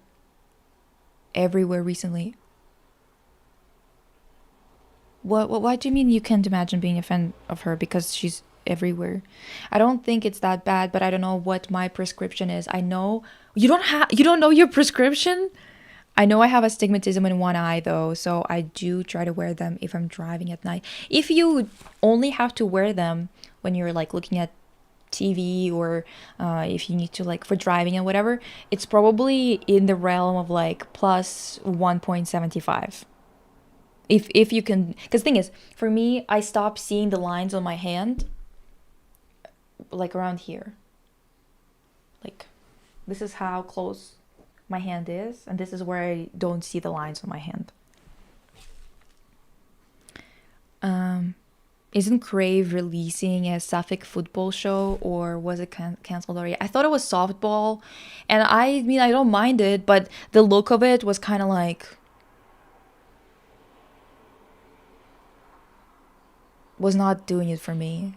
everywhere recently. What do you mean you can't imagine being a fan of her because she's everywhere? I don't think it's that bad, but I don't know what my prescription is. I know you don't know your prescription? I know I have astigmatism in one eye though, so I do try to wear them if I'm driving at night. If you only have to wear them when you're like looking at TV, or if you need to like for driving and whatever, it's probably in the realm of like plus 1.75. If you can, because thing is, for me, I stop seeing the lines on my hand like around here. Like this is how close my hand is, and this is where I don't see the lines on my hand. Isn't Crave releasing a Suffolk football show, or was it canceled already? I thought it was softball, and I mean I don't mind it, but the look of it was kind of like was not doing it for me.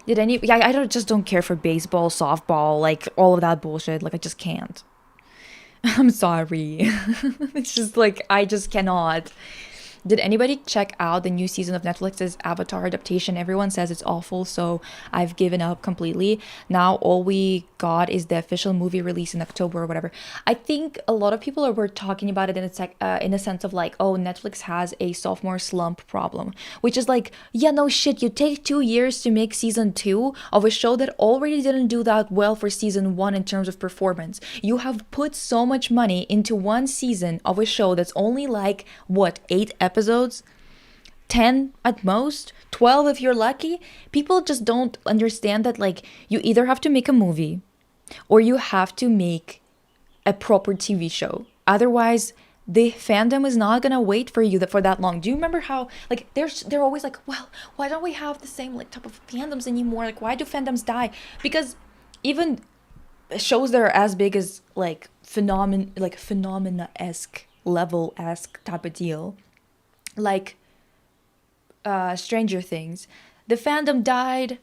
Did any? Yeah, I don't just don't care for baseball, softball, like all of that bullshit. Like I just can't. I'm sorry. It's just like I just cannot. Did anybody check out the new season of Netflix's Avatar adaptation? Everyone says it's awful, so I've given up completely. Now all we got is the official movie release in October or whatever. I think a lot of people were talking about it in a sense of like, oh, Netflix has a sophomore slump problem, which is like, yeah, no shit. You take 2 years to make season 2 of a show that already didn't do that well for season 1 in terms of performance. You have put so much money into one season of a show that's only like what 8 episodes, 10 at most, 12 if you're lucky. People just don't understand that like you either have to make a movie or you have to make a proper TV show. Otherwise, the fandom is not gonna wait for you for that long. Do you remember how like they're always like, well, why don't we have the same like type of fandoms anymore? Like why do fandoms die? Because even shows that are as big as like phenomena-esque level-esque type of deal, like Stranger Things, the fandom died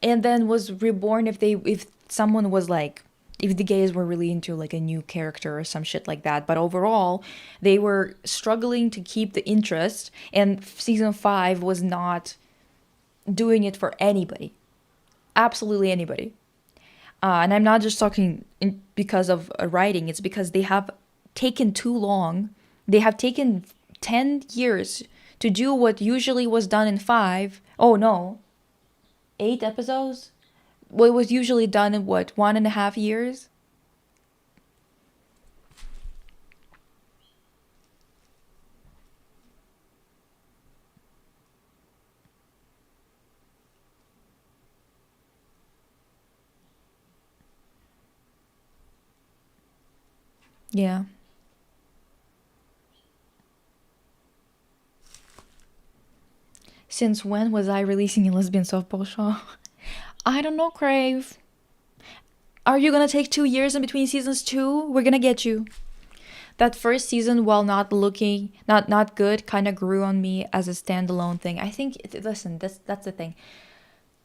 and then was reborn if someone was like if the gays were really into like a new character or some shit like that. But overall, they were struggling to keep the interest, and season 5 was not doing it for anybody, absolutely anybody. And I'm not just talking because of writing, it's because they have taken too long. They have taken 10 years to do what usually was done in 5. Oh no, 8 episodes? What was usually done in what, 1.5 years? Yeah. Since when was I releasing a lesbian softball show? I don't know, Crave. Are you gonna take 2 years in between seasons too? We're gonna get you. That first season, while not looking not good, kind of grew on me as a standalone thing. I think listen, that's the thing.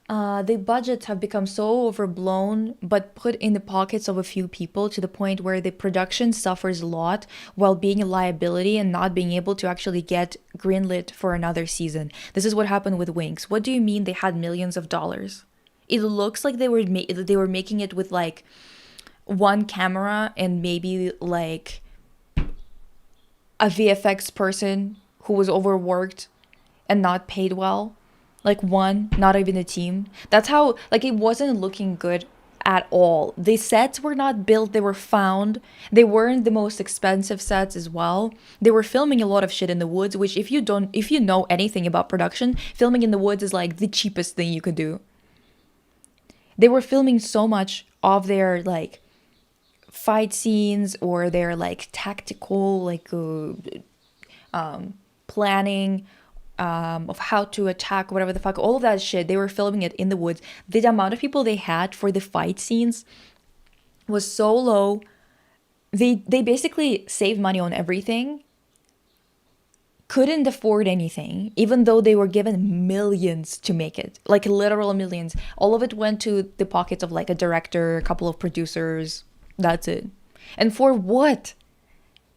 The budgets have become so overblown but put in the pockets of a few people to the point where the production suffers a lot while being a liability and not being able to actually get greenlit for another season. This is what happened with Winx. What do you mean they had millions of dollars? It looks like they were making it with like one camera and maybe like a VFX person who was overworked and not paid well. Like one, not even a team. That's how, like, it wasn't looking good at all. The sets were not built, they were found. They weren't the most expensive sets as well. They were filming a lot of shit in the woods, which if you know anything about production, filming in the woods is like the cheapest thing you could do. They were filming so much of their like fight scenes or their like tactical like planning of how to attack, whatever the fuck, all of that shit. They were filming it in the woods. The amount of people they had for the fight scenes was so low. They basically saved money on everything. Couldn't afford anything, even though they were given millions to make it, like literal millions. All of it went to the pockets of like a director, a couple of producers. That's it. And for what?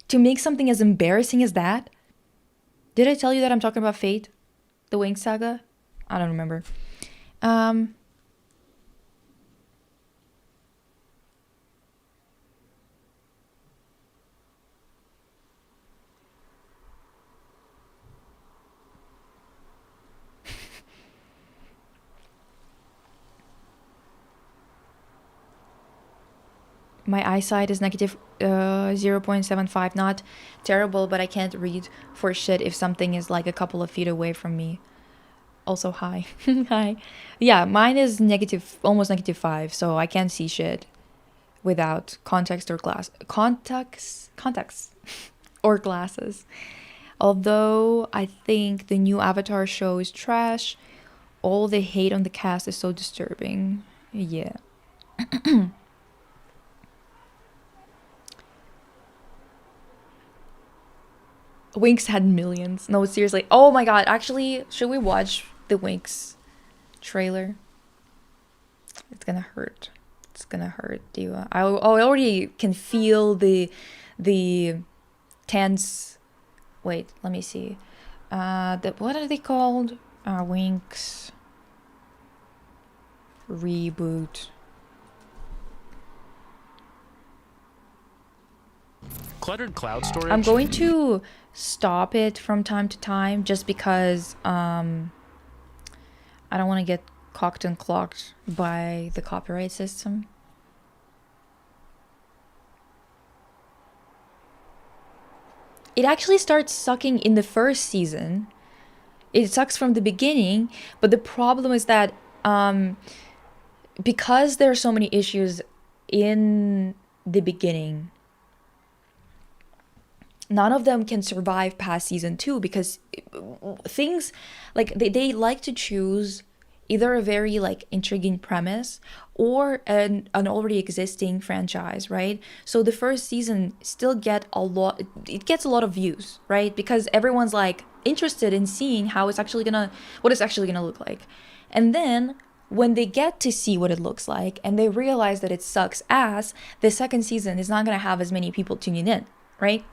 To make something as embarrassing as that? Did I tell you that I'm talking about Fate? The Winx saga? I don't remember. Um, my eyesight is negative 0.75. Not terrible, but I can't read for shit if something is like a couple of feet away from me. Also, hi. Hi. Yeah, mine is negative, almost -5, so I can't see shit without context or glass. Contacts or glasses. Although I think the new Avatar show is trash, all the hate on the cast is so disturbing. Yeah. Winx had millions. No, seriously. Oh my god. Actually, should we watch the Winx trailer? It's gonna hurt. It's gonna hurt, Diva. I already can feel the tense. Wait, let me see. What are they called? Winx Reboot. Cluttered cloud storage. I'm going to stop it from time to time just because I don't want to get cocked and clocked by the copyright system. It actually starts sucking in the first season. It sucks from the beginning, but the problem is that because there are so many issues in the beginning, none of them can survive past season 2 because things like they like to choose either a very like intriguing premise or an already existing franchise, right? So the first season still it gets a lot of views, right? Because everyone's like interested in seeing what it's actually gonna look like. And then when they get to see what it looks like and they realize that it sucks ass, the second season is not gonna have as many people tuning in, right?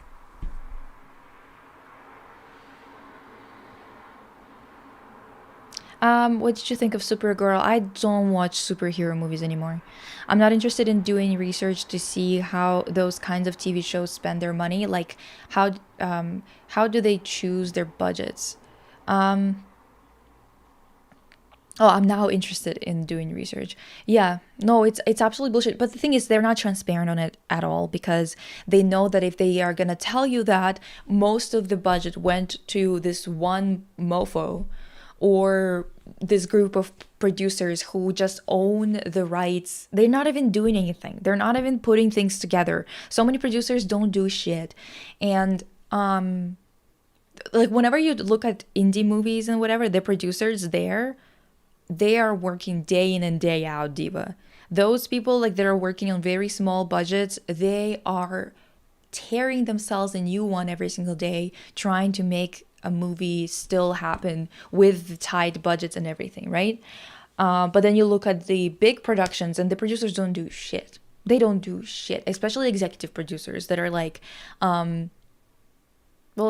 What did you think of Supergirl? I don't watch superhero movies anymore. I'm not interested in doing research to see how those kinds of TV shows spend their money. Like how do they choose their budgets? Um, oh, I'm now interested in doing research. Yeah, no, it's absolutely bullshit. But the thing is, they're not transparent on it at all because they know that if they are gonna tell you that most of the budget went to this one mofo or this group of producers who just own the rights. They're not even doing anything. They're not even putting things together. So many producers don't do shit. And like whenever you look at indie movies and whatever, the producers there, they are working day in and day out, Diva. Those people like that are working on very small budgets, they are tearing themselves a new one every single day, trying to make a movie still happen with the tight budgets and everything, right? But then you look at the big productions and the producers don't do shit. They don't do shit, especially executive producers that are like, well,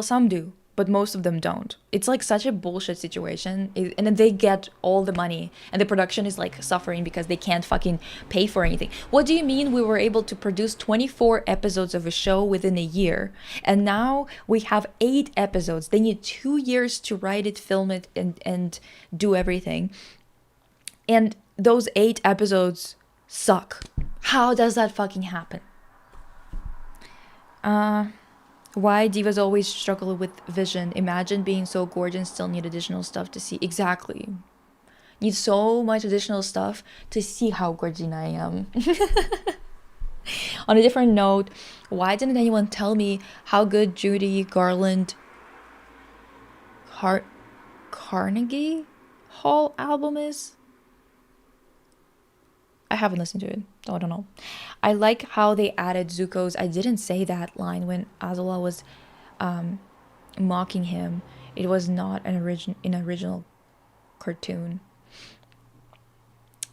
some do, but most of them don't. It's like such a bullshit situation. And then they get all the money and the production is like suffering because they can't fucking pay for anything. What do you mean we were able to produce 24 episodes of a show within a year? And now we have 8 episodes. They need 2 years to write it, film it, and do everything. And those 8 episodes suck. How does that fucking happen? Why divas always struggle with vision? Imagine being so gorgeous and still need additional stuff to see. Exactly. Need so much additional stuff to see how gorgeous I am. On a different note, why didn't anyone tell me how good Judy Garland Carnegie Hall album is? I haven't listened to it, so I don't know. I like how they added Zuko's "I didn't say that" line when Azula was mocking him. It was not an original cartoon.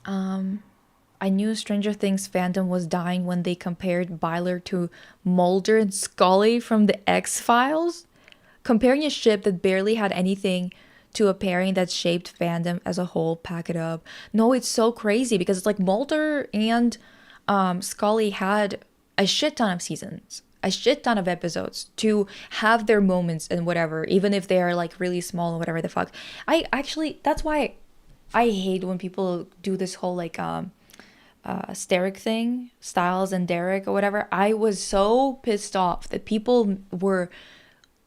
I knew Stranger Things fandom was dying when they compared Byler to Mulder and Scully from the X-Files. Comparing a ship that barely had anything to a pairing that shaped fandom as a whole. Pack it up. No, it's so crazy because it's like Mulder and Scully had a shit ton of seasons, a shit ton of episodes to have their moments and whatever, even if they are like really small and whatever the fuck. I actually, that's why I hate when people do this whole like Steric thing, Styles and Derek or whatever. I was so pissed off that people were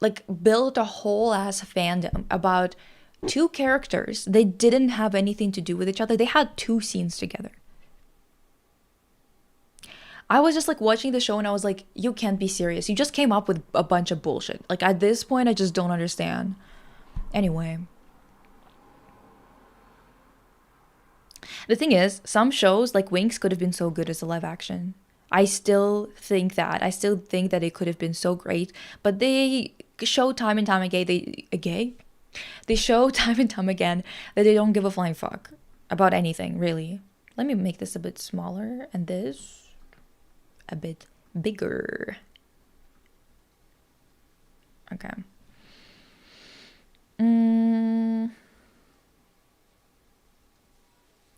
like built a whole ass fandom about two characters. They didn't have anything to do with each other. They had two scenes together. I was just like watching the show and I was like, you can't be serious. You just came up with a bunch of bullshit. Like at this point, I just don't understand. Anyway. The thing is, some shows like Winx could have been so good as a live action. I still think that. I still think that it could have been so great. But they show time and time again, they show time and time again that they don't give a flying fuck about anything, really. Let me make this a bit smaller and this a bit bigger. Okay.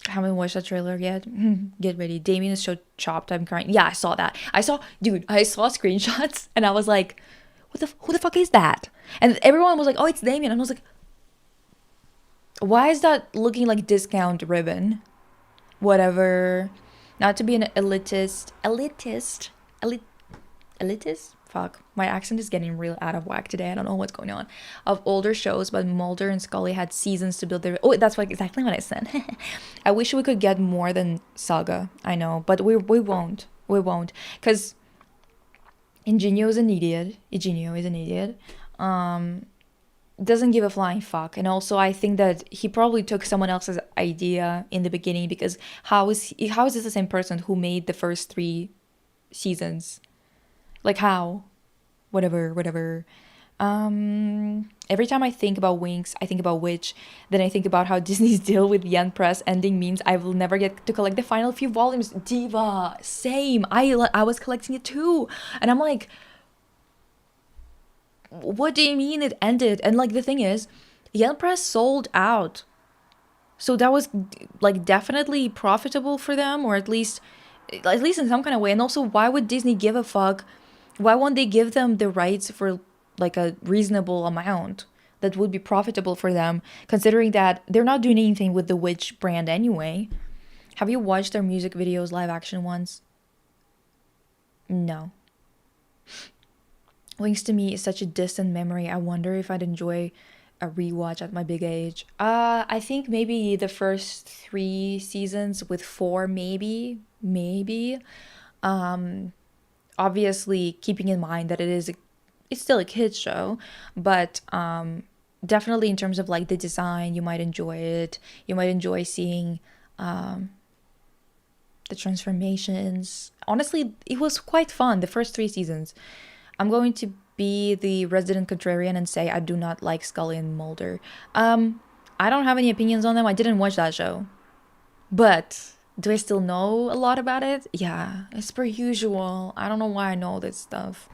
Haven't watched that trailer yet. Get ready. Damien is so chopped. I'm crying. Yeah, I saw that. I saw screenshots and I was like, who the fuck is that? And everyone was like, oh, it's Damien. And I was like, why is that looking like discount ribbon? Whatever. Not to be an elitist. Fuck, my accent is getting real out of whack today. I don't know what's going on. Of older shows, but Mulder and Scully had seasons to build their... Oh, that's exactly what I said. I wish we could get more than Saga. I know, but we won't. We won't. Because Eugenio is an idiot. Doesn't give a flying fuck. And also, I think that he probably took someone else's idea in the beginning because how is this the same person who made the first 3 seasons? Like how? Whatever. Every time I think about Winx, I think about Witch. Then I think about how Disney's deal with Yen Press ending means I will never get to collect the final few volumes. Diva, same. I was collecting it too. And I'm like, what do you mean it ended? And like the thing is, Yen Press sold out. So that was like definitely profitable for them, or at least in some kind of way. And also, why would Disney give a fuck? Why won't they give them the rights for like a reasonable amount that would be profitable for them, considering that they're not doing anything with the Witch brand anyway? Have you watched their music videos, live action ones? No. Winx to me is such a distant memory. I wonder if I'd enjoy a rewatch at my big age. I think maybe the first 3 seasons with 4, maybe. Obviously keeping in mind that it's still a kids show, but definitely in terms of like the design, you might enjoy it. You might enjoy seeing the transformations. Honestly, it was quite fun the first 3 seasons. I'm going to be the resident contrarian and say I do not like Scully and Mulder. I don't have any opinions on them. I didn't watch that show, but do I still know a lot about it? Yeah, as per usual. I don't know why I know all this stuff.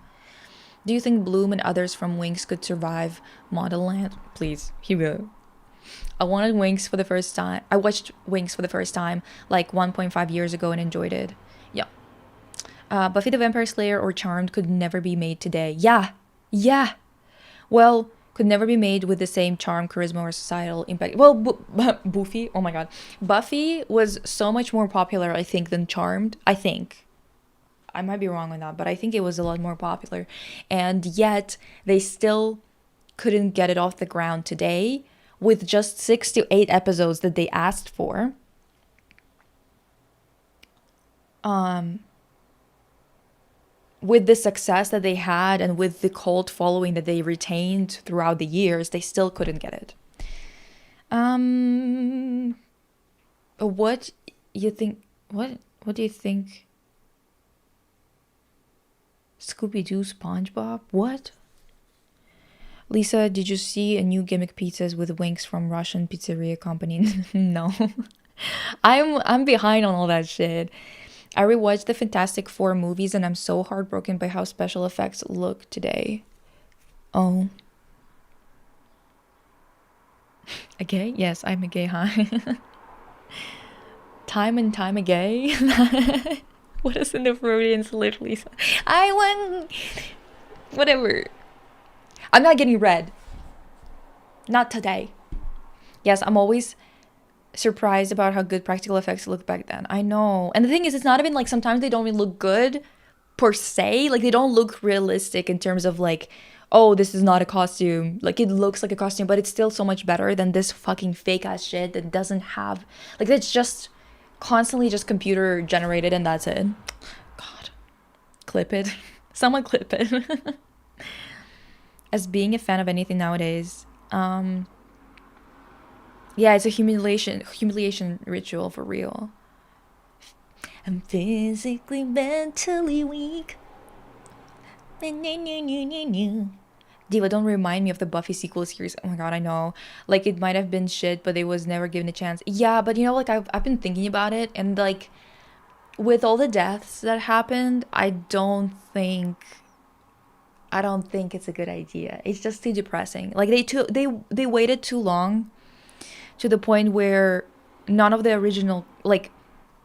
Do you think Bloom and others from Winx could survive Modelland? Please, Hugo. I watched Winx for the first time like 1.5 years ago and enjoyed it. Yeah. Buffy the Vampire Slayer or Charmed could never be made today. Yeah. Well, could never be made with the same charm, charisma, or societal impact. Well, Buffy, oh my god. Buffy was so much more popular, I think, than Charmed. I think. I might be wrong on that, but I think it was a lot more popular. And yet, they still couldn't get it off the ground today with just 6 to 8 episodes that they asked for. With the success that they had and with the cult following that they retained throughout the years, they still couldn't get it. What you think? What do you think? Scooby-Doo, SpongeBob? What? Lisa, did you see a new gimmick pizzas with Winx from Russian pizzeria company? No. I'm behind on all that shit. I rewatched the Fantastic Four movies and I'm so heartbroken by how special effects look today. Oh. A gay? Yes, I'm a gay, huh? Time and time a gay? What is in the Freudians literally? I want... Whatever. I'm not getting red. Not today. Yes, I'm always surprised about how good practical effects look back then. I know. And the thing is, it's not even like sometimes they don't even look good per se. Like they don't look realistic in terms of like, oh, this is not a costume. Like it looks like a costume, but it's still so much better than this fucking fake ass shit that doesn't have, like, it's just constantly just computer generated and that's it. God, clip it. Someone clip it. As being a fan of anything nowadays, yeah, it's a humiliation ritual for real. I'm physically, mentally weak. Diva, don't remind me of the Buffy sequel series. Oh my god, I know. Like, it might have been shit, but it was never given a chance. Yeah, but you know, like, I've been thinking about it, and like, with all the deaths that happened, I don't think it's a good idea. It's just too depressing. Like, they waited too long to the point where none of the original, like,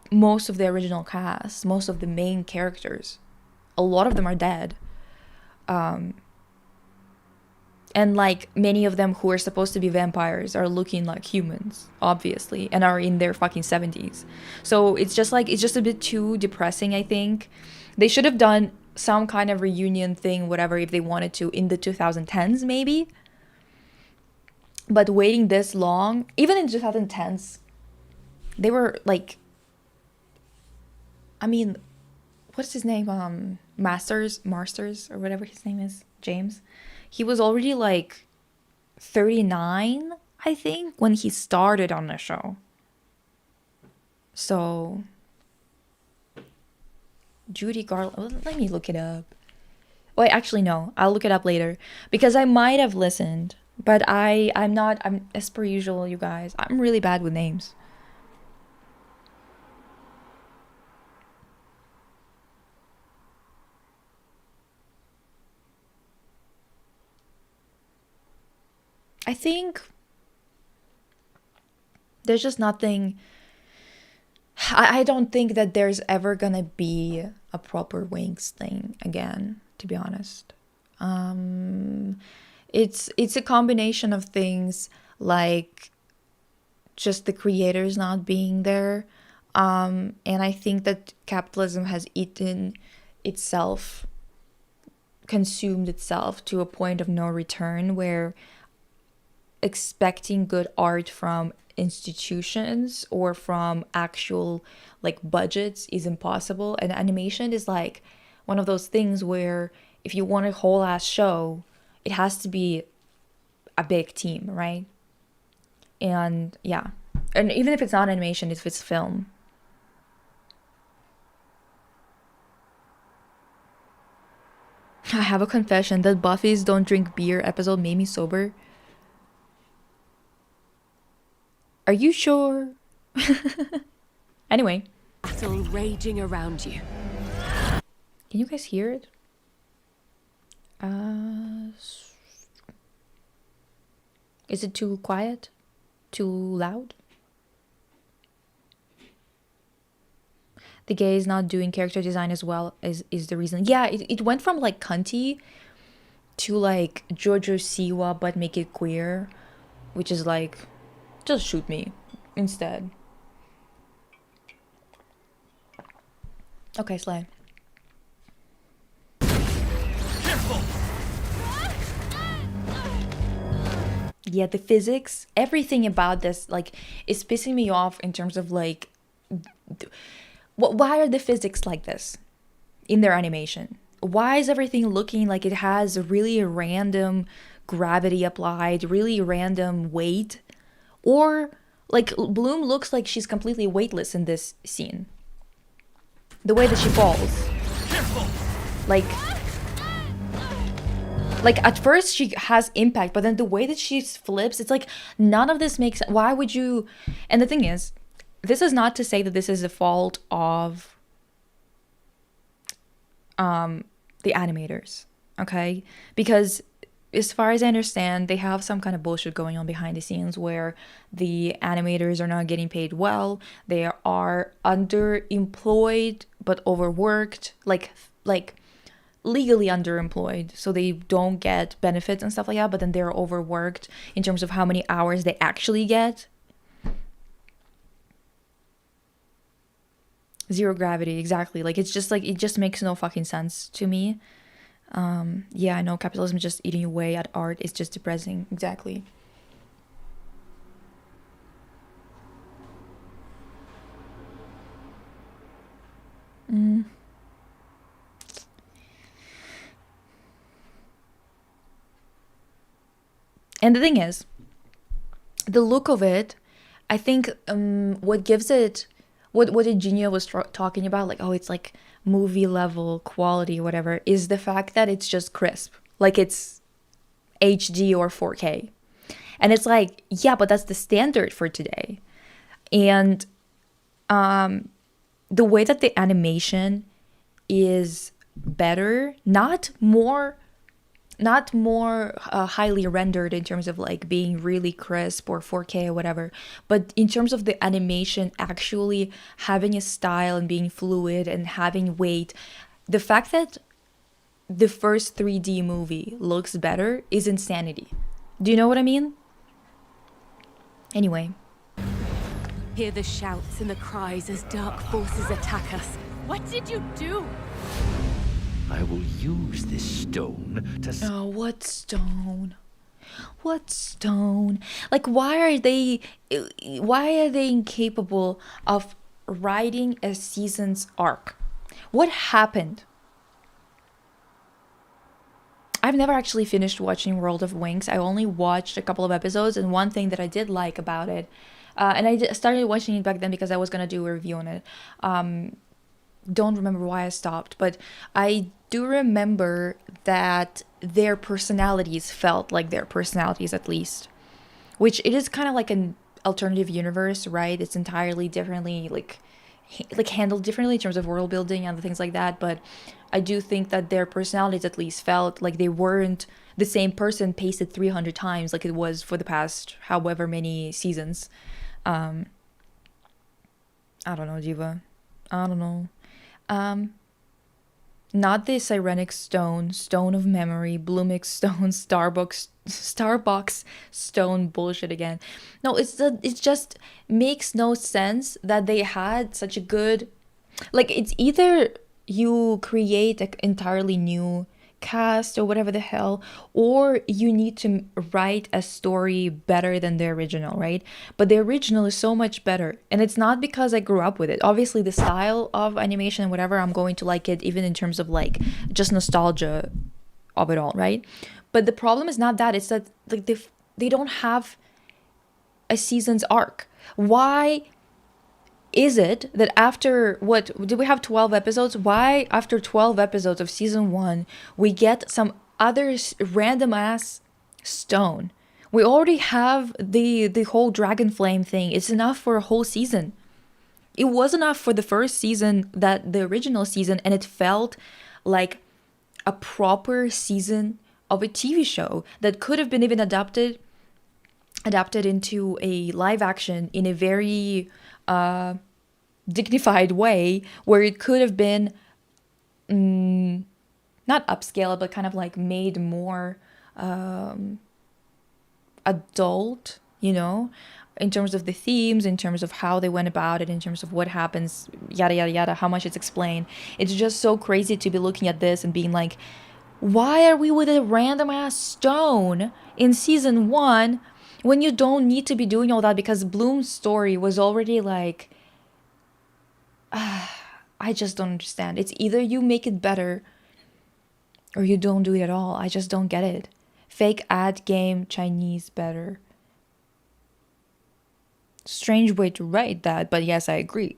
most of the original cast, most of the main characters, a lot of them are dead. And like many of them who are supposed to be vampires are looking like humans, obviously, and are in their fucking 70s. So it's just a bit too depressing, I think. They should have done some kind of reunion thing, whatever, if they wanted to, in the 2010s maybe. But waiting this long, even in 2010s, they were like, I mean, what's his name? Masters or whatever his name is, James. He was already like 39, I think, when he started on the show. So, Judy Garland, let me look it up. Wait, actually, no, I'll look it up later because I might have listened, but I'm as per usual, you guys, I'm really bad with names. I think there's just nothing. I don't think that there's ever gonna be a proper Winx thing again, to be honest. It's a combination of things, like just the creators not being there, and I think that capitalism has eaten itself, consumed itself to a point of no return, where expecting good art from institutions or from actual like budgets is impossible. And animation is like one of those things where if you want a whole ass show, it has to be a big team, right? And yeah, and even if it's not animation, if it's film. I have a confession. That Buffy's don't drink beer episode made me sober. Are you sure? Anyway. Battle raging around you. Can you guys hear it? Is it too quiet? Too loud? The gay is not doing character design as well is the reason. Yeah, it went from like cunty to like Jojo Siwa but make it queer, which is like, just shoot me instead. Okay, Slay. Careful. Yeah, the physics, everything about this, like, is pissing me off in terms of like, why are the physics like this in their animation? Why is everything looking like it has really random gravity applied, really random weight? Or like Bloom looks like she's completely weightless in this scene. The way that she falls. Like at first she has impact, but then the way that she flips, it's like none of this makes. Why would you? And the thing is, this is not to say that this is the fault of the animators, okay? Because as far as I understand, they have some kind of bullshit going on behind the scenes where the animators are not getting paid well. They are underemployed but overworked, like legally underemployed, so they don't get benefits and stuff like that, but then they're overworked in terms of how many hours they actually get. Zero gravity, exactly. Like, it's just like, it just makes no fucking sense to me. Yeah, I know capitalism is just eating away at art. It's just depressing. Exactly. Mm. And the thing is, the look of it, I think what gives it, what Eugenia was talking about, like, oh, it's like movie level quality or whatever, is the fact that it's just crisp. Like, it's HD or 4K. And it's like, yeah, but that's the standard for today. And the way that the animation is better, not more highly rendered in terms of like being really crisp or 4K or whatever, but in terms of the animation actually having a style and being fluid and having weight. The fact that the first 3D movie looks better is insanity. Do you know what I mean? Anyway. Hear the shouts and the cries as dark forces attack us. What did you do? I will use this stone to... Oh, what stone? What stone? Like, why are they incapable of writing a season's arc? What happened? I've never actually finished watching World of Winx. I only watched a couple of episodes, and one thing that I did like about it, and I started watching it back then because I was gonna do a review on it. Don't remember why I stopped, but I do remember that their personalities felt like their personalities, at least, which it is kind of like an alternative universe, right? It's entirely differently, like handled differently in terms of world building and things like that, but I do think that their personalities at least felt like they weren't the same person pasted 300 times like it was for the past however many seasons. I don't know, Diva. I don't know. Not the Sirenic Stone, Stone of Memory, Bloomix Stone, Starbucks Stone bullshit again. No, it just makes no sense that they had such a good, like, it's either you create an entirely new cast or whatever the hell, or you need to write a story better than the original, right? But the original is so much better, and it's not because I grew up with it. Obviously the style of animation and whatever, I'm going to like it even in terms of like just nostalgia of it all, right? But the problem is not that, it's that like they don't have a season's arc. Why is it that after, what did we have, 12 episodes? Why after 12 episodes of season 1 we get some other random ass stone? We already have the whole dragon flame thing. It's enough for a whole season. It was enough for the first season, that the original season, and it felt like a proper season of a TV show that could have been even adapted into a live action in a very dignified way, where it could have been not upscale, but kind of like made more adult, you know, in terms of the themes, in terms of how they went about it, in terms of what happens, yada yada yada, how much it's explained. It's just so crazy to be looking at this and being like, why are we with a random ass stone in season 1 when you don't need to be doing all that? Because Bloom's story was already like, I just don't understand. It's either you make it better or you don't do it at all. I just don't get it. Fake ad game Chinese better. Strange way to write that, but yes, I agree.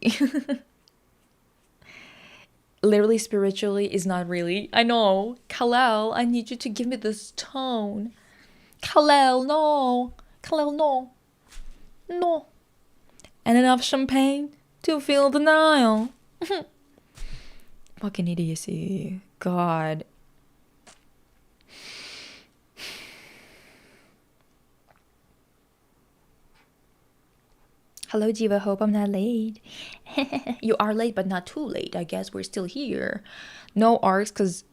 Literally, spiritually is not really. I know. Kal-El, I need you to give me this tone. Kal-El, no. Kal-El, no. No. And enough champagne to feel the Nile. Fucking idiocy. God. Hello, Jiva. Hope I'm not late. You are late, but not too late. I guess we're still here. No arcs because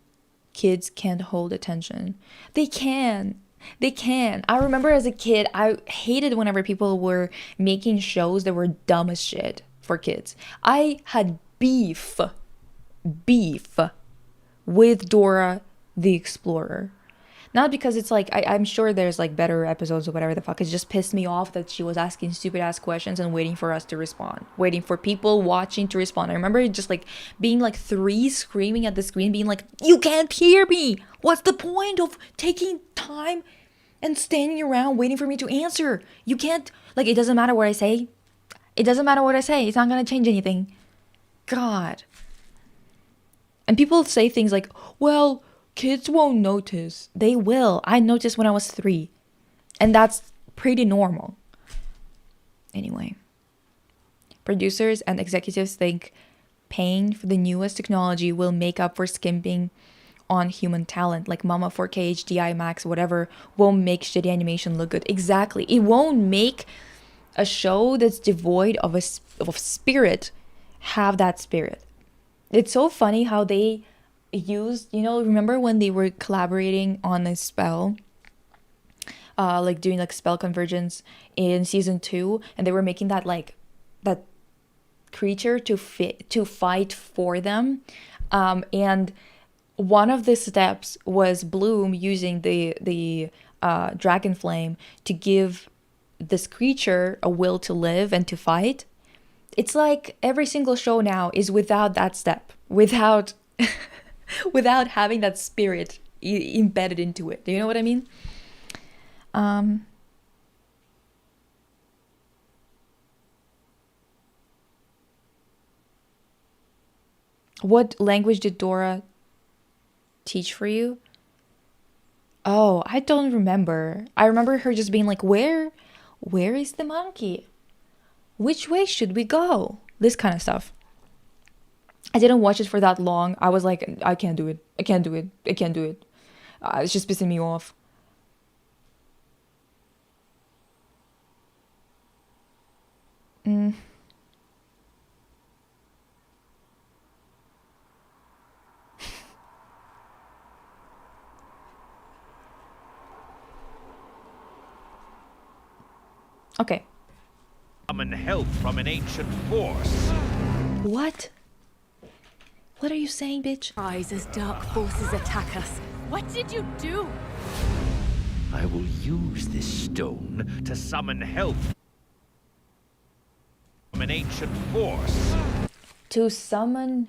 kids can't hold attention. They can. They can. I remember as a kid, I hated whenever people were making shows that were dumb as shit for kids. I had beef with Dora the Explorer. Not because it's like, I'm sure there's like better episodes or whatever the fuck. It just pissed me off that she was asking stupid ass questions and waiting for us to respond. Waiting for people watching to respond. I remember it just like being like 3 screaming at the screen, being like, you can't hear me! What's the point of taking time and standing around waiting for me to answer? You can't, like, it doesn't matter what I say. It doesn't matter what I say. It's not gonna change anything. God. And people say things like, well, kids won't notice. They will. I noticed when I was 3. And that's pretty normal. Anyway. Producers and executives think paying for the newest technology will make up for skimping on human talent. Like Mama 4K, HDI Max, whatever, won't make shitty animation look good. Exactly. It won't make a show that's devoid of spirit have that spirit. It's so funny how they used, remember when they were collaborating on a spell, like doing like spell convergence in season 2, and they were making that like that creature to fight for them, and one of the steps was Bloom using the dragon flame to give this creature a will to live and to fight. It's like every single show now is without that step, without having that spirit embedded into it. Do you know what I mean? What language did Dora teach for you? Oh, I don't remember. I remember her just being like, where is the monkey? Which way should we go? This kind of stuff. I didn't watch it for that long. I was like, I can't do it. I can't do it. I can't do it. It's just pissing me off. Okay. Summon help from an ancient force. What? What are you saying, bitch? Rise as dark forces attack us. What did you do? I will use this stone To summon help from an ancient force. To summon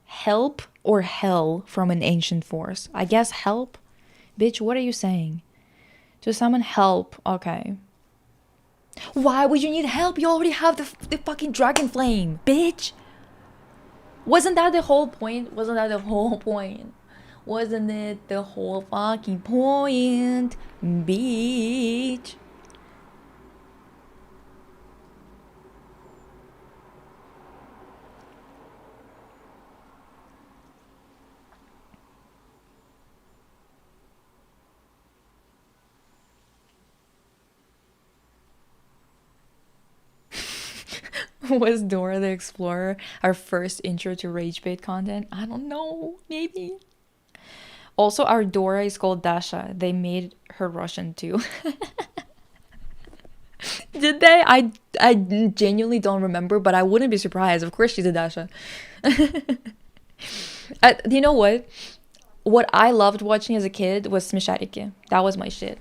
help or hell from an ancient force? I guess help? Bitch, what are you saying? To summon help. Okay. Why would you need help? You already have the fucking dragon flame, bitch. Wasn't that the whole point? Wasn't that the whole point? Wasn't it the whole fucking point, bitch? Was Dora the Explorer our first intro to rage bait content? I don't know, maybe. Also, our Dora is called Dasha. They made her Russian too. Did they? I genuinely don't remember, but I wouldn't be surprised. Of course she's a Dasha. You know what? What I loved watching as a kid was Smeshariki. That was my shit.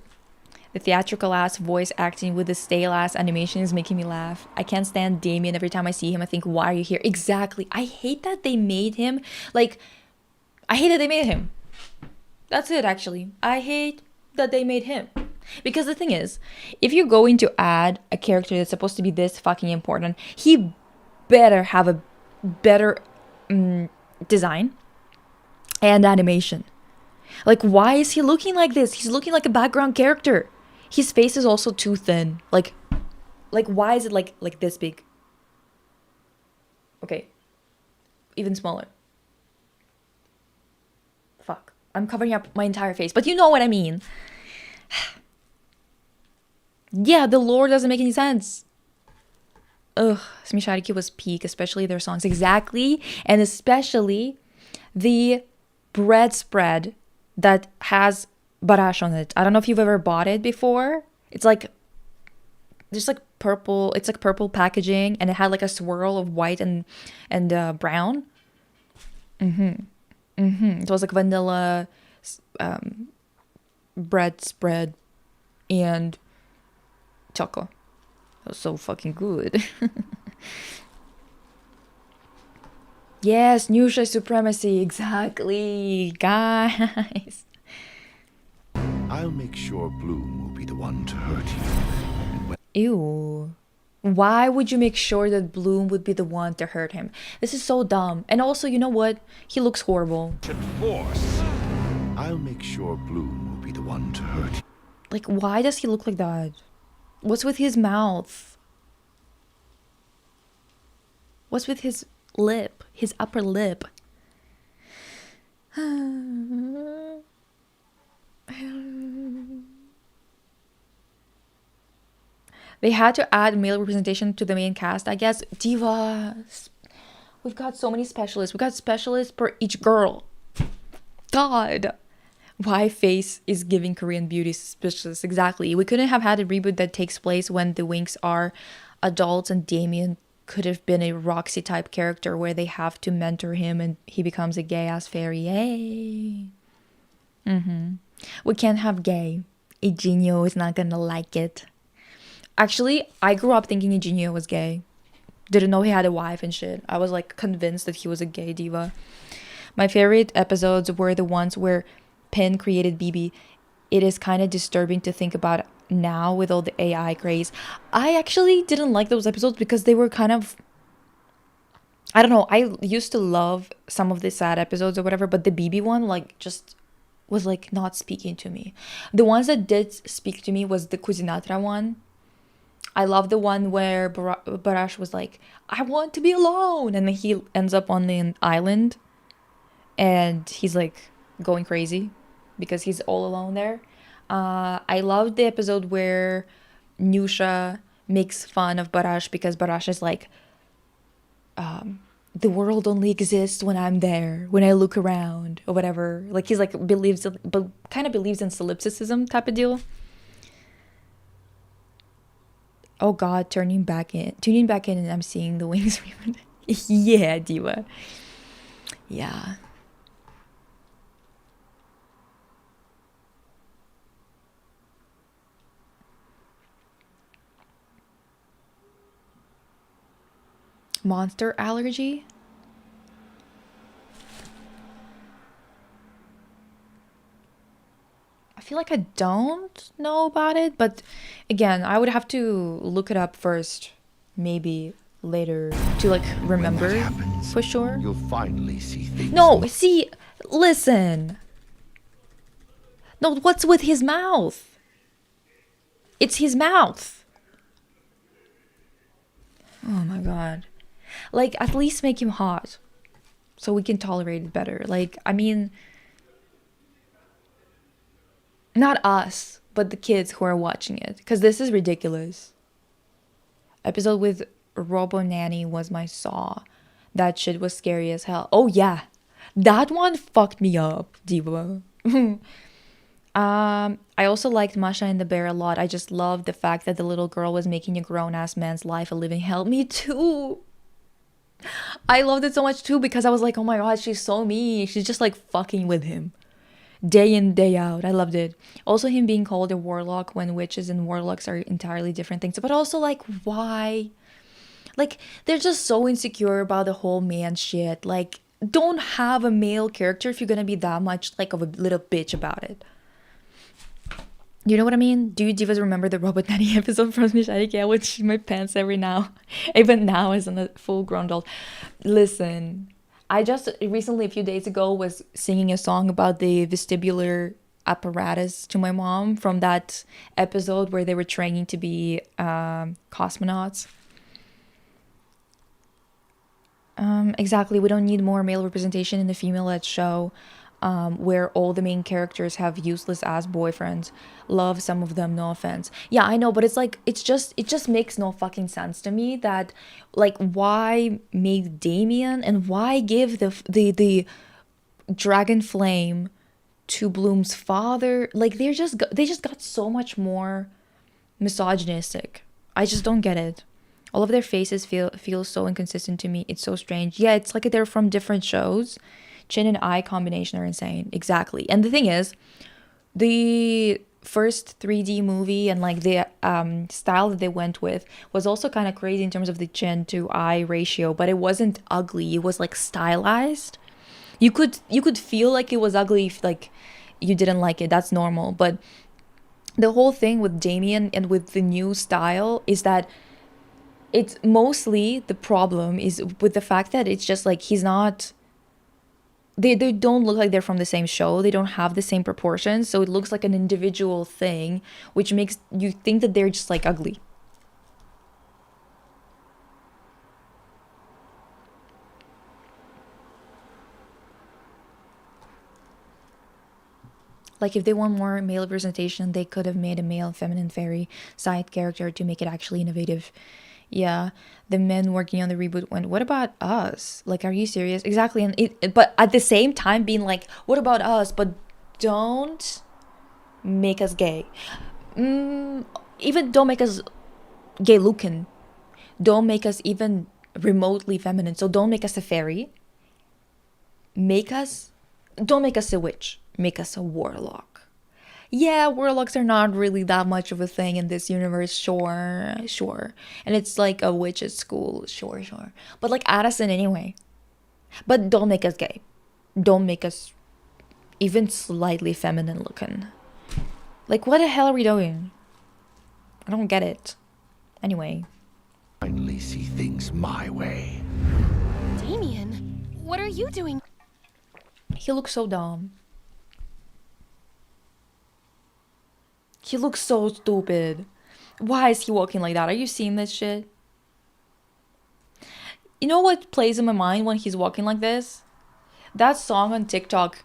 The theatrical ass voice acting with the stale ass animation is making me laugh. I can't stand Damien. Every time I see him, I think, why are you here? Exactly. I hate that they made him. Like, I hate that they made him. That's it, actually. I hate that they made him. Because the thing is, if you're going to add a character that's supposed to be this fucking important, he better have a better design and animation. Like, why is he looking like this? He's looking like a background character. His face is also too thin. Like why is it like this big? Okay. Even smaller. Fuck. I'm covering up my entire face, but you know what I mean. Yeah, the lore doesn't make any sense. ugh, Smishariki was peak, especially their songs. Exactly. And especially the bread spread that has Barash on it. I don't know if you've ever bought it before. It's like, there's like purple, it's like purple packaging, and it had like a swirl of white and brown. It was like vanilla bread spread and choco. It was so fucking good. Yes, Nusha supremacy, exactly, guys. I'll make sure Bloom will be the one to hurt you. And when Ew. Why would you make sure that Bloom would be the one to hurt him? This is so dumb. And also, you know what? He looks horrible. Force. I'll make sure Bloom will be the one to hurt you. Like, why does he look like that? What's with his mouth? What's with his lip? His upper lip? They had to add male representation to the main cast, I guess. Divas. We've got so many specialists. We've got specialists per each girl. God. Why Face is giving Korean beauty suspicious. Exactly. We couldn't have had a reboot that takes place when the Winx are adults, and Damien could have been a Roxy type character where they have to mentor him and he becomes a gay ass fairy. Yay. We can't have gay. Eugenio is not gonna like it. Actually, I grew up thinking Eugenio was gay. Didn't know he had a wife and shit. I was like convinced that he was a gay diva. My favorite episodes were the ones where Pin created BB. It is kind of disturbing to think about now with all the AI craze. I actually didn't like those episodes because they were kind of, I don't know, I used to love some of the sad episodes or whatever, but the BB one like just was like not speaking to me. The ones that did speak to me was the Kusinatra one. I love the one where Barash was like, I want to be alone, and then he ends up on the island and he's like going crazy because he's all alone there. I loved the episode where Nusha makes fun of Barash because Barash is like, the world only exists when I'm there, when I look around or whatever. Like he's like kind of believes in solipsism type of deal. Oh God, tuning back in and I'm seeing the Winx Reboot. Yeah, diva. Yeah. Monster allergy? I feel like I don't know about it, but again, I would have to look it up first, maybe later, to like remember When that happens, for sure. You'll finally see things. No, see, listen. No, what's with his mouth? It's his mouth. Oh my God. Like, at least make him hot so we can tolerate it better. Like, I mean, not us, but the kids who are watching it, because this is ridiculous. Episode with Robo Nanny was my saw. That shit was scary as hell. Oh yeah, that one fucked me up, diva. I also liked Masha and the Bear a lot. I just loved the fact that the little girl was making a grown-ass man's life a living hell. Me too. I loved it so much too because I was like, oh my God, she's so mean. She's just like fucking with him day in, day out. I loved it. Also him being called a warlock when witches and warlocks are entirely different things. But also like, why? Like, they're just so insecure about the whole man shit. Like, don't have a male character if you're gonna be that much like of a little bitch about it. You know what I mean? Do you divas remember the Robot Nanny episode from Mishariki? I would shit my pants every now. Even now as a full-grown adult. Listen, I just recently, a few days ago, was singing a song about the vestibular apparatus to my mom from that episode where they were training to be cosmonauts. Exactly, we don't need more male representation in the female-led show. where all the main characters have useless ass boyfriends. Love some of them, no offense. Yeah, I know, but it's like it just makes no fucking sense to me that like why make Damien and why give the dragon flame to Bloom's father? Like they just got so much more misogynistic. I just don't get it. All of their faces feel so inconsistent to me. It's so strange. Yeah, it's like they're from different shows. Chin and eye combination are insane. Exactly. And the thing is, the first 3D movie and like the style that they went with was also kind of crazy in terms of the chin to eye ratio, but it wasn't ugly. It was like stylized. You could feel like it was ugly if like you didn't like it. That's normal. But the whole thing with Damien and with the new style is that it's mostly the problem is with the fact that it's just like he's not, they don't look like they're from the same show. They don't have the same proportions, so it looks like an individual thing, which makes you think that they're just like ugly. Like if they want more male representation, they could have made a male feminine fairy side character to make it actually innovative. Yeah, the men working on the reboot went, what about us? Like, are you serious? Exactly. And but at the same time being like, what about us? But don't make us gay. Even don't make us gay looking. Don't make us even remotely feminine. So don't make us a fairy. Don't make us a witch. Make us a warlock. Yeah, warlocks are not really that much of a thing in this universe, sure. And it's like a witch's school, sure. But like Addison anyway. But don't make us gay. Don't make us even slightly feminine looking. Like, what the hell are we doing? I don't get it. Anyway. Finally see things my way. Damien, what are you doing? He looks so dumb. He looks so stupid. Why is he walking like that? Are you seeing this shit? You know what plays in my mind when he's walking like this? That song on TikTok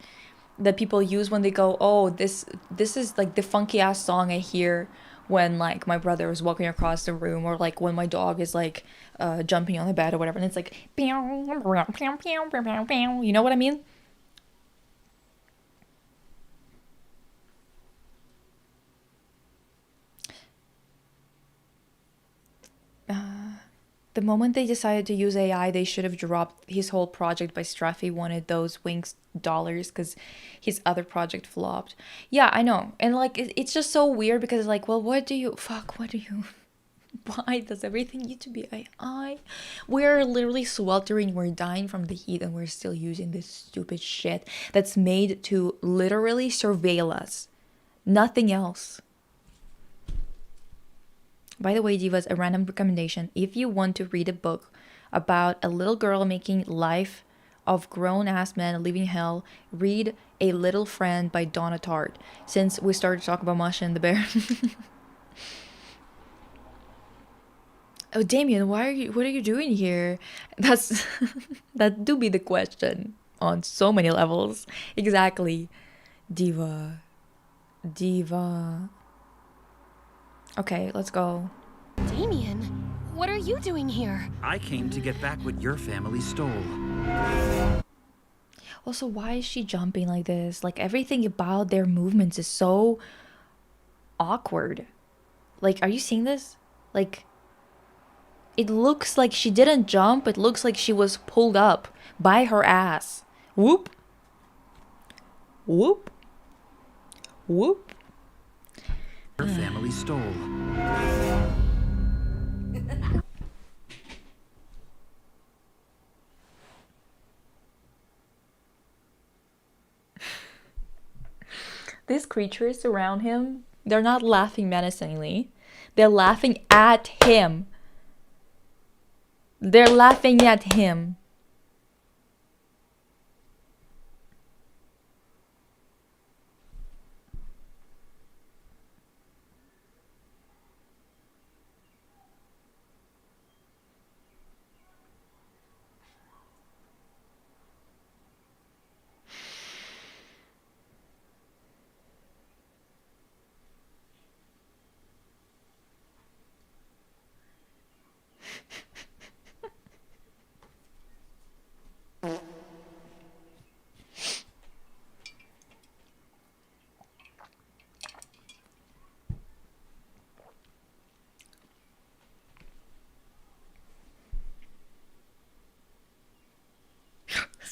that people use when they go, oh, this is like the funky ass song I hear when like my brother is walking across the room, or like when my dog is like jumping on the bed or whatever, and it's like you know what I mean? The moment they decided to use AI, they should have dropped his whole project by Straffy wanted those Winx dollars because his other project flopped. Yeah, I know. And like, it's just so weird because it's like, well, what do you, why does everything need to be AI? We're literally sweltering, we're dying from the heat, and we're still using this stupid shit that's made to literally surveil us. Nothing else. By the way, divas, a random recommendation. If you want to read a book about a little girl making life of grown-ass men leaving hell, read A Little Friend by Donna Tartt, since we started to talk about Masha and the Bear. Oh, Damien, what are you doing here? That's that do be the question on so many levels. Exactly. Diva. Okay, let's go. Damien, what are you doing here? I came to get back what your family stole. Also, why is she jumping like this? Like, everything about their movements is so awkward. Like, are you seeing this? Like, it looks like she didn't jump. It looks like she was pulled up by her ass. Whoop. Whoop. Whoop. Your family stole. These creatures around him, they're not laughing menacingly. They're laughing at him. They're laughing at him.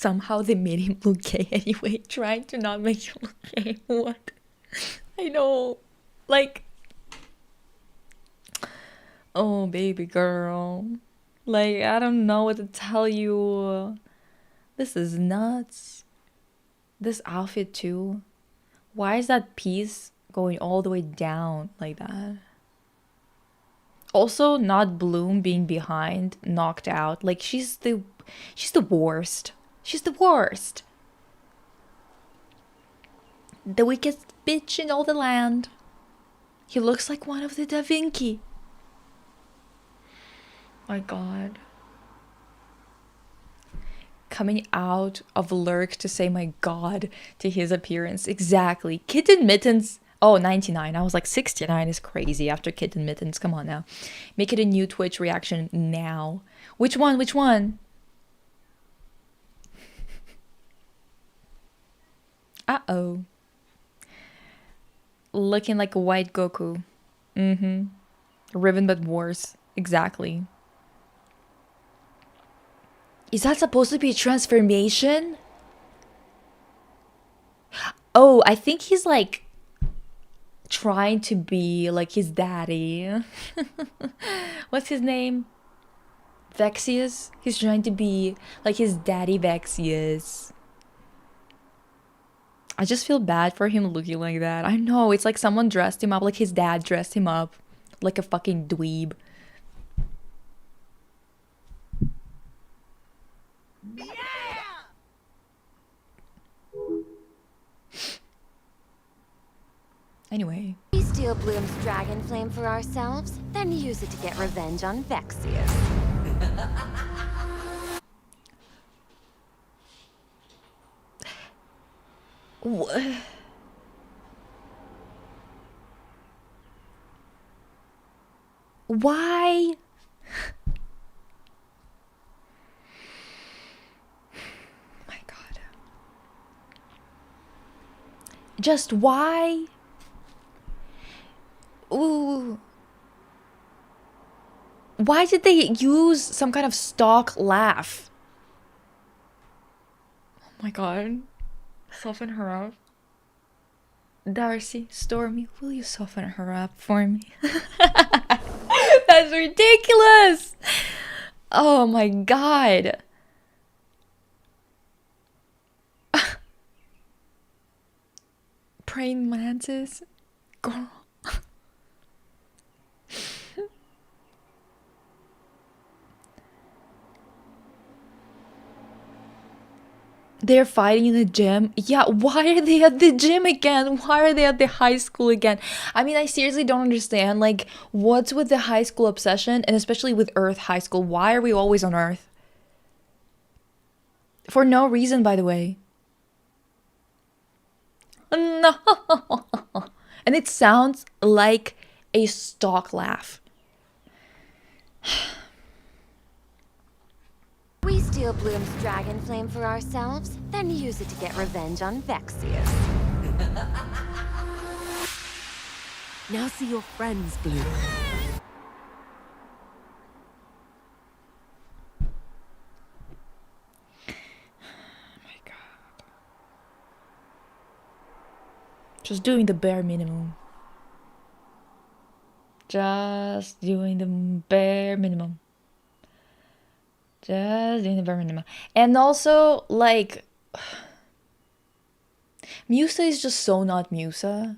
somehow they made him look gay anyway, trying to not make him look gay. What? I know. Like, oh, baby girl. Like, I don't know what to tell you. This is nuts. This outfit too. Why is that piece going all the way down like that? Also, not Bloom being behind, knocked out. Like, she's the worst. She's the worst. The weakest bitch in all the land. He looks like one of the Da Vinci. My god. Coming out of Lurk to say my god to his appearance. Exactly. Kitten Mittens. Oh, 99. I was like, 69 is crazy after Kitten Mittens. Come on now. Make it a new Twitch reaction now. Which one? Which one? Uh-oh. Looking like a white Goku. Mm-hmm. Riven but worse. Exactly. Is that supposed to be a transformation? Oh, I think he's like trying to be like his daddy. What's his name? Vexius? He's trying to be like his daddy Vexius. I just feel bad for him looking like that. I know, it's like someone dressed him up like his dad dressed him up. Like a fucking dweeb. Anyway. We steal Bloom's dragon flame for ourselves, then use it to get revenge on Vexius. What? Why? My god. Just why? Ooh. Why did they use some kind of stock laugh? Oh my god. Soften her up. Darcy, Stormy, will you soften her up for me? That's ridiculous! Oh my god. Praying mantis? Girl. They're fighting in the gym. Yeah, why are they at the gym again? Why are they at the high school again? I mean, I seriously don't understand. Like, what's with the high school obsession? And especially with Earth High School. Why are we always on Earth? For no reason, by the way. No. And it sounds like a stock laugh. We steal Bloom's dragon flame for ourselves, then use it to get revenge on Vexius. Now see your friends, Bloom. My god. Just doing the bare minimum. Just doing the bare minimum. Just doing the bare minimum. And also, like, Musa is just so not Musa.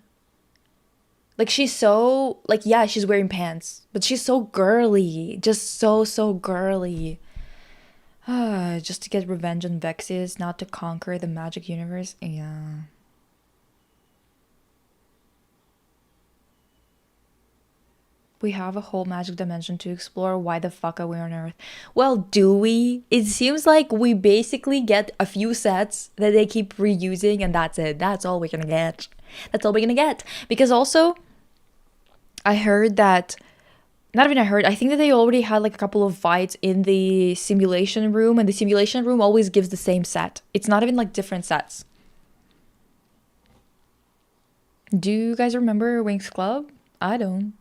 Like, she's so, like, yeah, she's wearing pants, but she's so girly. Just so girly. Just to get revenge on Vexius, not to conquer the magic universe. Yeah. We have a whole magic dimension to explore. Why the fuck are we on Earth? Well, do we? It seems like we basically get a few sets that they keep reusing and that's it. That's all we're gonna get. That's all we're gonna get. Because also, I heard that, not even I heard, I think that they already had like a couple of fights in the simulation room, and the simulation room always gives the same set. It's not even like different sets. Do you guys remember Winx Club? I don't.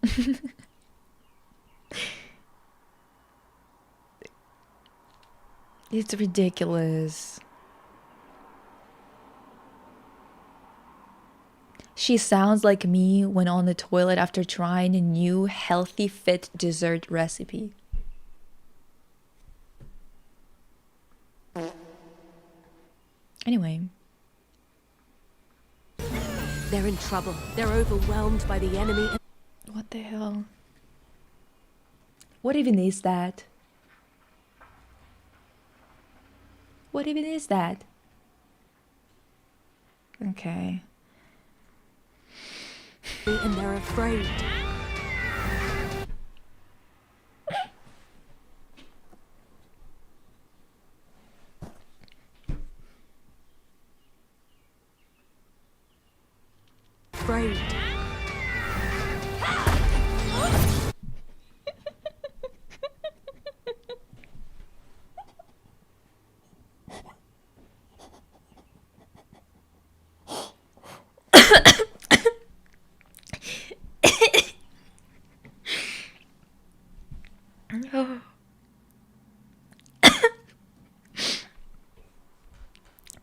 It's ridiculous. She sounds like me when on the toilet after trying a new healthy fit dessert recipe. Anyway. They're in trouble. They're overwhelmed by the enemy. What the hell? What even is that? What even is that? Okay. And they're afraid. Afraid.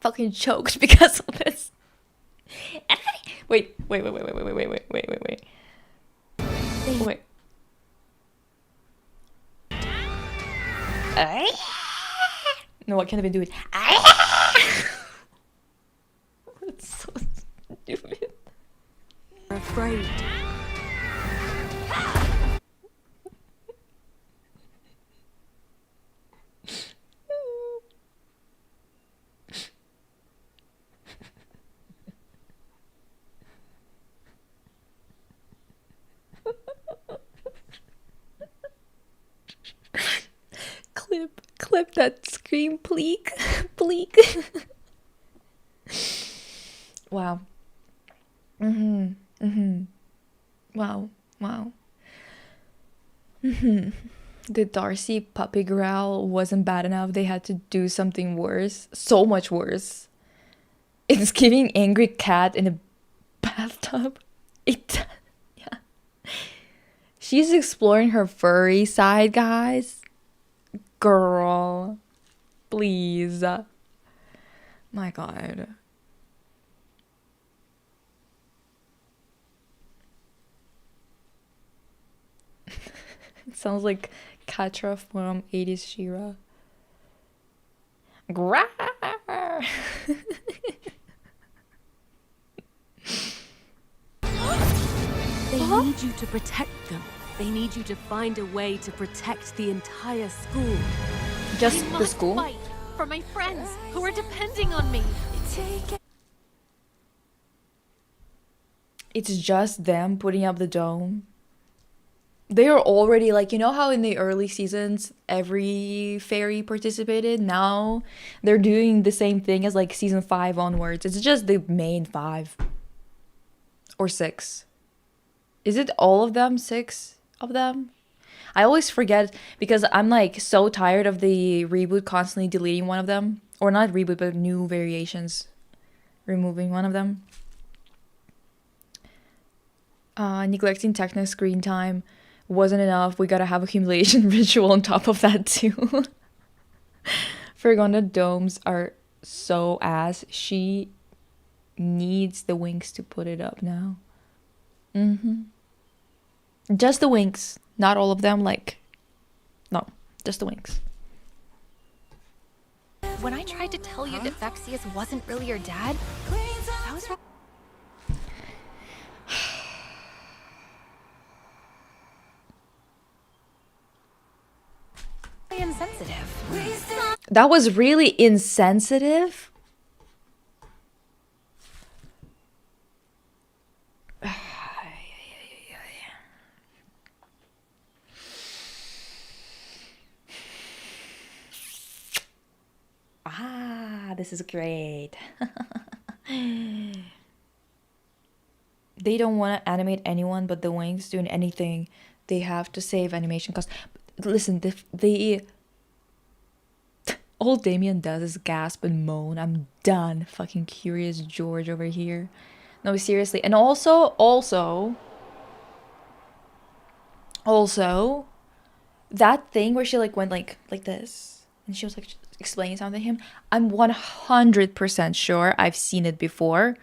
Fucking choked because of this. Wait. No, I can't even do it. It's so stupid. They're afraid. Clip that scream, pleek. Wow. Wow. The Darcy puppy growl wasn't bad enough. They had to do something worse. So much worse. It's giving angry cat in a bathtub. Yeah. She's exploring her furry side, guys. Girl. Please. My God. It sounds like Katra from 80s She-Ra. Grar! They need you to protect them. They need you to find a way to protect the entire school. Just the school? Fight for my friends who are depending on me. It's just them putting up the dome. They are already like, you know how in the early seasons every fairy participated? Now they're doing the same thing as like season 5 onwards. It's just the main 5 or 6. Is it all of them? 6 of them? I always forget because I'm like so tired of the reboot constantly deleting one of them. Or not reboot, but new variations. Removing one of them. Neglecting Techno screen time wasn't enough. We gotta have a humiliation ritual on top of that too. Fergonda domes are so ass. She needs the Winx to put it up now. Just the Winx. Not all of them, like... No, just the Winx. When I tried to tell you that Vexius wasn't really your dad, I was wrong. Insensitive. That was really insensitive? This is great. They don't want to animate anyone but the Winx doing anything. They have to save animation costs. Listen, the all Damien does is gasp and moan. I'm done. Fucking Curious George over here. No, seriously. And also, that thing where she like went like this, and she was like explaining something to him. I'm 100% sure I've seen it before.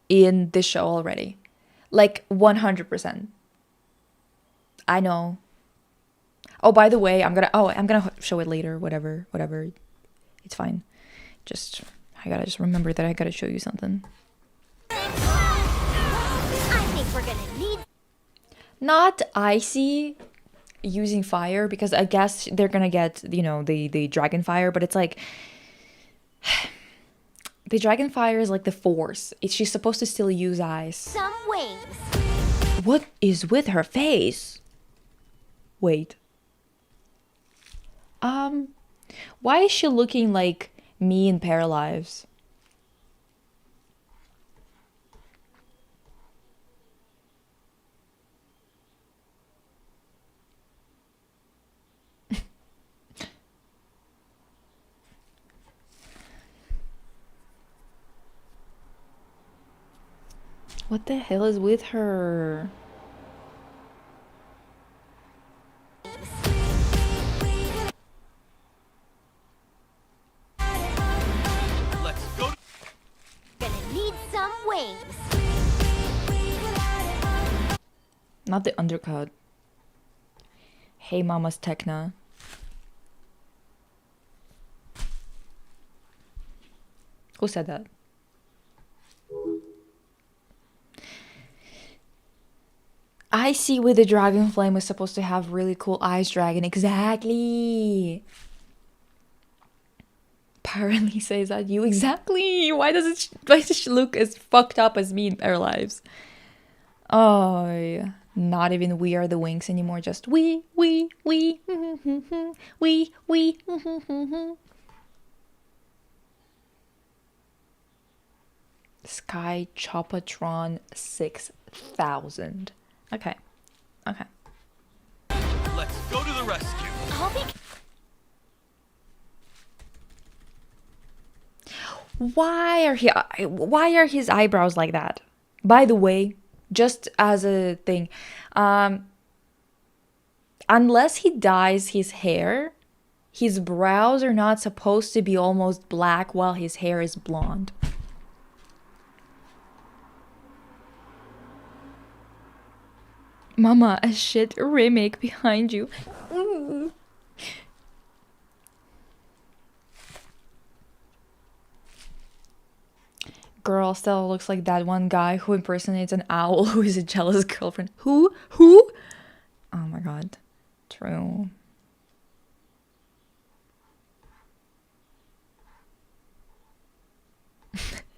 in this show already. Like 100%. I know. Oh, by the way, I'm gonna show it later. Whatever. It's fine. Just I gotta just remember that I gotta show you something. I think we're gonna need Not icy using fire, because I guess they're gonna get, you know, the dragon fire, but it's like the dragon fire is like the force. She's supposed to still use ice. some wings. What is with her face? Wait. Why is she looking like me in Pair Lives? What the hell is with her? Let's go. Gonna need some wings. Not the undercut. Hey Mama's Techna. Who said that? I see with the dragon flame was supposed to have really cool ice dragon. Exactly. Apparently says that you exactly. Why does she look as fucked up as me in Pair Lives? Oh, not even we are the Winx anymore. Just we. Sky Chopatron 6000. Okay. Let's go to the rescue. I'll be Why are his eyebrows like that? By the way, just as a thing, unless he dyes his hair, his brows are not supposed to be almost black while his hair is blonde. Mama, a shit remake behind you. Girl, Stella looks like that one guy who impersonates an owl who is a jealous girlfriend. Who? Oh my god. True.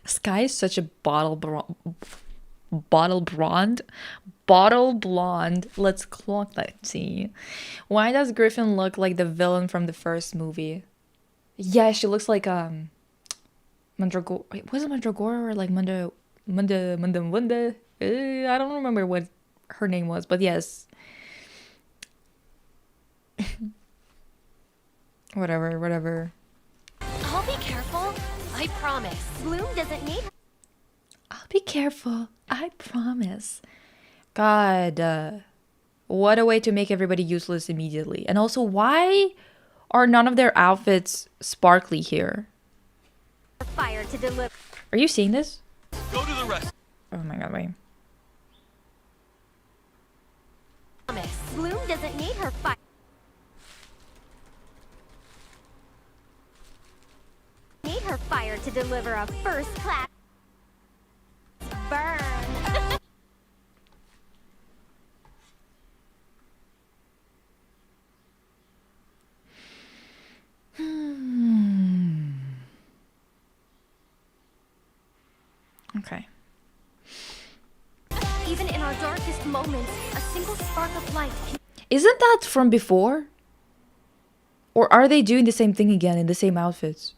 Sky is such a bottle blonde. Let's clock that tea. Why does Griffin look like the villain from the first movie? Yeah, she looks like Mandragora. Wait, was it Mandragora or like Munda? I don't remember what her name was, but yes. Whatever. I'll be careful. I promise. Bloom doesn't need I'll be careful. I promise. God, what a way to make everybody useless immediately. And also, why are none of their outfits sparkly here? fire to deliver. Are you seeing this? Go to the rescue. Oh my god, wait. Promise. Bloom doesn't need her fire. Need her fire to deliver a first class burn. Okay. Even in our darkest moments, a single spark of light can Isn't that from before? Or are they doing the same thing again in the same outfits?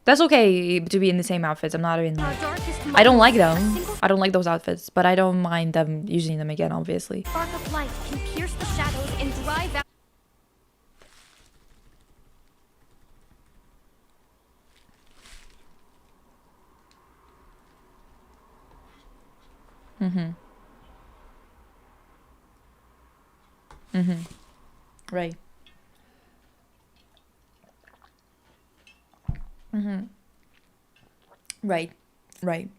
That's okay to be in the same outfits. I'm not even like... I don't like them. I don't like those outfits, but I don't mind them using them again, obviously. spark of light can pierce the shadows and drive out. Right. Right.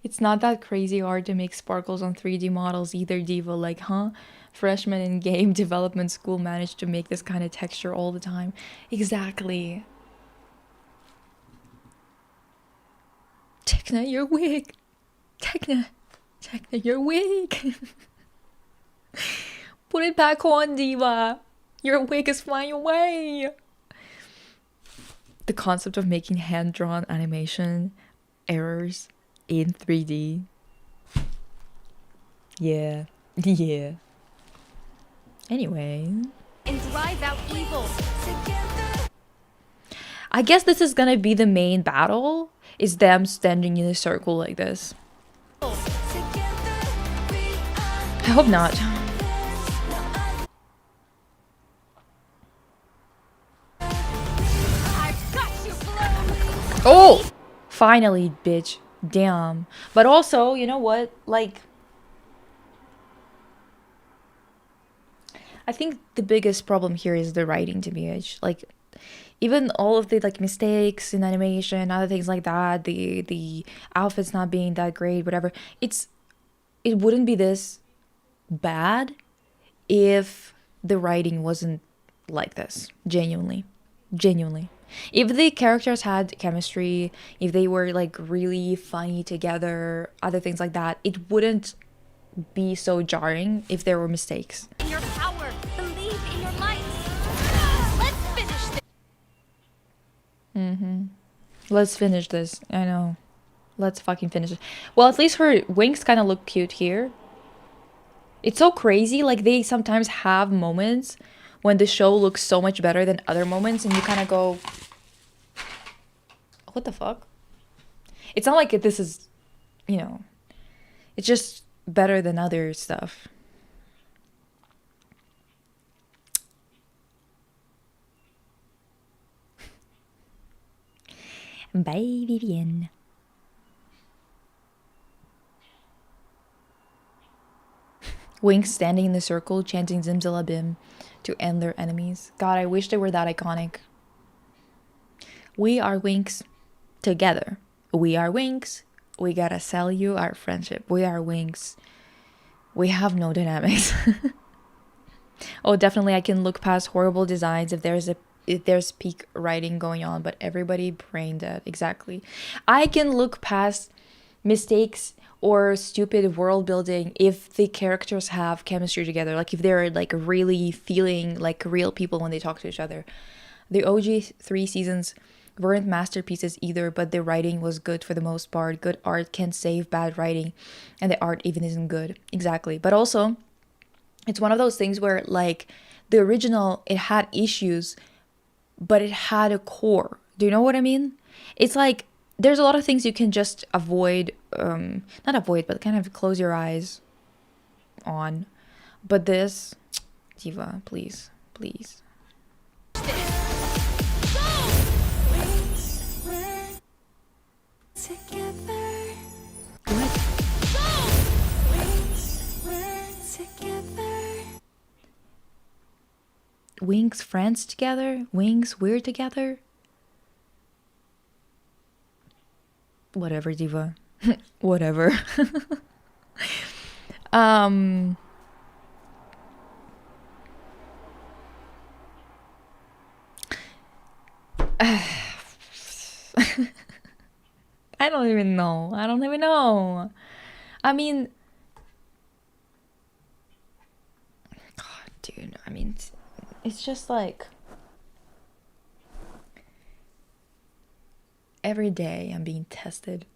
It's not that crazy hard to make sparkles on 3D models either, Diva. Like, huh? Freshmen in game development school managed to make this kind of texture all the time. Exactly. Techna, your wig. Techna, your wig. Put it back on, Diva. Your wig is flying away. The concept of making hand-drawn animation errors in 3D. Yeah. Yeah. Anyway. And drive out evil. I guess this is gonna be the main battle. Is them standing in a circle like this. I hope not. Oh! Finally, bitch. Damn. But also, you know what? Like, I think the biggest problem here is the writing, to be honest. Like, even all of the like mistakes in animation, other things like that, the outfits not being that great, whatever. It wouldn't be this bad if the writing wasn't like this. Genuinely. If the characters had chemistry, if they were like really funny together, other things like that, it wouldn't be so jarring if there were mistakes. In your power, believe in your might. Let's finish this. Let's finish this. I know. Let's fucking finish it. Well, at least her wings kind of look cute here. It's so crazy. Like, they sometimes have moments when the show looks so much better than other moments, and you kind of go, what the fuck? It's not like this is, you know, it's just better than other stuff. Bye, Vivian. Winx standing in the circle, chanting Zimzalabim to end their enemies. God, I wish they were that iconic. We are Winx together. We are Winx. We gotta sell you our friendship. We are Winx. We have no dynamics. Oh, definitely I can look past horrible designs if there's peak writing going on, but everybody brain dead. Exactly. I can look past mistakes or stupid world building if the characters have chemistry together, like if they're like really feeling like real people when they talk to each other. The OG 3 seasons weren't masterpieces either, but the writing was good for the most part. Good art can save bad writing, and the art even isn't good. Exactly. But also, it's one of those things where like the original, it had issues, but it had a core. Do you know what I mean? It's like there's a lot of things you can just avoid, not avoid, but kind of close your eyes on. But this, Diva, please. Winx friends together? Winx we're together? Whatever, Diva. Whatever. I don't even know. I mean, God, dude, I mean, it's just like every day I'm being tested.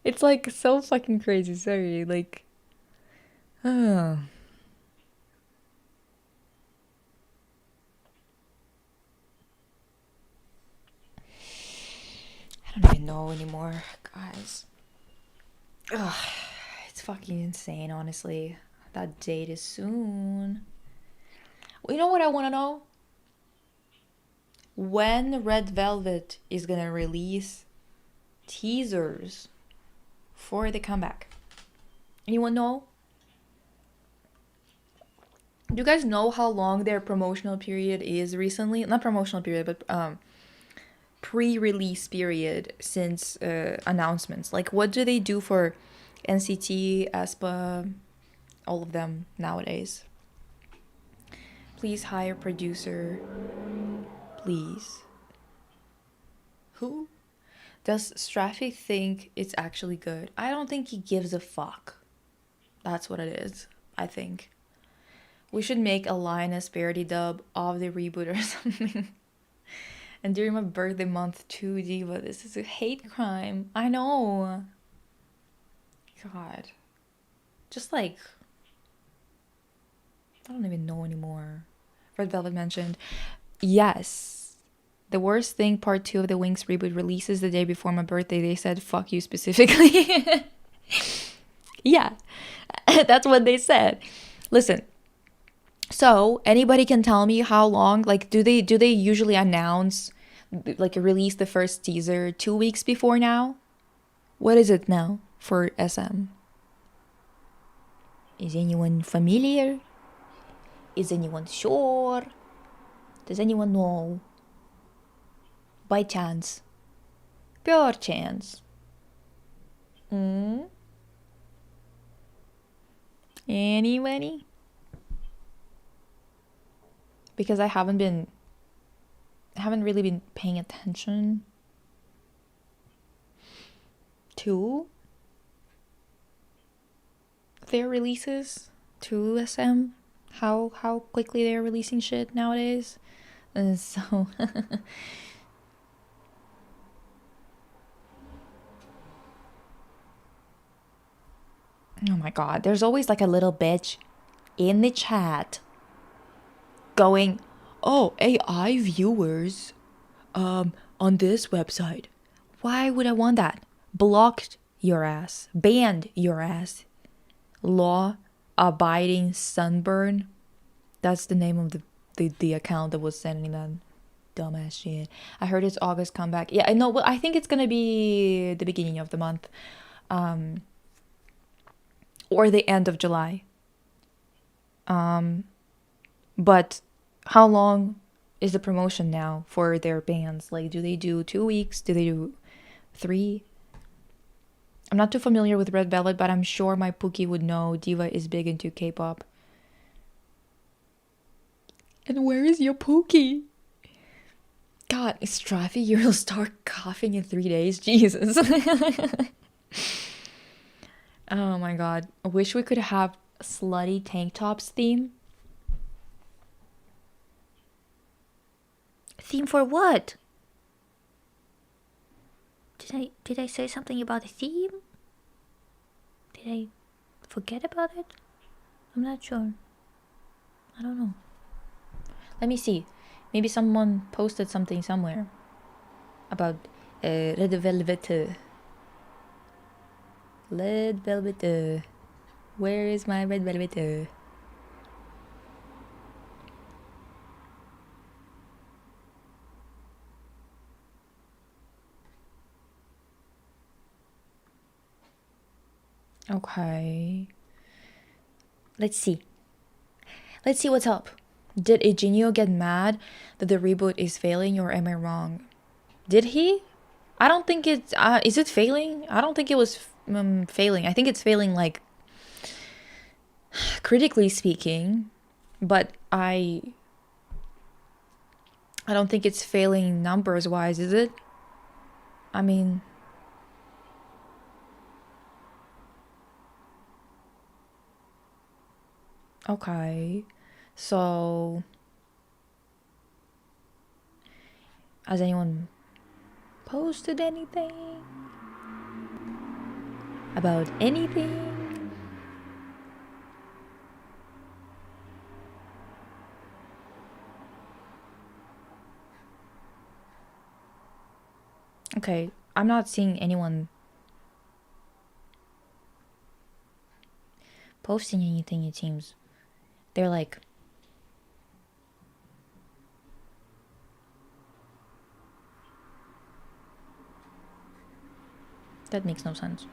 It's like so fucking crazy. Sorry, like, oh. I don't even know anymore, guys. Ugh, it's fucking insane, honestly. That date is soon. You know what I want to know? When Red Velvet is gonna release teasers for the comeback. Anyone know? Do you guys know how long their promotional period is recently? Not promotional period, but pre-release period since announcements. Like, what do they do for NCT, aespa, all of them nowadays? Please hire producer. Please. Who? Does Straffy think it's actually good? I don't think he gives a fuck. That's what it is, I think. We should make a Linus parody dub of the reboot or something. And during my birthday month too, Diva, this is a hate crime. I know. God. Just like, I don't even know anymore. Red Velvet mentioned, yes. The worst thing, part 2 of the Winx Reboot releases the day before my birthday. They said, fuck you specifically. Yeah, that's what they said. Listen, so anybody can tell me how long, like, do they usually announce, like, release the first teaser 2 weeks before now? What is it now for SM? Is anyone familiar? Is anyone sure? Does anyone know? By chance. Pure chance. Anybody? Because I haven't really been paying attention to their releases, to SM, how quickly they're releasing shit nowadays. And so oh my god, there's always like a little bitch in the chat going, oh, AI viewers on this website. Why would I want that? Blocked your ass. Banned your ass. Law abiding sunburn. That's the name of the account that was sending that dumbass shit. I heard it's August comeback. Yeah, I know. Well, I think it's gonna be the beginning of the month. Or the end of July. But how long is the promotion now for their bands? Like, do they do 2 weeks? Do they do 3? I'm not too familiar with Red Velvet, but I'm sure my Pookie would know. Diva is big into K-pop. And where is your Pookie? God, Straffy, you'll start coughing in 3 days. Jesus. Oh my god. I wish we could have slutty tank tops theme. Theme for what? Did I say something about a theme? Did I forget about it? I'm not sure. I don't know. Let me see. Maybe someone posted something somewhere about Red Velvet. Red Velvet. Where is my Red Velvet? Okay. Let's see. Let's see what's up. Did Eugenio get mad that the reboot is failing, or am I wrong? Did he? I don't think it's... is it failing? I don't think it was failing. I think it's failing, like, critically speaking. But I don't think it's failing numbers-wise, is it? I mean... Okay. So... has anyone posted anything? About anything? Okay, I'm not seeing anyone posting anything, it seems. They're like... that makes no sense.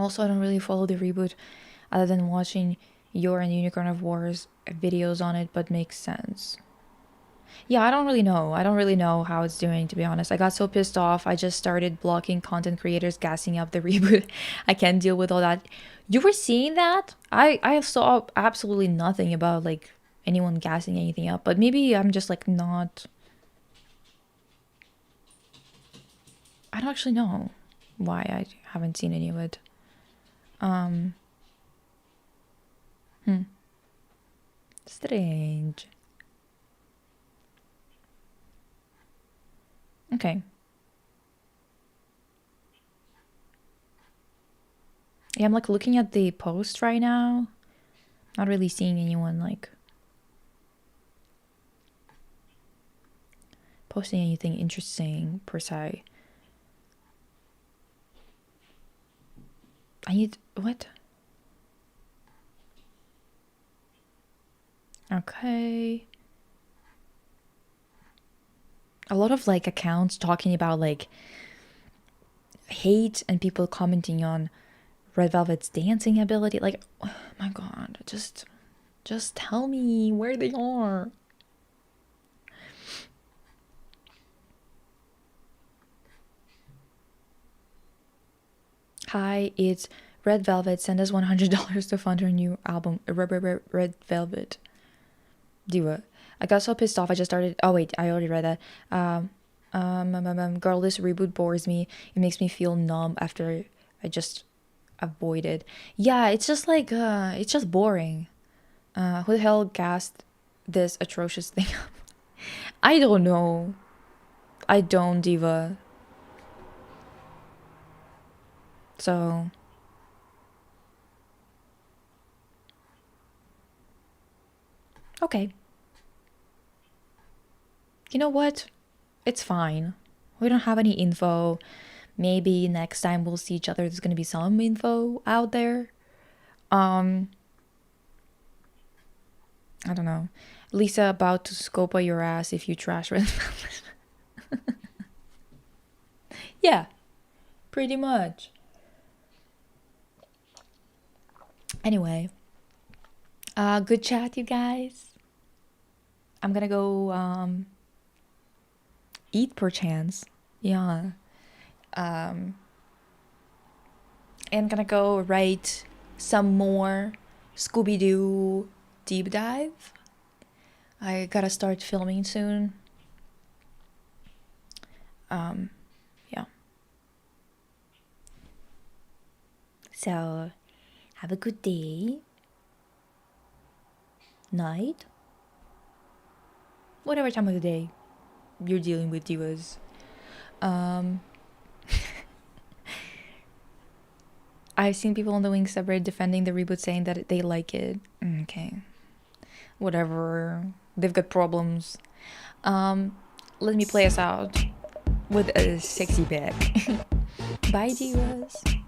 Also, I don't really follow the reboot other than watching your and Unicorn of Wars videos on it, but makes sense. Yeah, I don't really know. I don't really know how it's doing, to be honest. I got so pissed off. I just started blocking content creators gassing up the reboot. I can't deal with all that. You were seeing that? I saw absolutely nothing about like anyone gassing anything up, but maybe I'm just like not. I don't actually know why I haven't seen any of it. Strange. Okay. Yeah, I'm like looking at the post right now. Not really seeing anyone like posting anything interesting per se. I need what? Okay. A lot of like accounts talking about like hate and people commenting on Red Velvet's dancing ability. Like, oh my god, just tell me where they are. Hi, it's Red Velvet. Send us $100 to fund her new album, Red Velvet Diva. I got so pissed off. I just started. Oh wait, I already read that. Girl, this reboot bores me. It makes me feel numb after I just avoided. Yeah, it's just like it's just boring. Who the hell gassed this atrocious thing up? I don't know. I don't, Diva. So okay. You know what? It's fine. We don't have any info. Maybe next time we'll see each other. There's gonna be some info out there. I don't know. Lisa about to scopa your ass if you trash Red Velvet. Yeah, pretty much. Anyway, good chat, you guys. I'm gonna go eat perchance. Yeah. And gonna go write some more Scooby-Doo deep dive. I gotta start filming soon. Yeah. So have a good day, night, whatever time of the day you're dealing with divas. I've seen people on the Winx subreddit defending the reboot, saying that they like it. Okay, whatever. They've got problems. Let me play us out with a sexy back. Bye, divas.